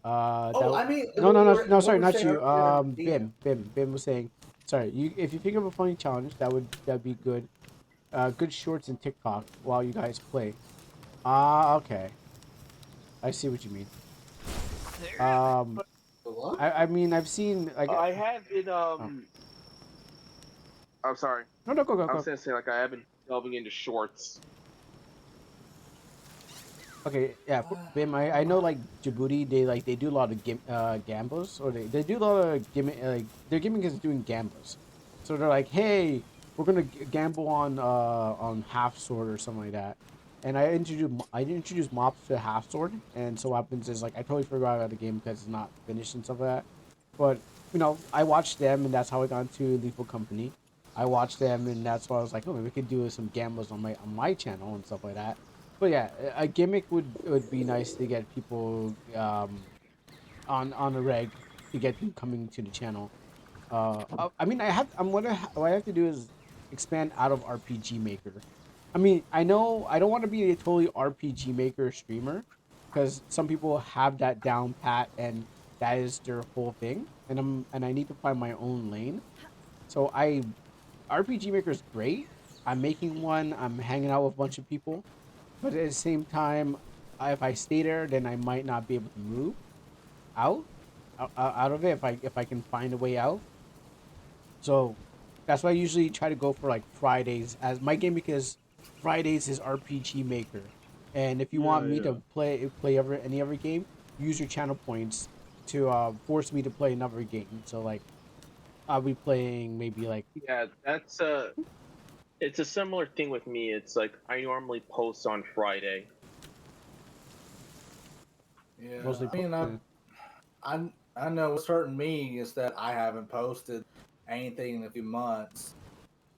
Oh, I mean, No, no, no, no. what Sorry, we were not saying you. earlier, DM. Bim was saying. Sorry, you. If you think of a funny challenge, that'd be good. Good shorts and TikTok while you guys play. Ah, okay. I see what you mean. Um, What? I mean I've seen like I have been oh I'm sorry. no no go go I was go. gonna say like I have been delving into shorts. Okay, yeah, Bim. I know like Djibouti. They do a lot of gambles, or they do a lot of gimmick. Like their gimmick is doing gambles. So they're like, hey, we're gonna gamble on half sword or something like that. And I introduced mobs to half sword, and so what happens is like I totally forgot about the game because it's not finished and stuff like that. But you know, I watched them, and that's how I got into Lethal Company. I watched them, and that's why I was like, oh, maybe we could do some gambles on my channel and stuff like that. But yeah, a gimmick would be nice to get people on a reg to get them coming to the channel. I mean, what I have to do is expand out of RPG Maker. I mean, I know I don't want to be a totally RPG Maker streamer because some people have that down pat and that is their whole thing, and I need to find my own lane. So I RPG Maker is great. I'm making one. I'm hanging out with a bunch of people, but at the same time, if I stay there, then I might not be able to move out out of it if I can find a way out. So that's why I usually try to go for like Fridays as my game because Fridays is RPG Maker, and if you want Yeah, me yeah. to play any other game, use your channel points to force me to play another game. So like I'll be playing maybe like Yeah, that's it's a similar thing with me. It's like I normally post on Friday. Yeah, mostly. I mean, I know what's hurting me is that I haven't posted anything in a few months.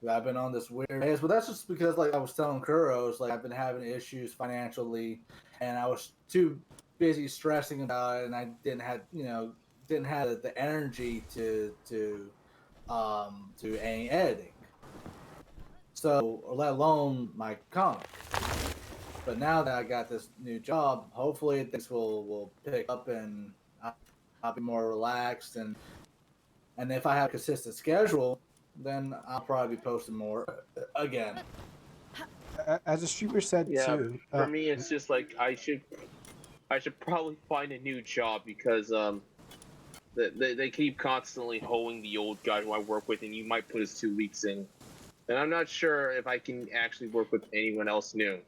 I've been on this weird phase, but that's just because, like I was telling Kuros, like I've been having issues financially, and I was too busy stressing about it, and I didn't have the energy to any editing. So, or let alone my comic. But now that I got this new job, hopefully things will pick up and I'll be more relaxed and if I have a consistent schedule, then I'll probably be posting more again. As a streamer said Yeah, too. for me it's just like I should probably find a new job because they keep constantly hoeing the old guy who I work with, and you might put his 2 weeks in, and I'm not sure if I can actually work with anyone else new.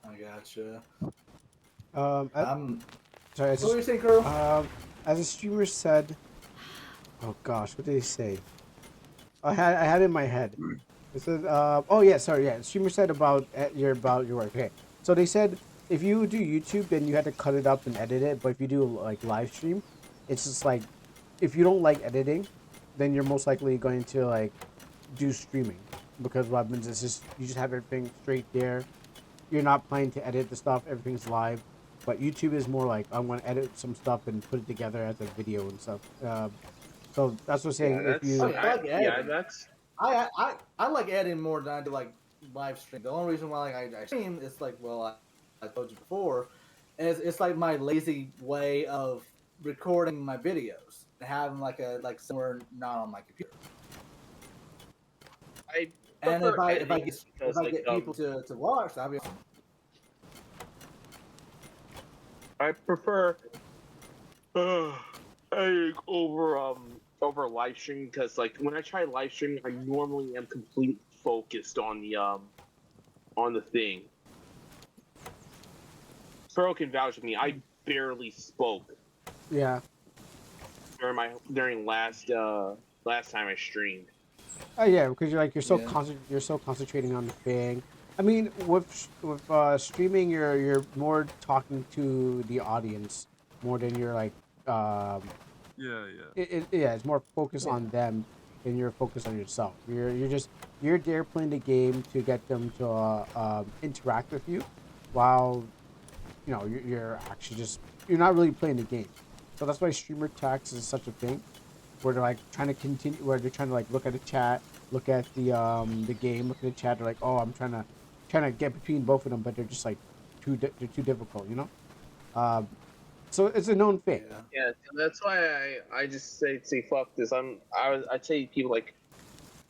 I gotcha. Um, as, I'm. sorry, What were you saying, Carl? as a streamer said, Oh gosh, what did he say? I had it in my head. It said, oh yeah, sorry, yeah. Streamer said about your work. Okay, so they said if you do YouTube, then you had to cut it up and edit it. But if you do like live stream, it's just like if you don't like editing, then you're most likely going to like do streaming because what happens is just you just have everything straight there. You're not planning to edit the stuff. Everything's live. But YouTube is more like I want to edit some stuff and put it together as a video and stuff. So that's what I'm Yeah, saying. If that's Oh you yeah, I like yeah, editing. that's I like editing more than I do like live stream. The only reason why like I stream is like I told you before, is it's like my lazy way of recording my videos and having like somewhere not on my computer. I And prefer if editing just if because I get people to watch, that'd be awesome. I prefer editing over live streaming because like when I try live streaming, I normally am completely focused on the thing. Furrow can vouch for me. I barely spoke yeah. during last time I streamed. Oh yeah, because Yeah. you're so concentrating on the thing. I mean, with streaming, you're more talking to the audience more than you're like Yeah, yeah. yeah, it's more focused Yeah. on them than you're focused on yourself. You're there playing the game to get them to interact with you, while you're actually just you're not really playing the game. So that's why streamer tax is such a thing where they're like trying to continue where they're trying to like look at the chat, look at the game, look at the chat. They're like, oh, I'm trying to get between both of them, but they're just like they're too difficult, Um, so it's a known thing. Yeah. Yeah, so that's why I just say fuck this. I say people like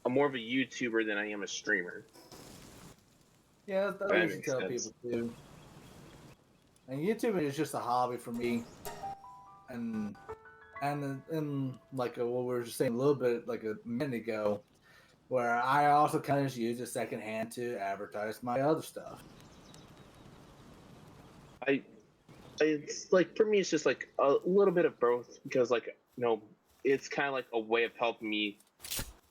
I'm more of a YouTuber than I am a streamer. Yeah, that's If what I that usually makes tell sense. people too. And YouTube is just a hobby for me, and and like what we were just saying a little bit like a minute ago, where I also kind of just use it secondhand to advertise my other stuff. I it's like for me it's just like a little bit of both because like it's kind of like a way of helping me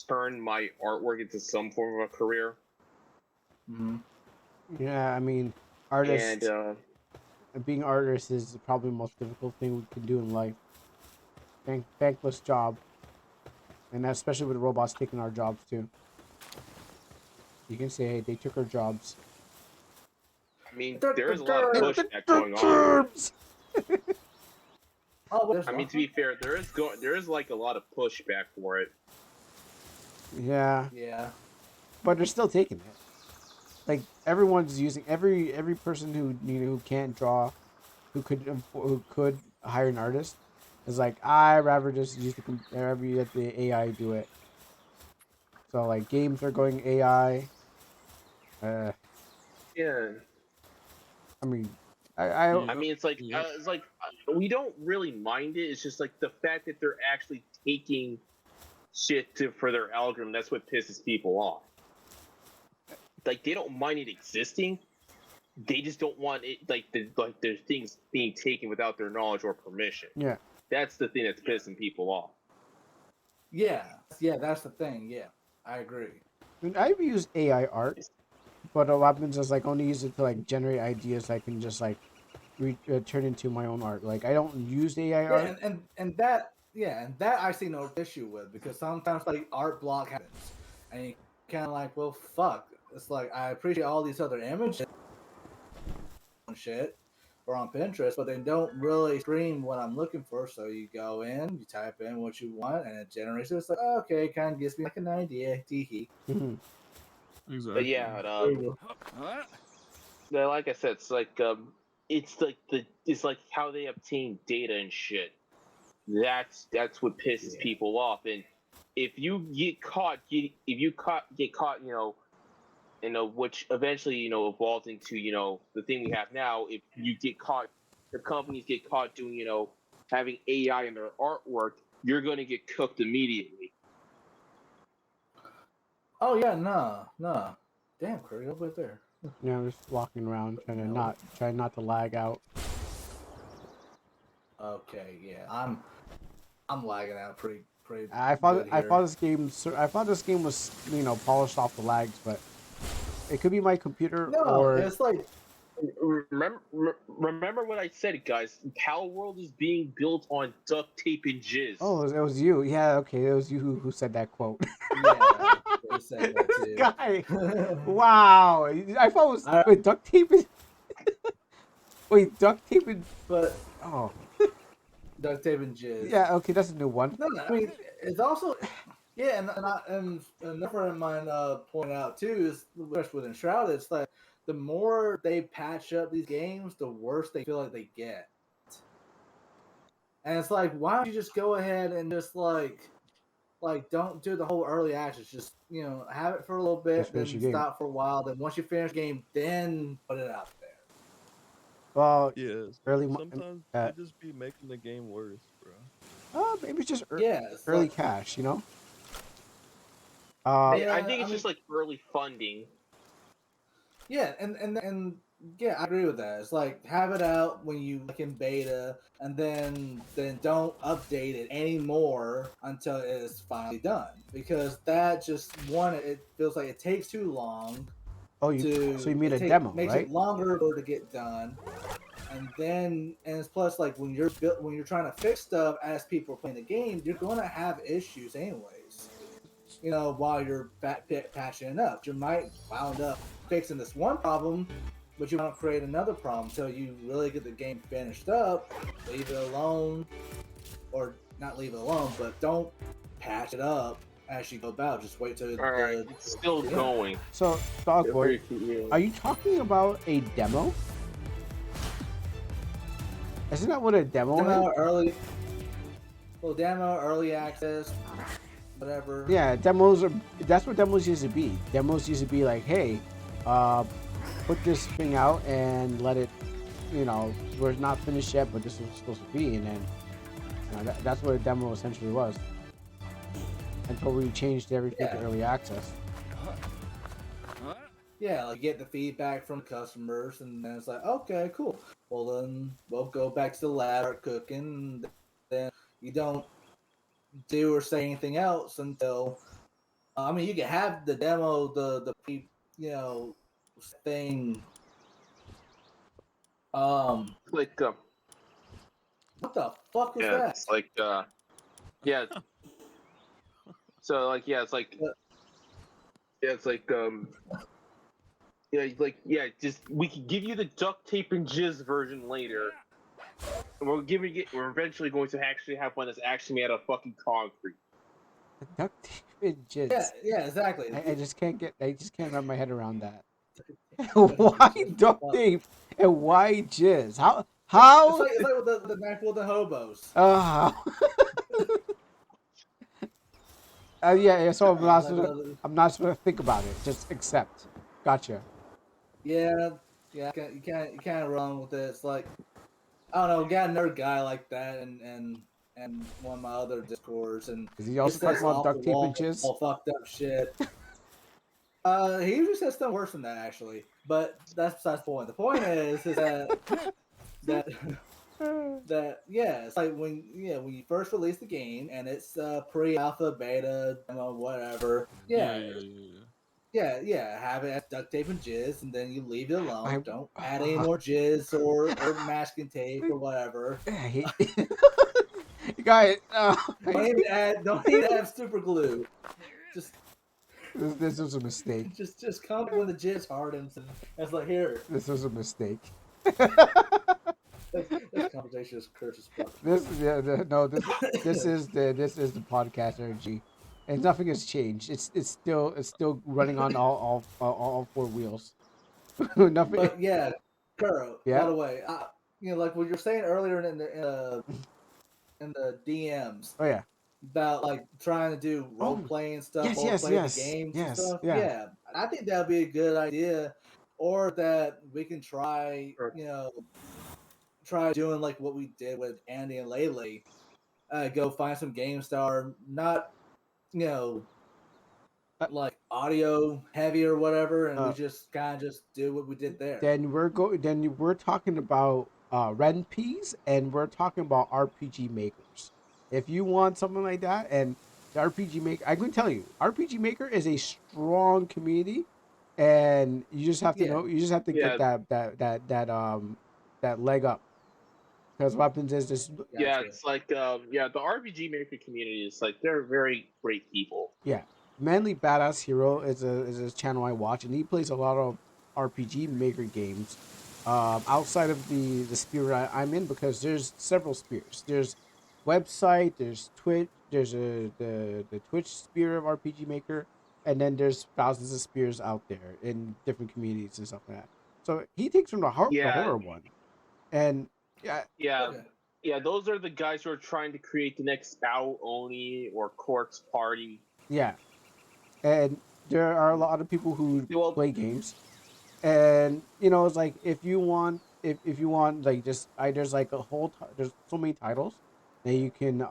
turn my artwork into some form of a career. Mm-hmm. Yeah, I mean, And artists being artists is probably the most difficult thing we can do in life. Thankless job, and especially with robots taking our jobs too. You can say, hey, they took our jobs. I mean The, there the is a lot of dirt. pushback going on. Oh, there's I mean one. to be fair, there is like a lot of pushback for it. Yeah, Yeah. but they're still taking it. Like everyone's using every person who can't draw, who could hire an artist, is like I rather just use rather let the AI do it. So like games are going AI. Uh, Yeah. I mean, I I Yep. mean, Yep. it's like we don't really mind it. It's just like the fact that they're actually taking shit for their algorithm. That's what pisses people off. Like they don't mind it existing. They just don't want it like their things being taken without their knowledge or permission. yeah. That's the thing that's pissing people off. Yeah. Yeah. That's the thing. Yeah, I agree. I mean, I've used AI art, but a lot of times I like only use it to like generate ideas I can just like turn into my own art. Like I don't use AI Yeah, art. and that and that I see no issue with because sometimes like art block happens, and you kind of like, well, fuck. It's like I appreciate all these other images and shit or on Pinterest, but they don't really scream what I'm looking for. So you go in, you type in what you want, and it generates it. It's like, oh, okay, it kind of gives me like an idea. Teehee. Mhm. But Exactly. yeah, What? like I said, it's like how they obtain data and shit. That's what pisses Yeah. people off. And if you get caught, which eventually evolved into the thing we have now. If you get caught, the companies get caught doing having AI in their artwork, you're going to get cooked immediately. Oh yeah, no. Damn, Curry, over there. Just walking around No. trying not to lag out. Okay, yeah, I'm lagging out pretty pretty I good here. thought this game was polished off the lags, but it could be my computer No, or it's like Remember what I said, guys. Pal World is being built on duct tape and jizz. oh, it was you. Yeah, okay, it was you who said that quote. yeah, they said that This too. guy. Wow. I thought it was wait, duct tape. Wait, duct tape and but oh duct tape and jizz. yeah. Okay, that's a new one. No, I mean it's also yeah, and another friend of mine pointed out too is especially with Enshrouded, it's like the more they patch up these games, the worse they feel like they get. And it's like, why don't you just go ahead and just like don't do the whole early access. Just have it for a little bit, Just finish then your game. stop for a while. Then once you finish the game, then put it out there. Well, Yeah, early. sometimes they just be making the game worse, bro. Maybe it's just It's early like, cash. yeah, I think it's just like early funding. Yeah, and yeah, I agree with that. It's like have it out when you like in beta, and then don't update it anymore until it is finally done. Because that just it feels like it takes too long. Oh, so you mean a demo, makes right? it longer to get done. And it's plus like when you're trying to fix stuff as people are playing the game, you're going to have issues anyways. While you're patching it up, you might wound up fixing this one problem, but you want to create another problem until you really get the game finished up. Leave it alone, or not leave it alone, but don't patch it up as you go about. Just wait till It's still going. So, Dogboy, are you talking about a demo? Isn't that what a demo is? Demo, early access, whatever. Yeah, that's what demos used to be. Demos used to be like, hey, put this thing out and let it, we're not finished yet, but this is supposed to be, and then that's what a demo essentially was. Until we changed everything to early access. Yeah, like get the feedback from customers, and then it's like, okay, cool. Well, then we'll go back to the lab, start cooking, and then you don't do or say anything else until. I mean, you can have the demo, the thing. Like What the fuck was yeah, that? it's like yeah. So like it's like just we can give you the duct tape and jizz version later. And we're eventually going to actually have one that's actually made out of fucking concrete. Duct tape and jizz. Yeah, exactly. I just can't wrap my head around that. Why duct tape and why jizz? How? It's like with the knife with the hobos. Yeah. So I'm not supposed to think about it. Just accept. Gotcha. Yeah. You can't run with it. It's like I don't know. Got another guy like that, and one of my other discords, and Is he also talking about duct tape and jizz? All fucked up shit. He usually says something worse than that actually, but that's besides the point. The point is that it's like when you first release the game and it's pre-alpha, beta, demo, whatever. Yeah, have it as duct tape and jizz, and then you leave it alone. Don't add any more jizz or masking tape or whatever. You got it. Don't even add super glue. Just this was a mistake. Just come when the jizz hardens, and it's like here. This was a mistake. This conversation is cursed as fuck. This is the podcast energy. And nothing has changed. It's still running on all four wheels. Nothing. But yeah, Kuro. Yeah. By the way, like what you're saying earlier in the DMs. Oh yeah. About like trying to do role playing stuff, Yes. the games and stuff. Yeah, I think that would be a good idea, or that we can try, try doing like what we did with Andy and Lele. Go find some GameStar, not like audio heavy or whatever, and we just kind of just do what we did there. Then we're talking about Ren Ps, and we're talking about RPG makers. If you want something like that, and the RPG Maker, I can tell you, RPG Maker is a strong community, and you just have to Yeah. know, you just have to get Yeah, that leg up. Because what happens is this, yeah, Gotcha. it's like yeah, the RPG Maker community is like they're very great people. yeah, Manly Badass Hero is a channel I watch, and he plays a lot of RPG Maker games. Outside of the sphere I'm in, because there's several spheres. There's website, there's Twitch, there's the Twitch sphere of RPG Maker, and then there's thousands of spheres out there in different communities and stuff like that. So he takes from the Yeah, horror one, and yeah, yeah, Okay. yeah. Those are the guys who are trying to create the next Ao Oni or Corpse Party. yeah, and there are a lot of people who Well, play games, and it's like if you want like just there's like there's so many titles that you can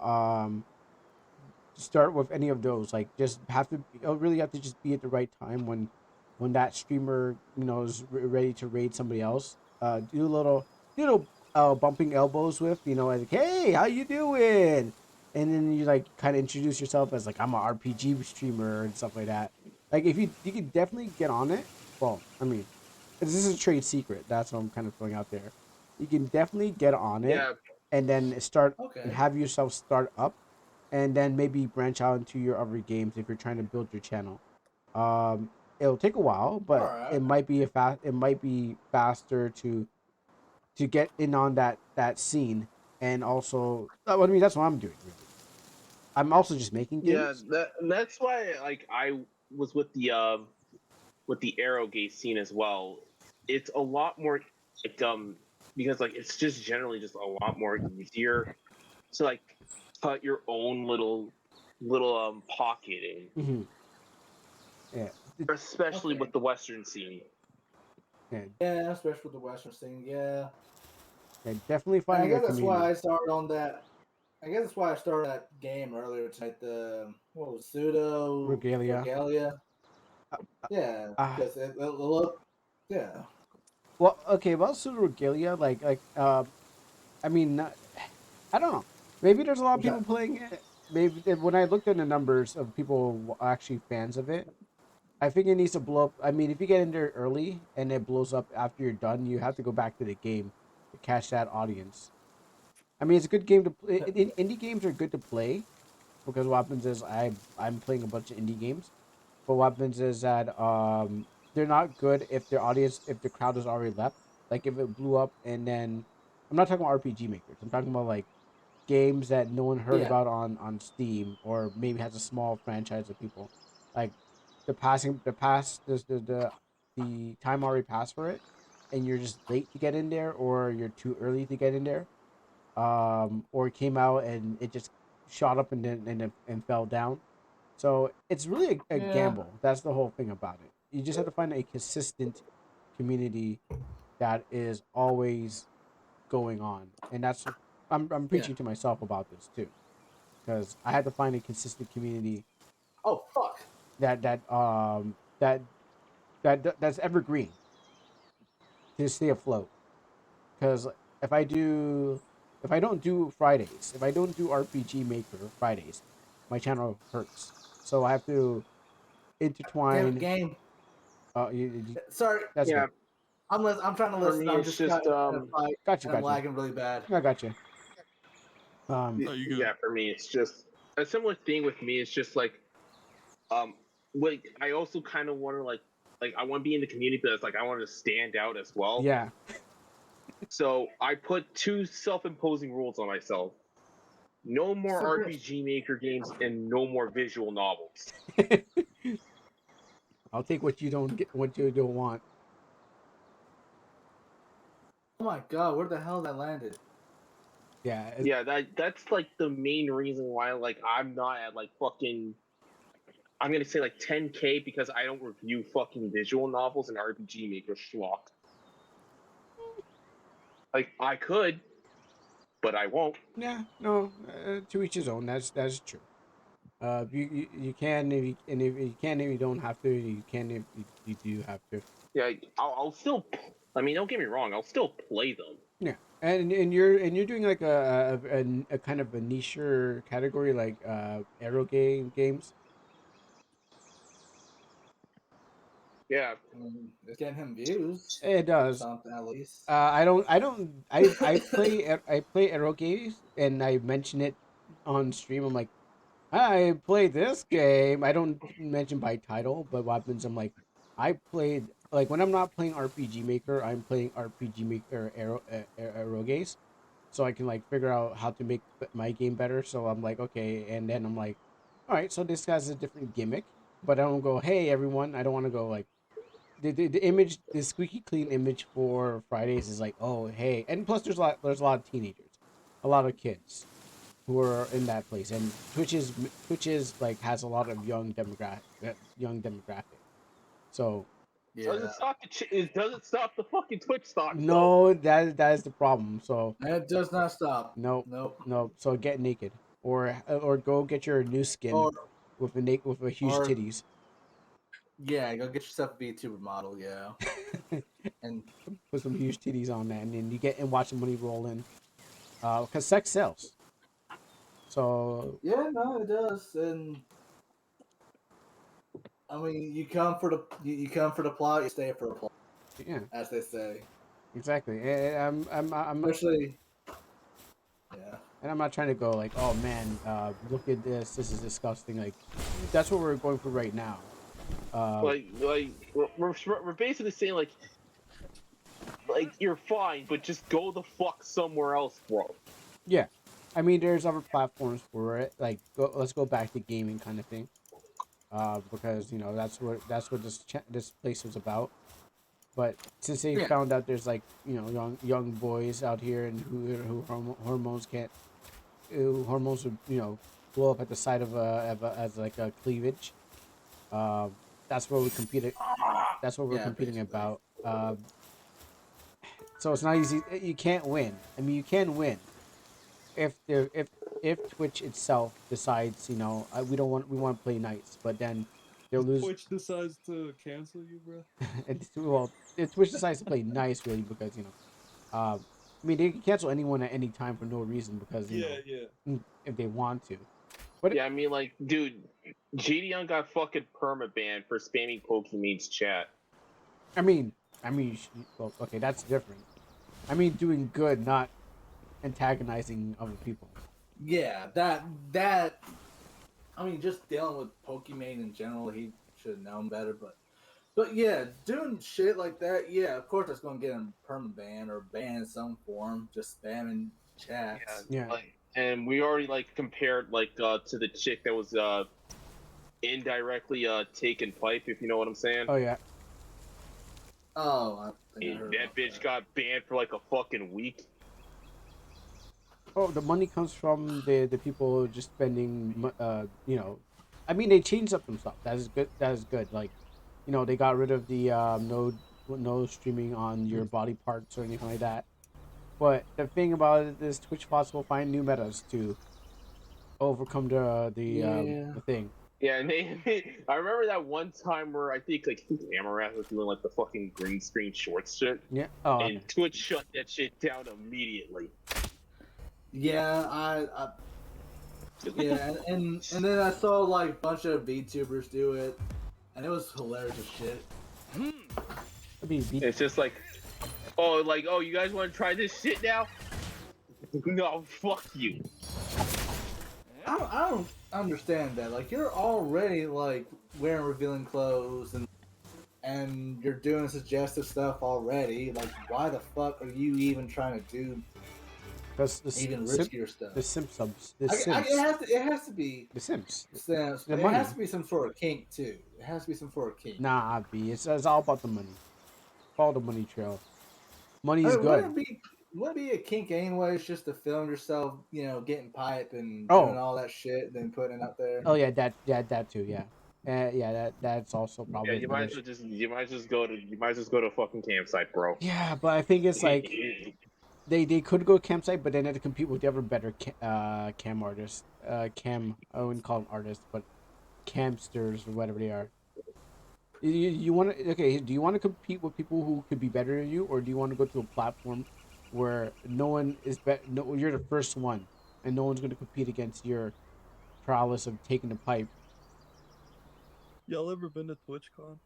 start with any of those. Like just have to really have to just be at the right time when that streamer is ready to raid somebody else. Do a little bumping elbows with like, hey, how you doing? And then you like kind of introduce yourself as like, I'm a RPG streamer and stuff like that. Like if you can definitely get on it. Well, I mean, this is a trade secret. That's what I'm kind of throwing out there. You can definitely get on it yeah, and then start and Okay. have yourself start up and then maybe branch out into your other games if you're trying to build your channel. Um, it'll take a while, All but right. it might be it might be faster to get in on that scene. And also, I mean, that's what I'm doing really. I'm also just making yeah. games. That's why like I was with the Arrowgate scene as well. It's a lot more like because like it's just generally just a lot more easier to like cut your own little pocketing, Hmm. Yeah, especially Okay. with the Western scene. yeah, Yeah, especially with the Western scene. Yeah. yeah, definitely And I finding a guess that's why community. I started on that. I guess that's why I started that game earlier tonight. The what was it, pseudo Regalia. regalia? Uh, Yeah, uh, because it looked. Yeah. well, okay, about Pseudo Regalia, I mean, I don't know. Maybe there's a lot of Which I, people playing it. Maybe when I looked at the numbers of people actually fans of it, I think it needs to blow up. I mean, if you get in there early and it blows up after you're done, you have to go back to the game to catch that audience. I mean, it's a good game to play. Indie games are good to play because what happens is I'm playing a bunch of indie games, but what happens is that they're not good if their audience if the crowd is already left. Like if it blew up and then I'm not talking about RPG makers. I'm talking about like games that no one heard yeah. about on Steam or maybe has a small franchise of people. Like the time already passed for it and you're just late to get in there or you're too early to get in there. Or it came out and it just shot up and fell down. So it's really a Yeah. gamble. That's the whole thing about it. You just have to find a consistent community that is always going on, and that's I'm Yeah. preaching to myself about this too, because I had to find a consistent community Oh fuck. that that's evergreen to stay afloat. Because if I do, if I don't do Fridays, if I don't do RPG Maker Fridays, my channel hurts. So I have to Damn it, intertwine. game. You, Sorry. that's Yeah, good. I'm trying to for listen. me I'm it's just kind just of in a fight Gotcha, and I'm gotcha. lagging really bad. I gotcha. Um, No, you good. yeah, for me it's just a similar thing with me. It's just um like I also kind of want to like I want to be in the community, but it's like I want to stand out as well. yeah. So I put two self-imposing rules on myself: no more Super. RPG Maker games and no more visual novels. I'll take what you don't get, what you don't want. Oh my god, where the hell that landed? Yeah, Yeah, that's like the main reason why like I'm not at like fucking I'm gonna say like 10K because I don't review fucking visual novels and RPG Maker schlock. Like I could, but I won't. yeah, no, to each his own. That's true. You can if you and if you can if you don't have to. You can if you do have to. Yeah, I'll still. I mean, don't get me wrong. I'll still play them. Yeah. And you're doing like a kind of a niche category like aero games. Yeah. It's getting him views It or does. something at least. I play aero games and I mention it on stream. I'm like, I played this game. I don't mention by title, but what happens? I'm like, I played like when I'm not playing RPG Maker, I'm playing RPG Maker Aero games, so I can like figure out how to make my game better. So I'm like, okay, and then I'm like, all right, so this guy's a different gimmick, but I don't go, hey everyone. I don't want to go like the image, the squeaky clean image for Fridays is like, oh hey, and plus there's a lot of teenagers, a lot of kids who are in that place, and Twitch is like has a lot of young demographic. So Yeah, It doesn't stop the fucking Twitch stocks though. no, that is the problem. So it does not stop. nope, Nope. nope. So get naked, or go get your new skin Or with a huge or titties. yeah, go get yourself a VTuber model. Yeah, and Put some huge titties on that, and then you get and watch the money roll in. Because sex sells. So yeah, no, it does. And I mean, you come for the plot, you stay for the plot, yeah, as they say. exactly. Especially, yeah, And I'm not trying to go like, oh man, look at this. This is disgusting. Like, that's what we're going for right now. We're basically saying like you're fine, but just go the fuck somewhere else, bro. Yeah, I mean, there's other platforms for it. Like, let's go back to gaming kind of thing. Because that's what this place was about. But since they yeah, found out there's like young boys out here and who hormones can't who hormones would blow up at the side as like a cleavage. Um, that's what we competed. That's what we're yeah, competing basically. about. So it's not easy. You can't win. I mean, you can win if Twitch itself decides, we want to play nice, but then they'll lose. Twitch decides to cancel you, bro. Well, if Twitch decides to play nice, really, because I mean, they can cancel anyone at any time for no reason because Yeah, yeah. if they want to. But Yeah, I mean, like, dude, GDN got fucking perma banned for spamming Pokemon's chat. I mean, well, okay, that's different. I mean, doing good, not antagonizing other people. Yeah, that. I mean, just dealing with Pokemon in general, he should have known better. But yeah, doing shit like that, yeah, of course that's gonna get him permaban or banned in some form. Just spamming Yeah, chats. Yeah. like, and we already like compared to the chick that was indirectly taking pipe, if you know what I'm saying. Oh yeah. Oh, I think I heard That about bitch that. got banned for like a fucking week. Oh, the money comes from the people just spending. I mean, they changed up some stuff. That is good. That is good. Like, they got rid of the no streaming on your body parts or anything like that. But the thing about it is, Twitch bots will find new metas to overcome Yeah. the thing. Yeah, and I remember that one time where I think Amaranth was doing like the fucking green screen short shit, Yeah. Oh, okay. and Twitch shut that shit down immediately. Yeah, yeah, and then I saw like a bunch of VTubers do it, and it was hilarious as shit. I mean, It's just like, oh, you guys want to try this shit now? No, fuck you. I don't understand that. Like, you're already like wearing revealing clothes and you're doing suggestive stuff already. Like, why the fuck are you even trying to do because even riskier stuff? the Sim subs, the It Sims, has to be the Sims, sense, the but it money. has to be some sort of kink too. It has to be some sort of kink. Nah, B. It's all about the money. Follow the money trail. I Money's mean, good. wouldn't it be a kink anyways, just to film yourself, getting pipe and doing Oh, all that shit, and then putting it up there? oh that too. Yeah, yeah. That's also Yeah, probably you an might as issue. well just go to a fucking campsite, bro. Yeah, but I think it's like they could go campsite, but then they had to compete with the other better cam artists. I wouldn't call them artists, but campsters or whatever they are. You want to okay? Do you want to compete with people who could be better than you, or do you want to go to a platform where no one is no, you're the first one, and no one's going to compete against your prowess of taking the pipe. Y'all ever been to TwitchCon?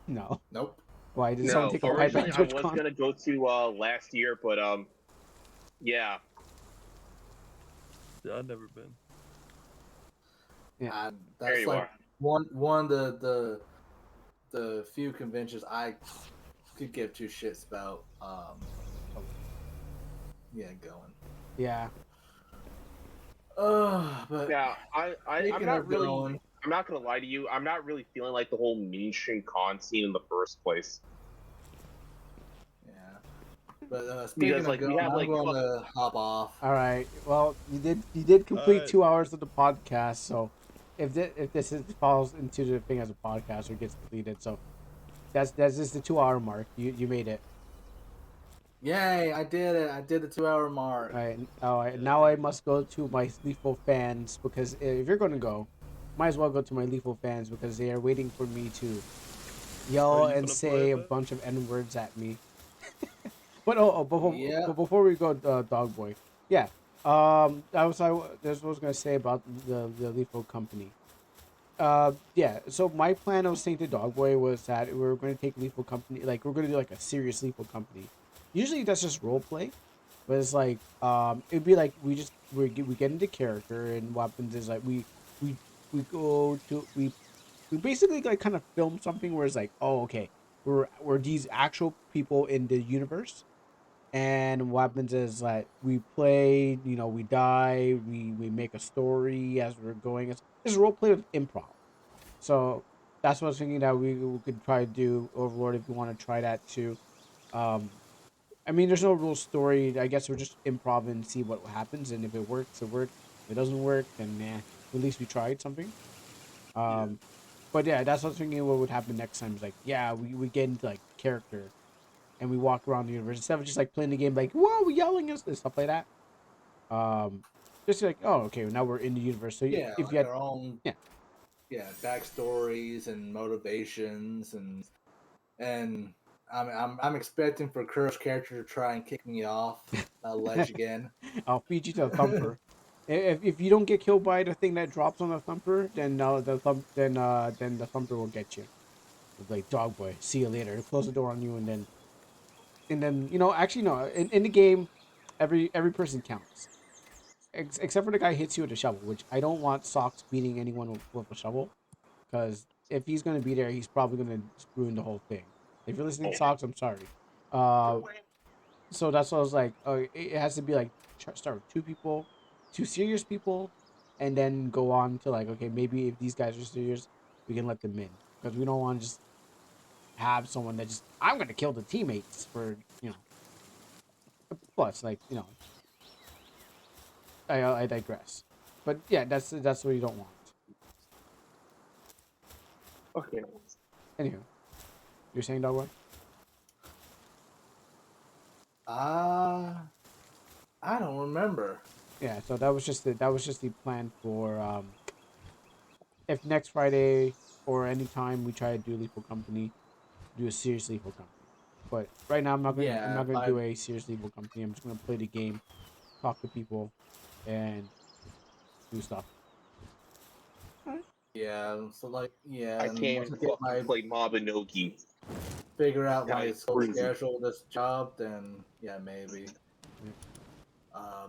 No. Nope. Why did someone No, take a pipe originally at I was TwitchCon? gonna go to last year, but yeah, Yeah, I've never been. Yeah. there That's you like are. one of the few conventions I could give two shits about. Yeah, going. Yeah. But Yeah, I'm speaking not of really. going, I'm not gonna lie to you. I'm not really feeling like the whole mainstream con scene in the first place. yeah. But speaking Because of like we going, have I'm like going to hop off. All right. Well, you did complete Alright. 2 hours of the podcast. So if this falls into the thing as a podcast or gets deleted, so that's just the 2 hour mark. You made it. Yay! I did it. I did the 2 hour mark. All right. Now I must go to my Lethal fans because if you're going to go, might as well go to my Lethal fans because they are waiting for me to Are yell you and gonna play say a that? bunch of N words at me. Yeah. But before we go, Dog Boy, yeah. This was gonna say about the Lethal Company. Yeah. So my plan I was saying to Dog Boy was that we were going to take Lethal Company, like we're going to do like a serious Lethal Company. Usually that's just role play, but it's like it'd be like we get into character, and what happens is like we we go to we basically like kind of film something where it's like, oh, okay, we're these actual people in the universe, and what happens is like we play, we die, we make a story as we're going. It's a role play with improv. So that's what I was thinking that we could try to do Overlord if you want to try that too. Um, I mean, there's no real story. I guess we're just improv and see what happens, and if it works, it works. If it doesn't work, then nah. At least we tried something. Yeah. Um, but yeah, that's what I was thinking. What would happen next time is like, yeah, we get into like character, and we walk around the universe instead of just like playing the game like, whoa, we yelling and stuff like that. Um, just like, oh, okay, now we're in the universe. So Yeah, if you like had, our own yeah, backstories and motivations and I'm expecting for Kurt's character to try and kick me off a ledge again. I'll feed you to the thumper. If you don't get killed by the thing that drops on the thumper, then then the thumper will get you. It's like, dog boy, see you later. It'll close the door on you, and then actually no. In the game, every person counts, except for the guy who hits you with a shovel. Which I don't want Socks beating anyone with a shovel, because if he's gonna be there, he's probably gonna ruin the whole thing. If you're listening, Socks, I'm sorry. Uh, so that's what I was like. It has to be like start with two people, two serious people, and then go on to like, okay, maybe if these guys are serious, we can let them in, because we don't want to just have someone that just, I'm gonna kill the teammates for plus, like, I digress. But yeah, that's what you don't want. Okay. Anywho, you're saying, Dogboy? I don't remember. Yeah. So that was just the plan for if next Friday or anytime we try to do Lethal Company, do a serious Lethal Company. But right now I'm Yeah, not gonna I do a serious Lethal Company. I'm just gonna play the game, talk to people, and do stuff. Alright. yeah. So like I and can't once I get fucking my play Mabinogi. figure out That my is whole crazy. schedule of this job, then yeah, maybe. Yeah.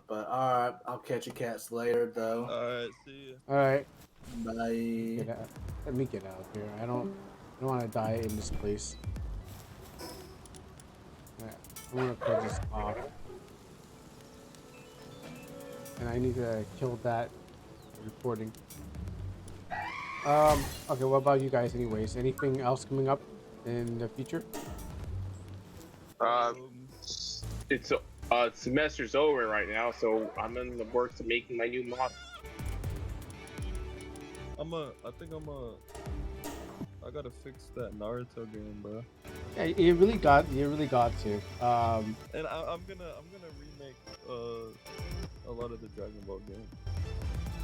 But all right, I'll catch you cats later though. Alright, see ya. All right. Bye. Get out. Let me get out of here. I don't want to die in this place. Alright, I'm gonna close this off, and I need to kill that recording. Okay, what about you guys anyways? Anything else coming up in the future? Uh, Um, it's semester's over right now, so I'm in the works of making my new mod. I gotta fix that Naruto game, bro. Yeah, you really got to. And I'm gonna remake a lot of the Dragon Ball games.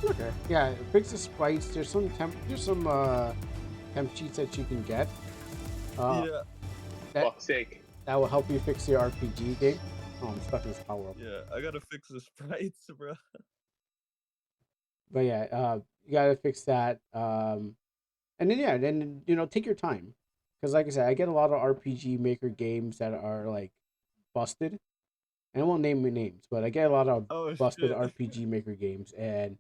Okay. Yeah, fix the sprites. There's some temp sheets that you can get. Uh, Yeah, that Fuck's sake. that will help you fix your RPG game. Oh, I'm stuck in this power up. Yeah, I gotta fix the sprites, bro. But yeah, you gotta fix that. And then yeah, then take your time, because like I said, I get a lot of RPG Maker games that are like busted, and I won't name any names, but I get a lot of Oh busted shit. RPG Maker games, and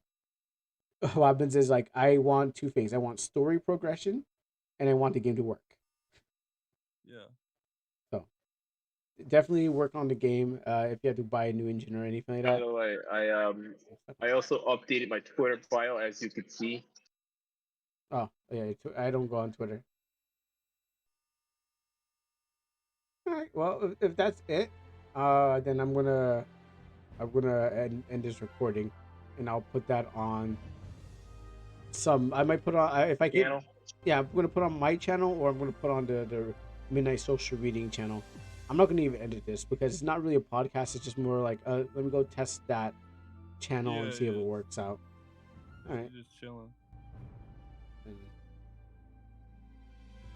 what happens is like I want two things: I want story progression, and I want the game to work. Yeah. So definitely work on the game. If you have to buy a new engine or anything like By that. the way, I also updated my Twitter bio, as you could see. Oh yeah, I don't go on Twitter. All right, well if that's it, then I'm gonna end this recording, and I'll put that on some. I might put on if I can. Channel. Yeah, I'm gonna put on my channel, or I'm gonna put on the Midnight Social Reading channel. I'm not gonna even edit this because it's not really a podcast. It's just more like let me go test that channel Yeah, and see if it yeah. works out. All right. You're just chilling.